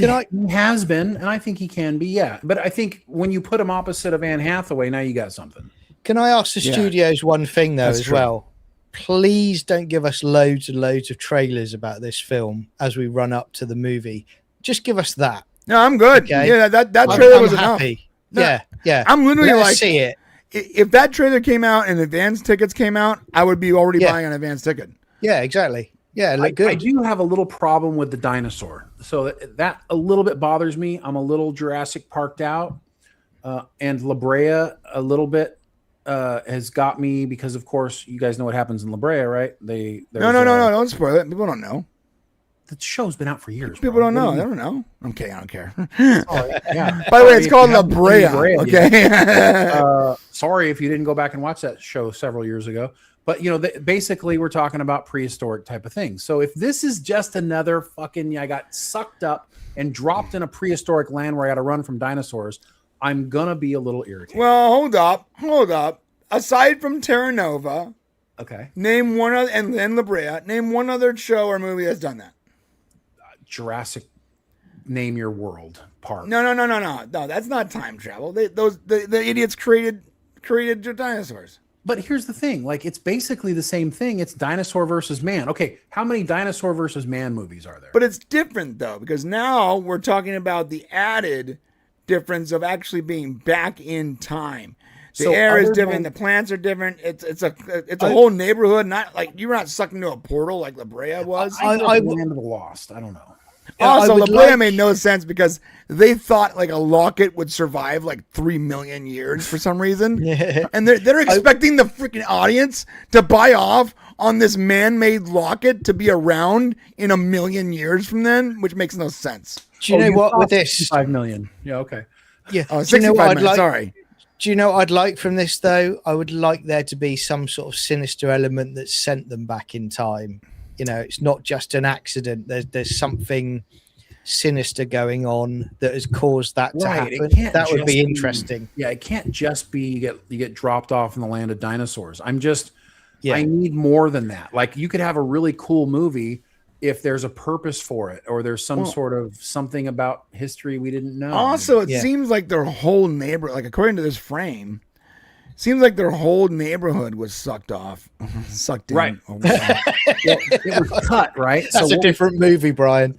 has been, and I think he can be. Yeah, but I think when you put him opposite of Anne Hathaway, now you got something. Can I ask the studios one thing though as well? Please don't give us loads and loads of trailers about this film as we run up to the movie. Just give us that. No, I'm good. Okay. Yeah, that trailer was enough. happy. No, Yeah. I'm literally Let us like, see it. if that trailer came out and advance tickets came out, I would be already Yeah. buying an advance ticket. Yeah, exactly. Yeah, it looked good. I do have a little problem with the dinosaur, so that a little bit bothers me. I'm a little Jurassic Parked out, and La Brea a little bit has got me because, of course, you guys know what happens in La Brea, right? No, don't spoil it. People don't know. The show's been out for years. People bro. don't know. What They do you- don't know. Okay, I don't care. Oh, yeah. By the way, Sorry it's if called you La haven't seen Brea. yet. Okay. Sorry if you didn't go back and watch that show several years ago. But, basically we're talking about prehistoric type of things. So if this is just another fucking, I got sucked up and dropped in a prehistoric land where I got to run from dinosaurs, I'm going to be a little irritated. Well, hold up. Aside from Terra Nova, Okay. name one other, and La Brea, name one other show or movie that's done that. Jurassic Name Your World Park. No. That's not time travel. The idiots created dinosaurs. But here's the thing, like it's basically the same thing. It's dinosaur versus man. Okay, how many dinosaur versus man movies are there? But it's different though, because now we're talking about the added difference of actually being back in time. The air is different. The plants are different. It's a whole neighborhood. Not like you're not sucked into a portal like La Brea was. I Land of the Lost. I don't know. Also, La Brea made no sense because they thought like a locket would survive like 3 million years for some reason. Yeah. And they're expecting the freaking audience to buy off on this man-made locket to be around in 1 million years from then, which makes no sense. Do you know what with this? 5 million. Yeah, okay. Yeah. Oh, Do you know 65 what I'd minutes, like? sorry. Do you know what I'd like from this though? I would like there to be some sort of sinister element that sent them back in time. It's not just an accident. There's something sinister going on that has caused that to Right, happen. it can't That would just be be- interesting. Yeah, it can't just be you get dropped off in the land of dinosaurs. I Yeah. need more than that. Like you could have a really cool movie if there's a purpose for it or there's some sort of something about history we didn't know. Also, it Yeah. seems like their whole neighborhood, like according to this frame, seems like their whole neighborhood was sucked in. Right. Oh, wow. Well, it was cut, right? That's a different movie, Brian.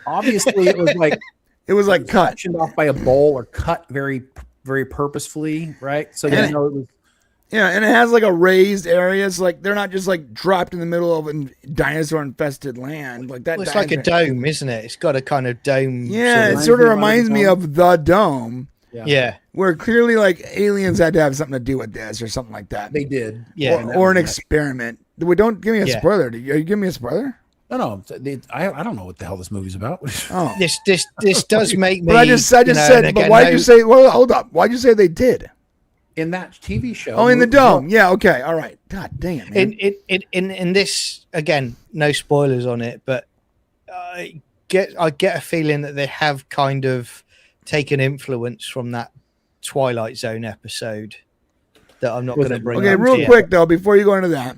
Obviously it was like It was like cut. sectioned off by a bowl or cut very, very purposefully, right? So And you know it was Yeah, and it has like a raised area. So like they're not just like dropped in the middle of a dinosaur infested land. Like that. Well, it's like a dome, isn't it? It's got a kind of dome. Yeah, it of sort of reminds reminds me me of of the dome, Yeah. where clearly like aliens had to have something to do with this or something like that. they did. Yeah. or an experiment. We don't give me a Yeah. spoiler. Are you giving me a spoiler? No, I don't know what the hell this movie's about. Oh, This does make me. but I just said. and But again, why'd you say? Well, hold up. Why'd you say they did? In that TV show. Oh, in the movie- dome. Yeah. Okay. All right. God damn it, man. in this again, no spoilers on it, but I get a feeling that they have kind of taken influence from that Twilight Zone episode that I'm not Was going to it- bring Okay, up real here. quick though, before you go into that,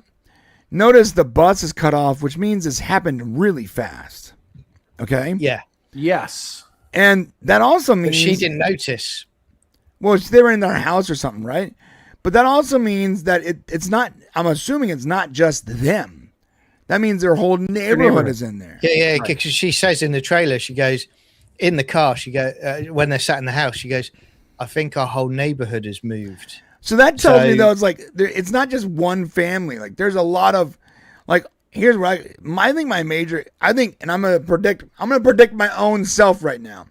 notice the bus is cut off, which means it's happened really fast. Okay, Yeah, Yes. and that also but means she didn't notice. Well, they were in their house or something, right? But that also means that it's not. I'm assuming it's not just them. That means their whole neighborhood is in there. Yeah, because she says in the trailer, she goes in the car. She goes when they're sat in the house. She goes, "I think our whole neighborhood has moved." So that tells me So- though, it's like it's not just one family. Like there's a lot of, like here's what I think my major. I think, and I'm gonna predict my own self right now.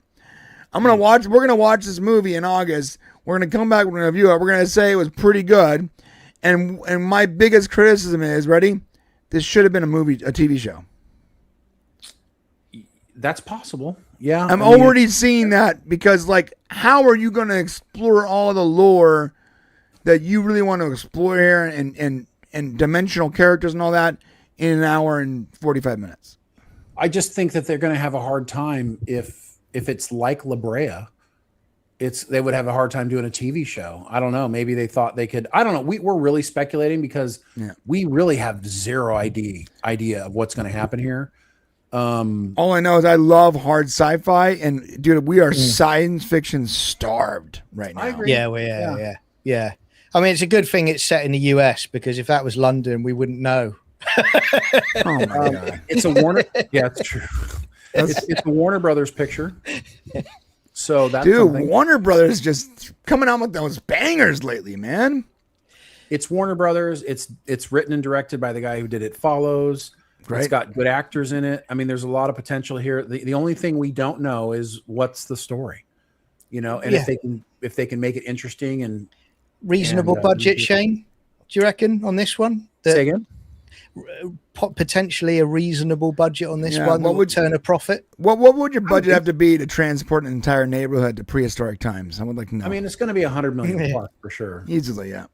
We're gonna watch this movie in August. We're gonna come back. We're gonna review it. We're gonna say it was pretty good. And my biggest criticism is, ready? This should have been a TV show. That's possible. Yeah. I'm I mean, already seeing that because, like, how are you gonna explore all the lore that you really want to explore here and dimensional characters and all that in an hour and 45 minutes? I just think that they're going to have a hard time if it's like La Brea. They would have a hard time doing a TV show. I don't know. Maybe they thought they could. I don't know. We're really speculating because we really have zero idea of what's going to happen here. All I know is I love hard sci-fi, and dude, we are science fiction starved right now. I agree. Yeah. I mean, it's a good thing it's set in the US because if that was London, we wouldn't know Oh my god! It's a Warner. Yeah, it's true. It's a Warner Brothers picture. So that's something. Warner Brothers just coming out with those bangers lately, man. It's Warner Brothers. It's written and directed by the guy who did It Follows. Great. It's got good actors in it. I mean, there's a lot of potential here. The only thing we don't know is what's the story, and if they can make it interesting and reasonable budget. Shane, do you reckon on this one? Say again. Potentially a reasonable budget on this one. What would turn a profit? What would your budget have to be to transport an entire neighborhood to prehistoric times? I would like to know. I mean, it's going to be $100 million plus for sure. Easily, yeah.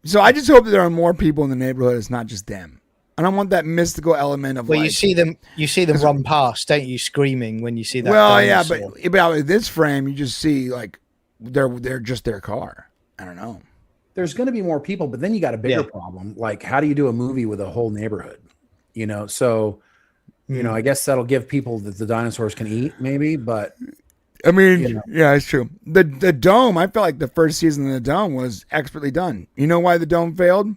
So I just hope that there are more people in the neighborhood. It's not just them. I don't want that mystical element of. Well, you see them run past, don't you? Screaming when you see that. Well, dinosaur. yeah, but with this frame, you just see like they're just their car. I don't know. There's going to be more people, but then you got a bigger problem. Like, how do you do a movie with a whole neighborhood? So, I guess that'll give people that the dinosaurs can eat, maybe. But I mean, yeah, it's true. The Dome. I felt like the first season of the Dome was expertly done. You know why the Dome failed?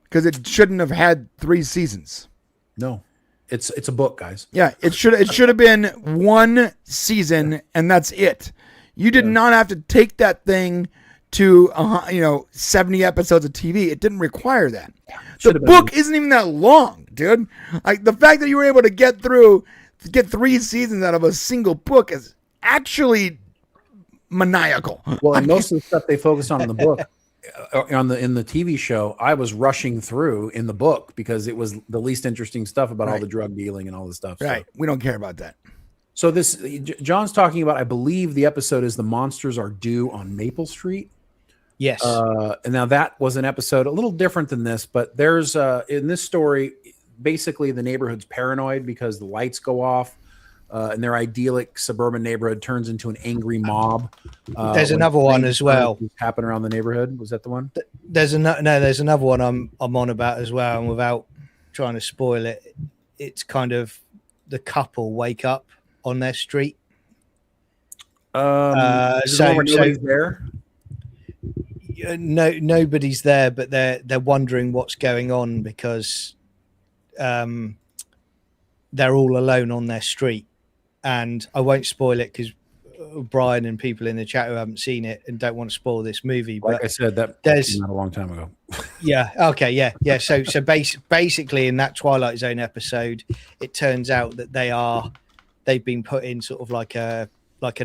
Because it shouldn't have had 3 seasons. No, it's a book, guys. Yeah, it should have been 1 season and that's it. You did not have to take that thing to 70 episodes of TV. It didn't require that. The book isn't even that long, dude. Like the fact that you were able to get 3 seasons out of a single book is actually maniacal. Well, and most of the stuff they focused on in the book, in the TV show, I was rushing through in the book because it was the least interesting stuff about all the drug dealing and all this stuff. Right. We don't care about that. So this, John's talking about, I believe the episode is The Monsters Are Due on Maple Street. Yes. And now that was an episode a little different than this, but there's in this story, basically the neighborhood's paranoid because the lights go off and their idyllic suburban neighborhood turns into an angry mob. There's another one as well. Happen around the neighborhood. Was that the one? There's another one I'm on about as well. And without trying to spoil it, it's kind of the couple wake up on their street. So nobody's there. No, nobody's there, but they're wondering what's going on because they're all alone on their street. And I won't spoil it because Brian and people in the chat who haven't seen it and don't want to spoil this movie. Like but I said, that came out a long time ago. Yeah. Okay. Yeah. So basically, in that Twilight Zone episode, it turns out that they've been put in sort of like an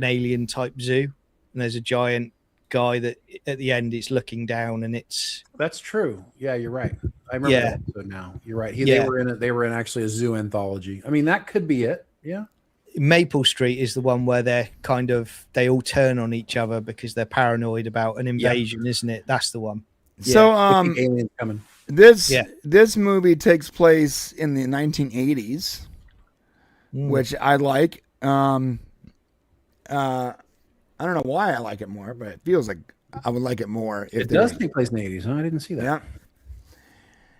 alien type zoo, and there's a giant guy that at the end it's looking down, and that's true. Yeah, you're right. I remember that episode now. You're right. They were in actually a zoo anthology. I mean, that could be it. Yeah. Maple Street is the one where they all turn on each other because they're paranoid about an invasion, isn't it? That's the one. So aliens coming. This movie takes place in the 1980s, which I like. I don't know why I like it more, but it feels like I would like it more. It does take place in the 80s, huh? I didn't see that. Yeah.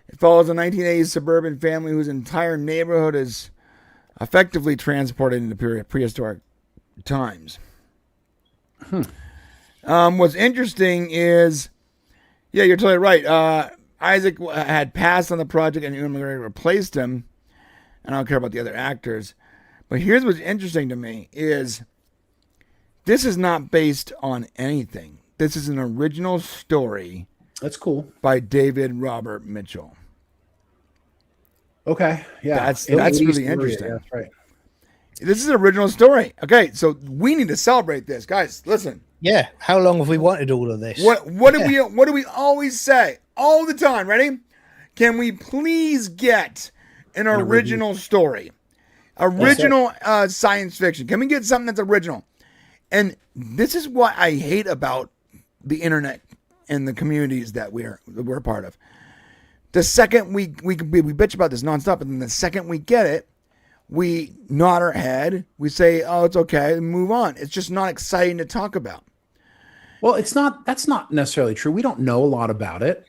It follows a 1980s suburban family whose entire neighborhood is effectively transported into prehistoric times. What's interesting is, yeah, you're totally right. Isaac had passed on the project and Ewan McGregor replaced him. And I don't care about the other actors. But here's what's interesting to me is this is not based on anything. This is an original story. That's cool. By David Robert Mitchell. Okay. Yeah. That's really interesting. Yeah, that's right. This is an original story. Okay, so we need to celebrate this. Guys, listen. Yeah. How long have we wanted all of this? What do we always say? All the time. Ready? Can we please get an original story? Original science fiction. Can we get something that's original? And this is what I hate about the internet and the communities that we're a part of. The second we bitch about this nonstop, and then the second we get it, we nod our head, we say, "Oh, it's okay," and move on. It's just not exciting to talk about. Well, that's not necessarily true. We don't know a lot about it.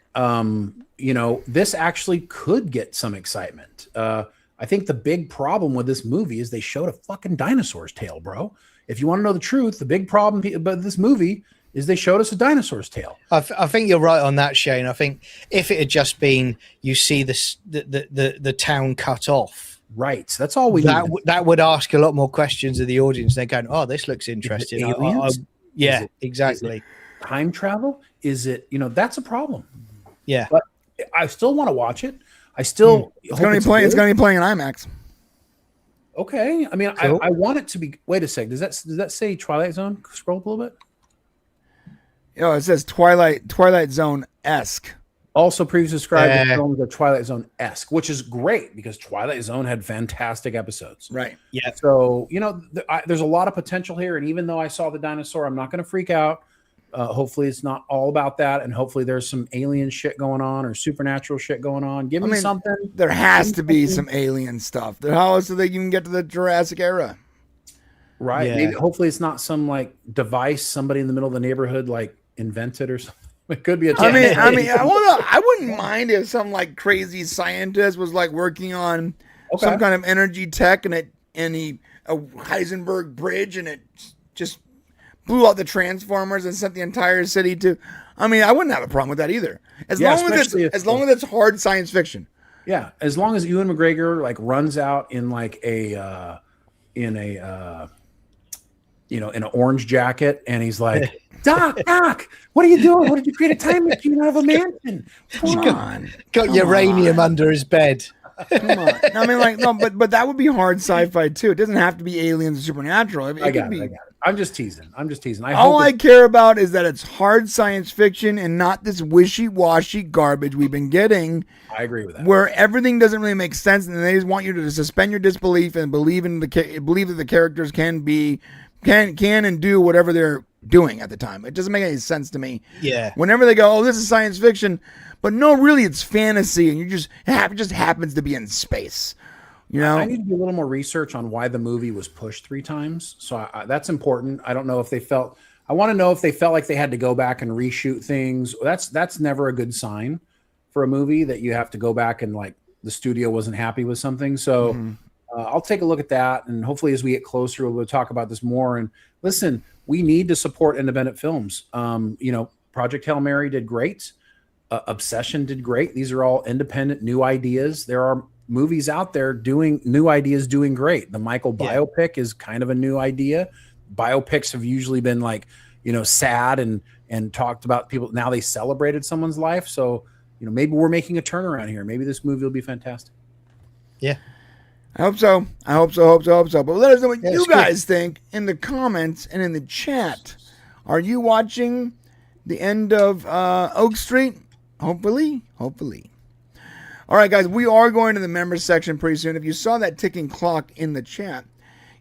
This actually could get some excitement. I think the big problem with this movie is they showed a fucking dinosaur's tail, bro. If you want to know the truth, the big problem about this movie is they showed us a dinosaur's tail. I think you're right on that, Shane. I think if it had just been you see the town cut off, right? That's all we need. That would ask a lot more questions of the audience. They're going, "Oh, this looks interesting." Yeah, exactly. Is it time travel? Is it, that's a problem. Yeah, but I still want to watch it. I still it's going to be playing. It's going to be playing in IMAX. Okay, I mean, cool. I want it to be. Wait a sec. Does that say Twilight Zone? Scroll up a little bit. It says Twilight Zone-esque. Also previously described the film as a Twilight Zone-esque, which is great because Twilight Zone had fantastic episodes. Right. Yeah. So, there's a lot of potential here. And even though I saw the dinosaur, I'm not going to freak out. Hopefully it's not all about that. And hopefully there's some alien shit going on or supernatural shit going on. Give me something. There has to be some alien stuff. How else do they even get to the Jurassic era? Right. Yeah. Maybe, hopefully it's not some like device somebody in the middle of the neighborhood like invented or something. It could be a I wouldn't mind if some like crazy scientist was like working on some kind of energy tech and a Heisenberg bridge and it just blew out the transformers and sent the entire city to. I wouldn't have a problem with that either. As long as it's hard science fiction. Yeah, as long as Ewan McGregor like runs out in like in an orange jacket and he's like, Doc, what are you doing? What did you create a time machine out of a mansion? Come on. Got uranium under his bed. Come on. But that would be hard sci-fi too. It doesn't have to be aliens or supernatural. I got it. I'm just teasing. All I care about is that it's hard science fiction and not this wishy-washy garbage we've been getting. I agree with that. Where everything doesn't really make sense and they just want you to suspend your disbelief and believe that the characters can and do whatever they're doing at the time. It doesn't make any sense to me. Yeah. Whenever they go, oh, this is science fiction, but no, really, it's fantasy, and it just happens to be in space. I need to do a little more research on why the movie was pushed 3 times. So that's important. I don't know if they felt. I want to know if they felt like they had to go back and reshoot things. That's never a good sign for a movie that you have to go back and like the studio wasn't happy with something. So. Mm-hmm. I'll take a look at that, and hopefully as we get closer, we'll talk about this more. And listen, we need to support independent films. Project Hail Mary did great. Obsession did great. These are all independent, new ideas. There are movies out there doing new ideas, doing great. The Michael biopic is kind of a new idea. Biopics have usually been like, sad and talked about people. Now they celebrated someone's life. So, maybe we're making a turnaround here. Maybe this movie will be fantastic. Yeah. I hope so. But let us know what you guys think in the comments and in the chat. Are you watching the end of Oak Street? Hopefully. All right, guys, we are going to the members section pretty soon. If you saw that ticking clock in the chat,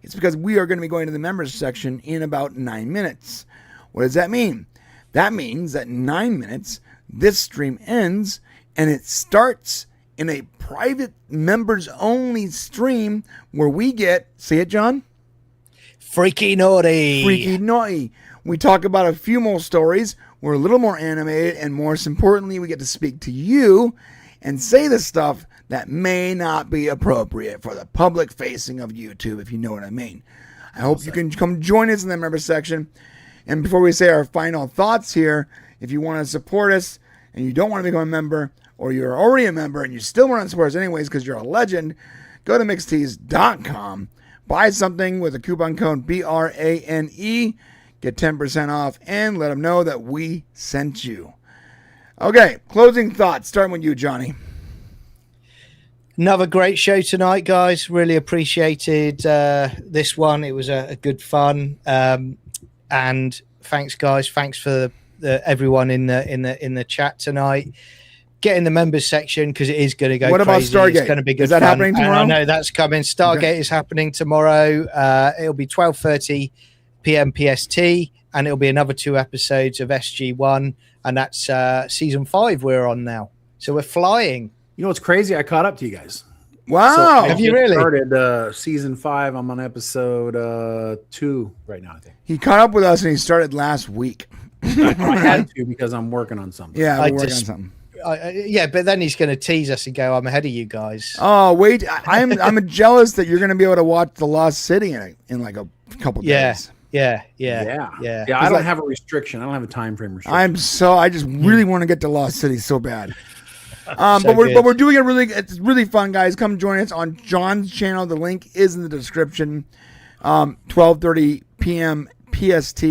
it's because we are going to be going to the members section in about 9 minutes. What does that mean? That means that in 9 minutes, this stream ends and it starts in a private members-only stream where we get, say it, John? Freaky naughty. We talk about a few more stories. We're a little more animated, and most importantly, we get to speak to you and say the stuff that may not be appropriate for the public facing of YouTube, if you know what I mean. I hope you can come join us in the member section. And before we say our final thoughts here, if you want to support us and you don't want to become a member, or you're already a member and you still want to support us anyways because you're a legend, go to mixtees.com, buy something with a coupon code BRANE, get 10% off, and let them know that we sent you. Okay, closing thoughts, starting with you, Johnny. Another great show tonight, guys. Really appreciated this one. It was a good fun, and thanks, guys. Thanks for everyone in the chat tonight. Get in the members section because it is going to go. What crazy. About Stargate? It's going to be good. Is that happening tomorrow? And I know that's coming. Stargate is happening tomorrow. It'll be 12:30 PM PST, and it'll be another 2 episodes of SG1, and that's season 5 we're on now. So we're flying. You know what's crazy? I caught up to you guys. Wow! So, have you really started season 5? I'm on episode 2 right now. I think he caught up with us, and he started last week. I had to because I'm working on something. Yeah, we're working on something. But then he's going to tease us and go, "I'm ahead of you guys." Oh wait, I'm jealous that you're going to be able to watch The Lost City in like a couple days. Yeah. I don't have a restriction. I don't have a time frame restriction. I just really want to get to Lost City so bad. So but good. we're doing it's really fun, guys. Come join us on John's channel. The link is in the description. 12:30 p.m. PST.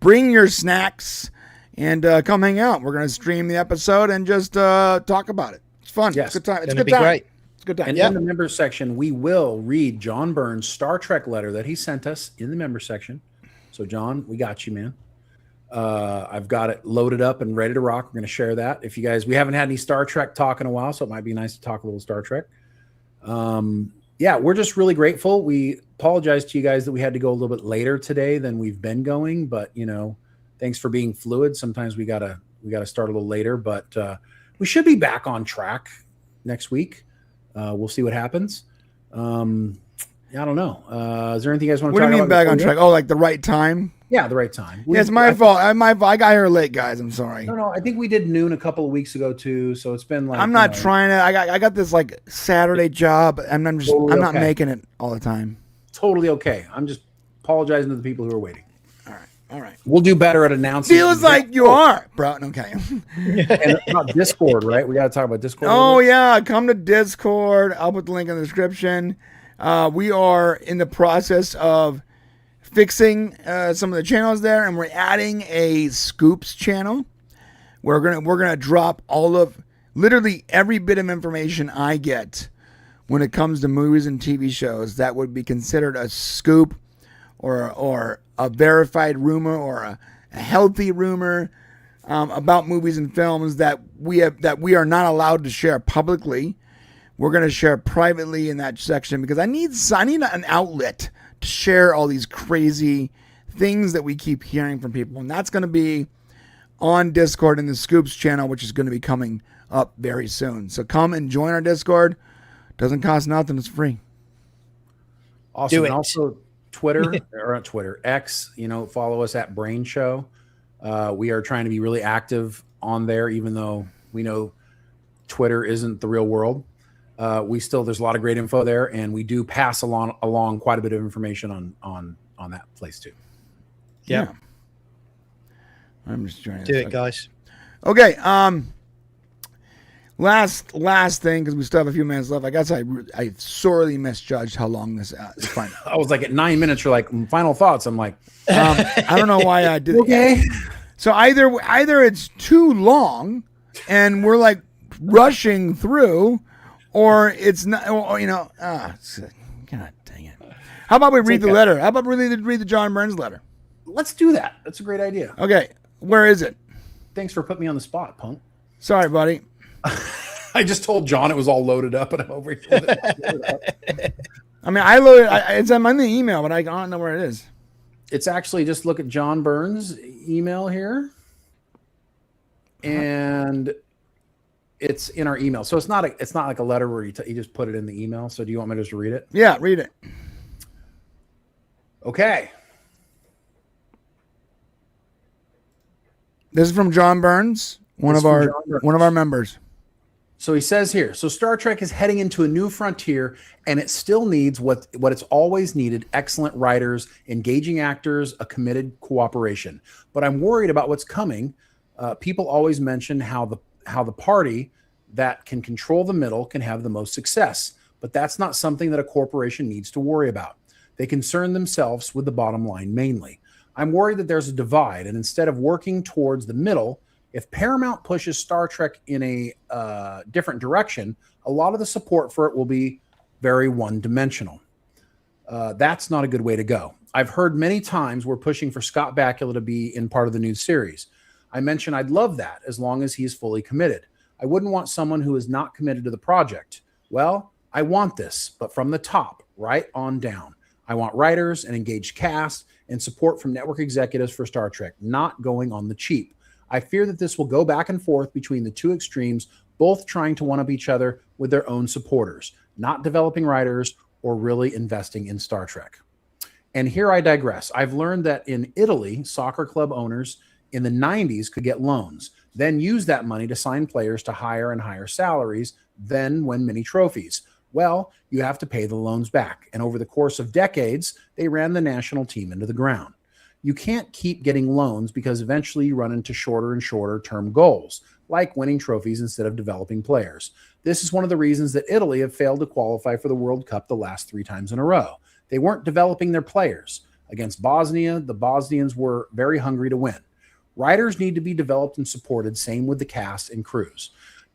Bring your snacks and come hang out. We're gonna stream the episode and just talk about it. It's fun. Yes. It's a good time. It's a Gonna good be time. great. It's a good time. And in the member section, we will read John Burns' Star Trek letter that he sent us in the member section. So, John, we got you, man. I've got it loaded up and ready to rock. We're going to share that. If you guys, we haven't had any Star Trek talk in a while, so it might be nice to talk a little Star Trek. We're just really grateful. We apologize to you guys that we had to go a little bit later today than we've been going, but thanks for being fluid. Sometimes we gotta start a little later, but we should be back on track next week. We'll see what happens. I don't know. Is there anything you guys want to talk about? What do you mean back on track? Oh, like the right time? Yeah, the right time. It's my fault. I got here late, guys. I'm sorry. No. I think we did noon a couple of weeks ago too. So it's been like I'm not trying to. I got this like Saturday job, and I'm not making it all the time. Totally okay. I'm just apologizing to the people who are waiting. All right. We'll do better at announcing. Feels like you are, bro. Okay. And about Discord, right? We got to talk about Discord. Oh yeah, come to Discord. I'll put the link in the description. We are in the process of fixing some of the channels there, and we're adding a Scoops channel. We're gonna drop literally every bit of information I get when it comes to movies and TV shows that would be considered a scoop or a verified rumor or a healthy rumor about movies and films that we are not allowed to share publicly. We're going to share privately in that section because I need an outlet to share all these crazy things that we keep hearing from people. And that's going to be on Discord in the Scoops channel, which is going to be coming up very soon. So come and join our Discord. Doesn't cost nothing. It's free. Awesome. And also Twitter, or not Twitter, X, follow us at BRANE Show. We are trying to be really active on there, even though we know Twitter isn't the real world. There's a lot of great info there, and we do pass along quite a bit of information on that place too. Yeah. I'm just trying to do it, guys. Okay. Last thing, because we still have a few minutes left. I guess I sorely misjudged how long this is. Fine. I was like at 9 minutes. You're like final thoughts. I'm like, I don't know why I did. Okay. So either it's too long, and we're like rushing through, or it's not. God dang it. How about we read the letter? How about we read the John Burns letter? Let's do that. That's a great idea. Okay, where is it? Thanks for putting me on the spot, punk. Sorry, buddy. I just told John it was all loaded up, and I'm over here. I mean, I loaded. It's on the email, but I don't know where it is. It's actually just look at John Burns' email here, and it's in our email. So it's not like a letter where you just put it in the email. So do you want me to just read it? Yeah, read it. Okay. This is from John Burns, one of our members. So he says here, so Star Trek is heading into a new frontier, and it still needs what it's always needed: excellent writers, engaging actors, a committed cooperation. But I'm worried about what's coming. People always mention how the party that can control the middle can have the most success, but that's not something that a corporation needs to worry about. They concern themselves with the bottom line mainly. I'm worried that there's a divide, and instead of working towards the middle, if Paramount pushes Star Trek in a different direction, a lot of the support for it will be very one-dimensional. That's not a good way to go. I've heard many times we're pushing for Scott Bakula to be in part of the new series. I mentioned I'd love that as long as he's fully committed. I wouldn't want someone who is not committed to the project. Well, I want this, but from the top, right on down. I want writers, an engaged cast, and support from network executives for Star Trek, not going on the cheap. I fear that this will go back and forth between the two extremes, both trying to one-up each other with their own supporters, not developing writers or really investing in Star Trek. And here I digress. I've learned that in Italy, soccer club owners in the 90s could get loans, then use that money to sign players to higher and higher salaries, then win many trophies. Well, you have to pay the loans back. And over the course of decades, they ran the national team into the ground. You can't keep getting loans because eventually you run into shorter and shorter term goals, like winning trophies instead of developing players. This is one of the reasons that Italy have failed to qualify for the World Cup the last 3 times in a row. They weren't developing their players. Against Bosnia, the Bosnians were very hungry to win. Writers need to be developed and supported, same with the cast and crews.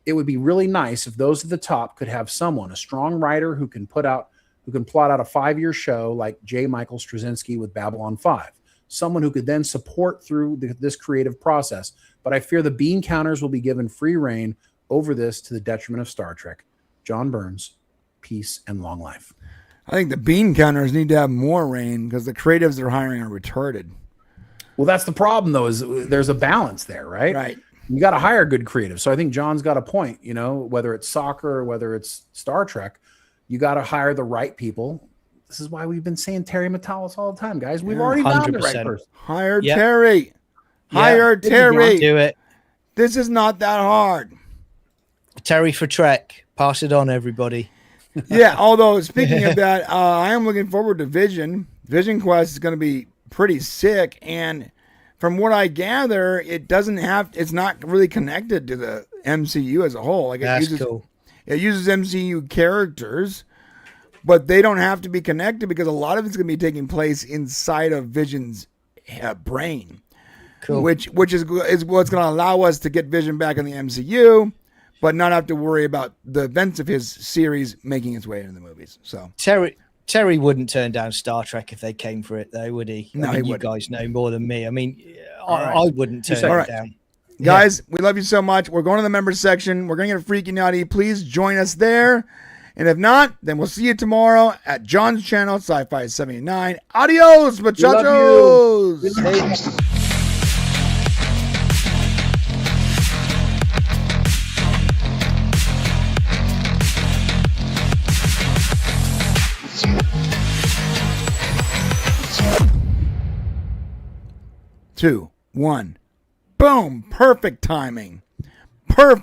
It would be really nice if those at the top could have someone, a strong writer who can plot out a 5-year show like J. Michael Straczynski with Babylon 5. Someone who could then support through this creative process. But I fear the bean counters will be given free reign over this to the detriment of Star Trek. John Burns, peace and long life. I think the bean counters need to have more reign because the creatives they're hiring are retarded. Well, that's the problem, though, is there's a balance there, right? Right. You got to hire good creatives. So I think John's got a point, whether it's soccer or whether it's Star Trek, you got to hire the right people. This is why we've been saying Terry Matalas all the time, guys. We've already found the right person. Hire Terry. Hire Terry. Do it. This is not that hard. Terry for Trek. Pass it on, everybody. Yeah, although speaking of that, I am looking forward to Vision. Vision Quest is going to be pretty sick, and from what I gather, it's not really connected to the MCU as a whole. Like Cool. It uses MCU characters, but they don't have to be connected because a lot of it's going to be taking place inside of Vision's brain. Cool. Which is what's going to allow us to get Vision back in the MCU, but not have to worry about the events of his series making its way into the movies. So Terry wouldn't turn down Star Trek if they came for it, though, would he? No, I mean, he you wouldn't. guys know more than me. I mean, I wouldn't turn it down. Guys, we love you so much. We're going to the members section. We're going to get freaky naughty. Please join us there. And if not, then we'll see you tomorrow at John's channel, Sci-Fi 79. Adios, muchachos! Two, one, boom! Perfect timing. Perfect.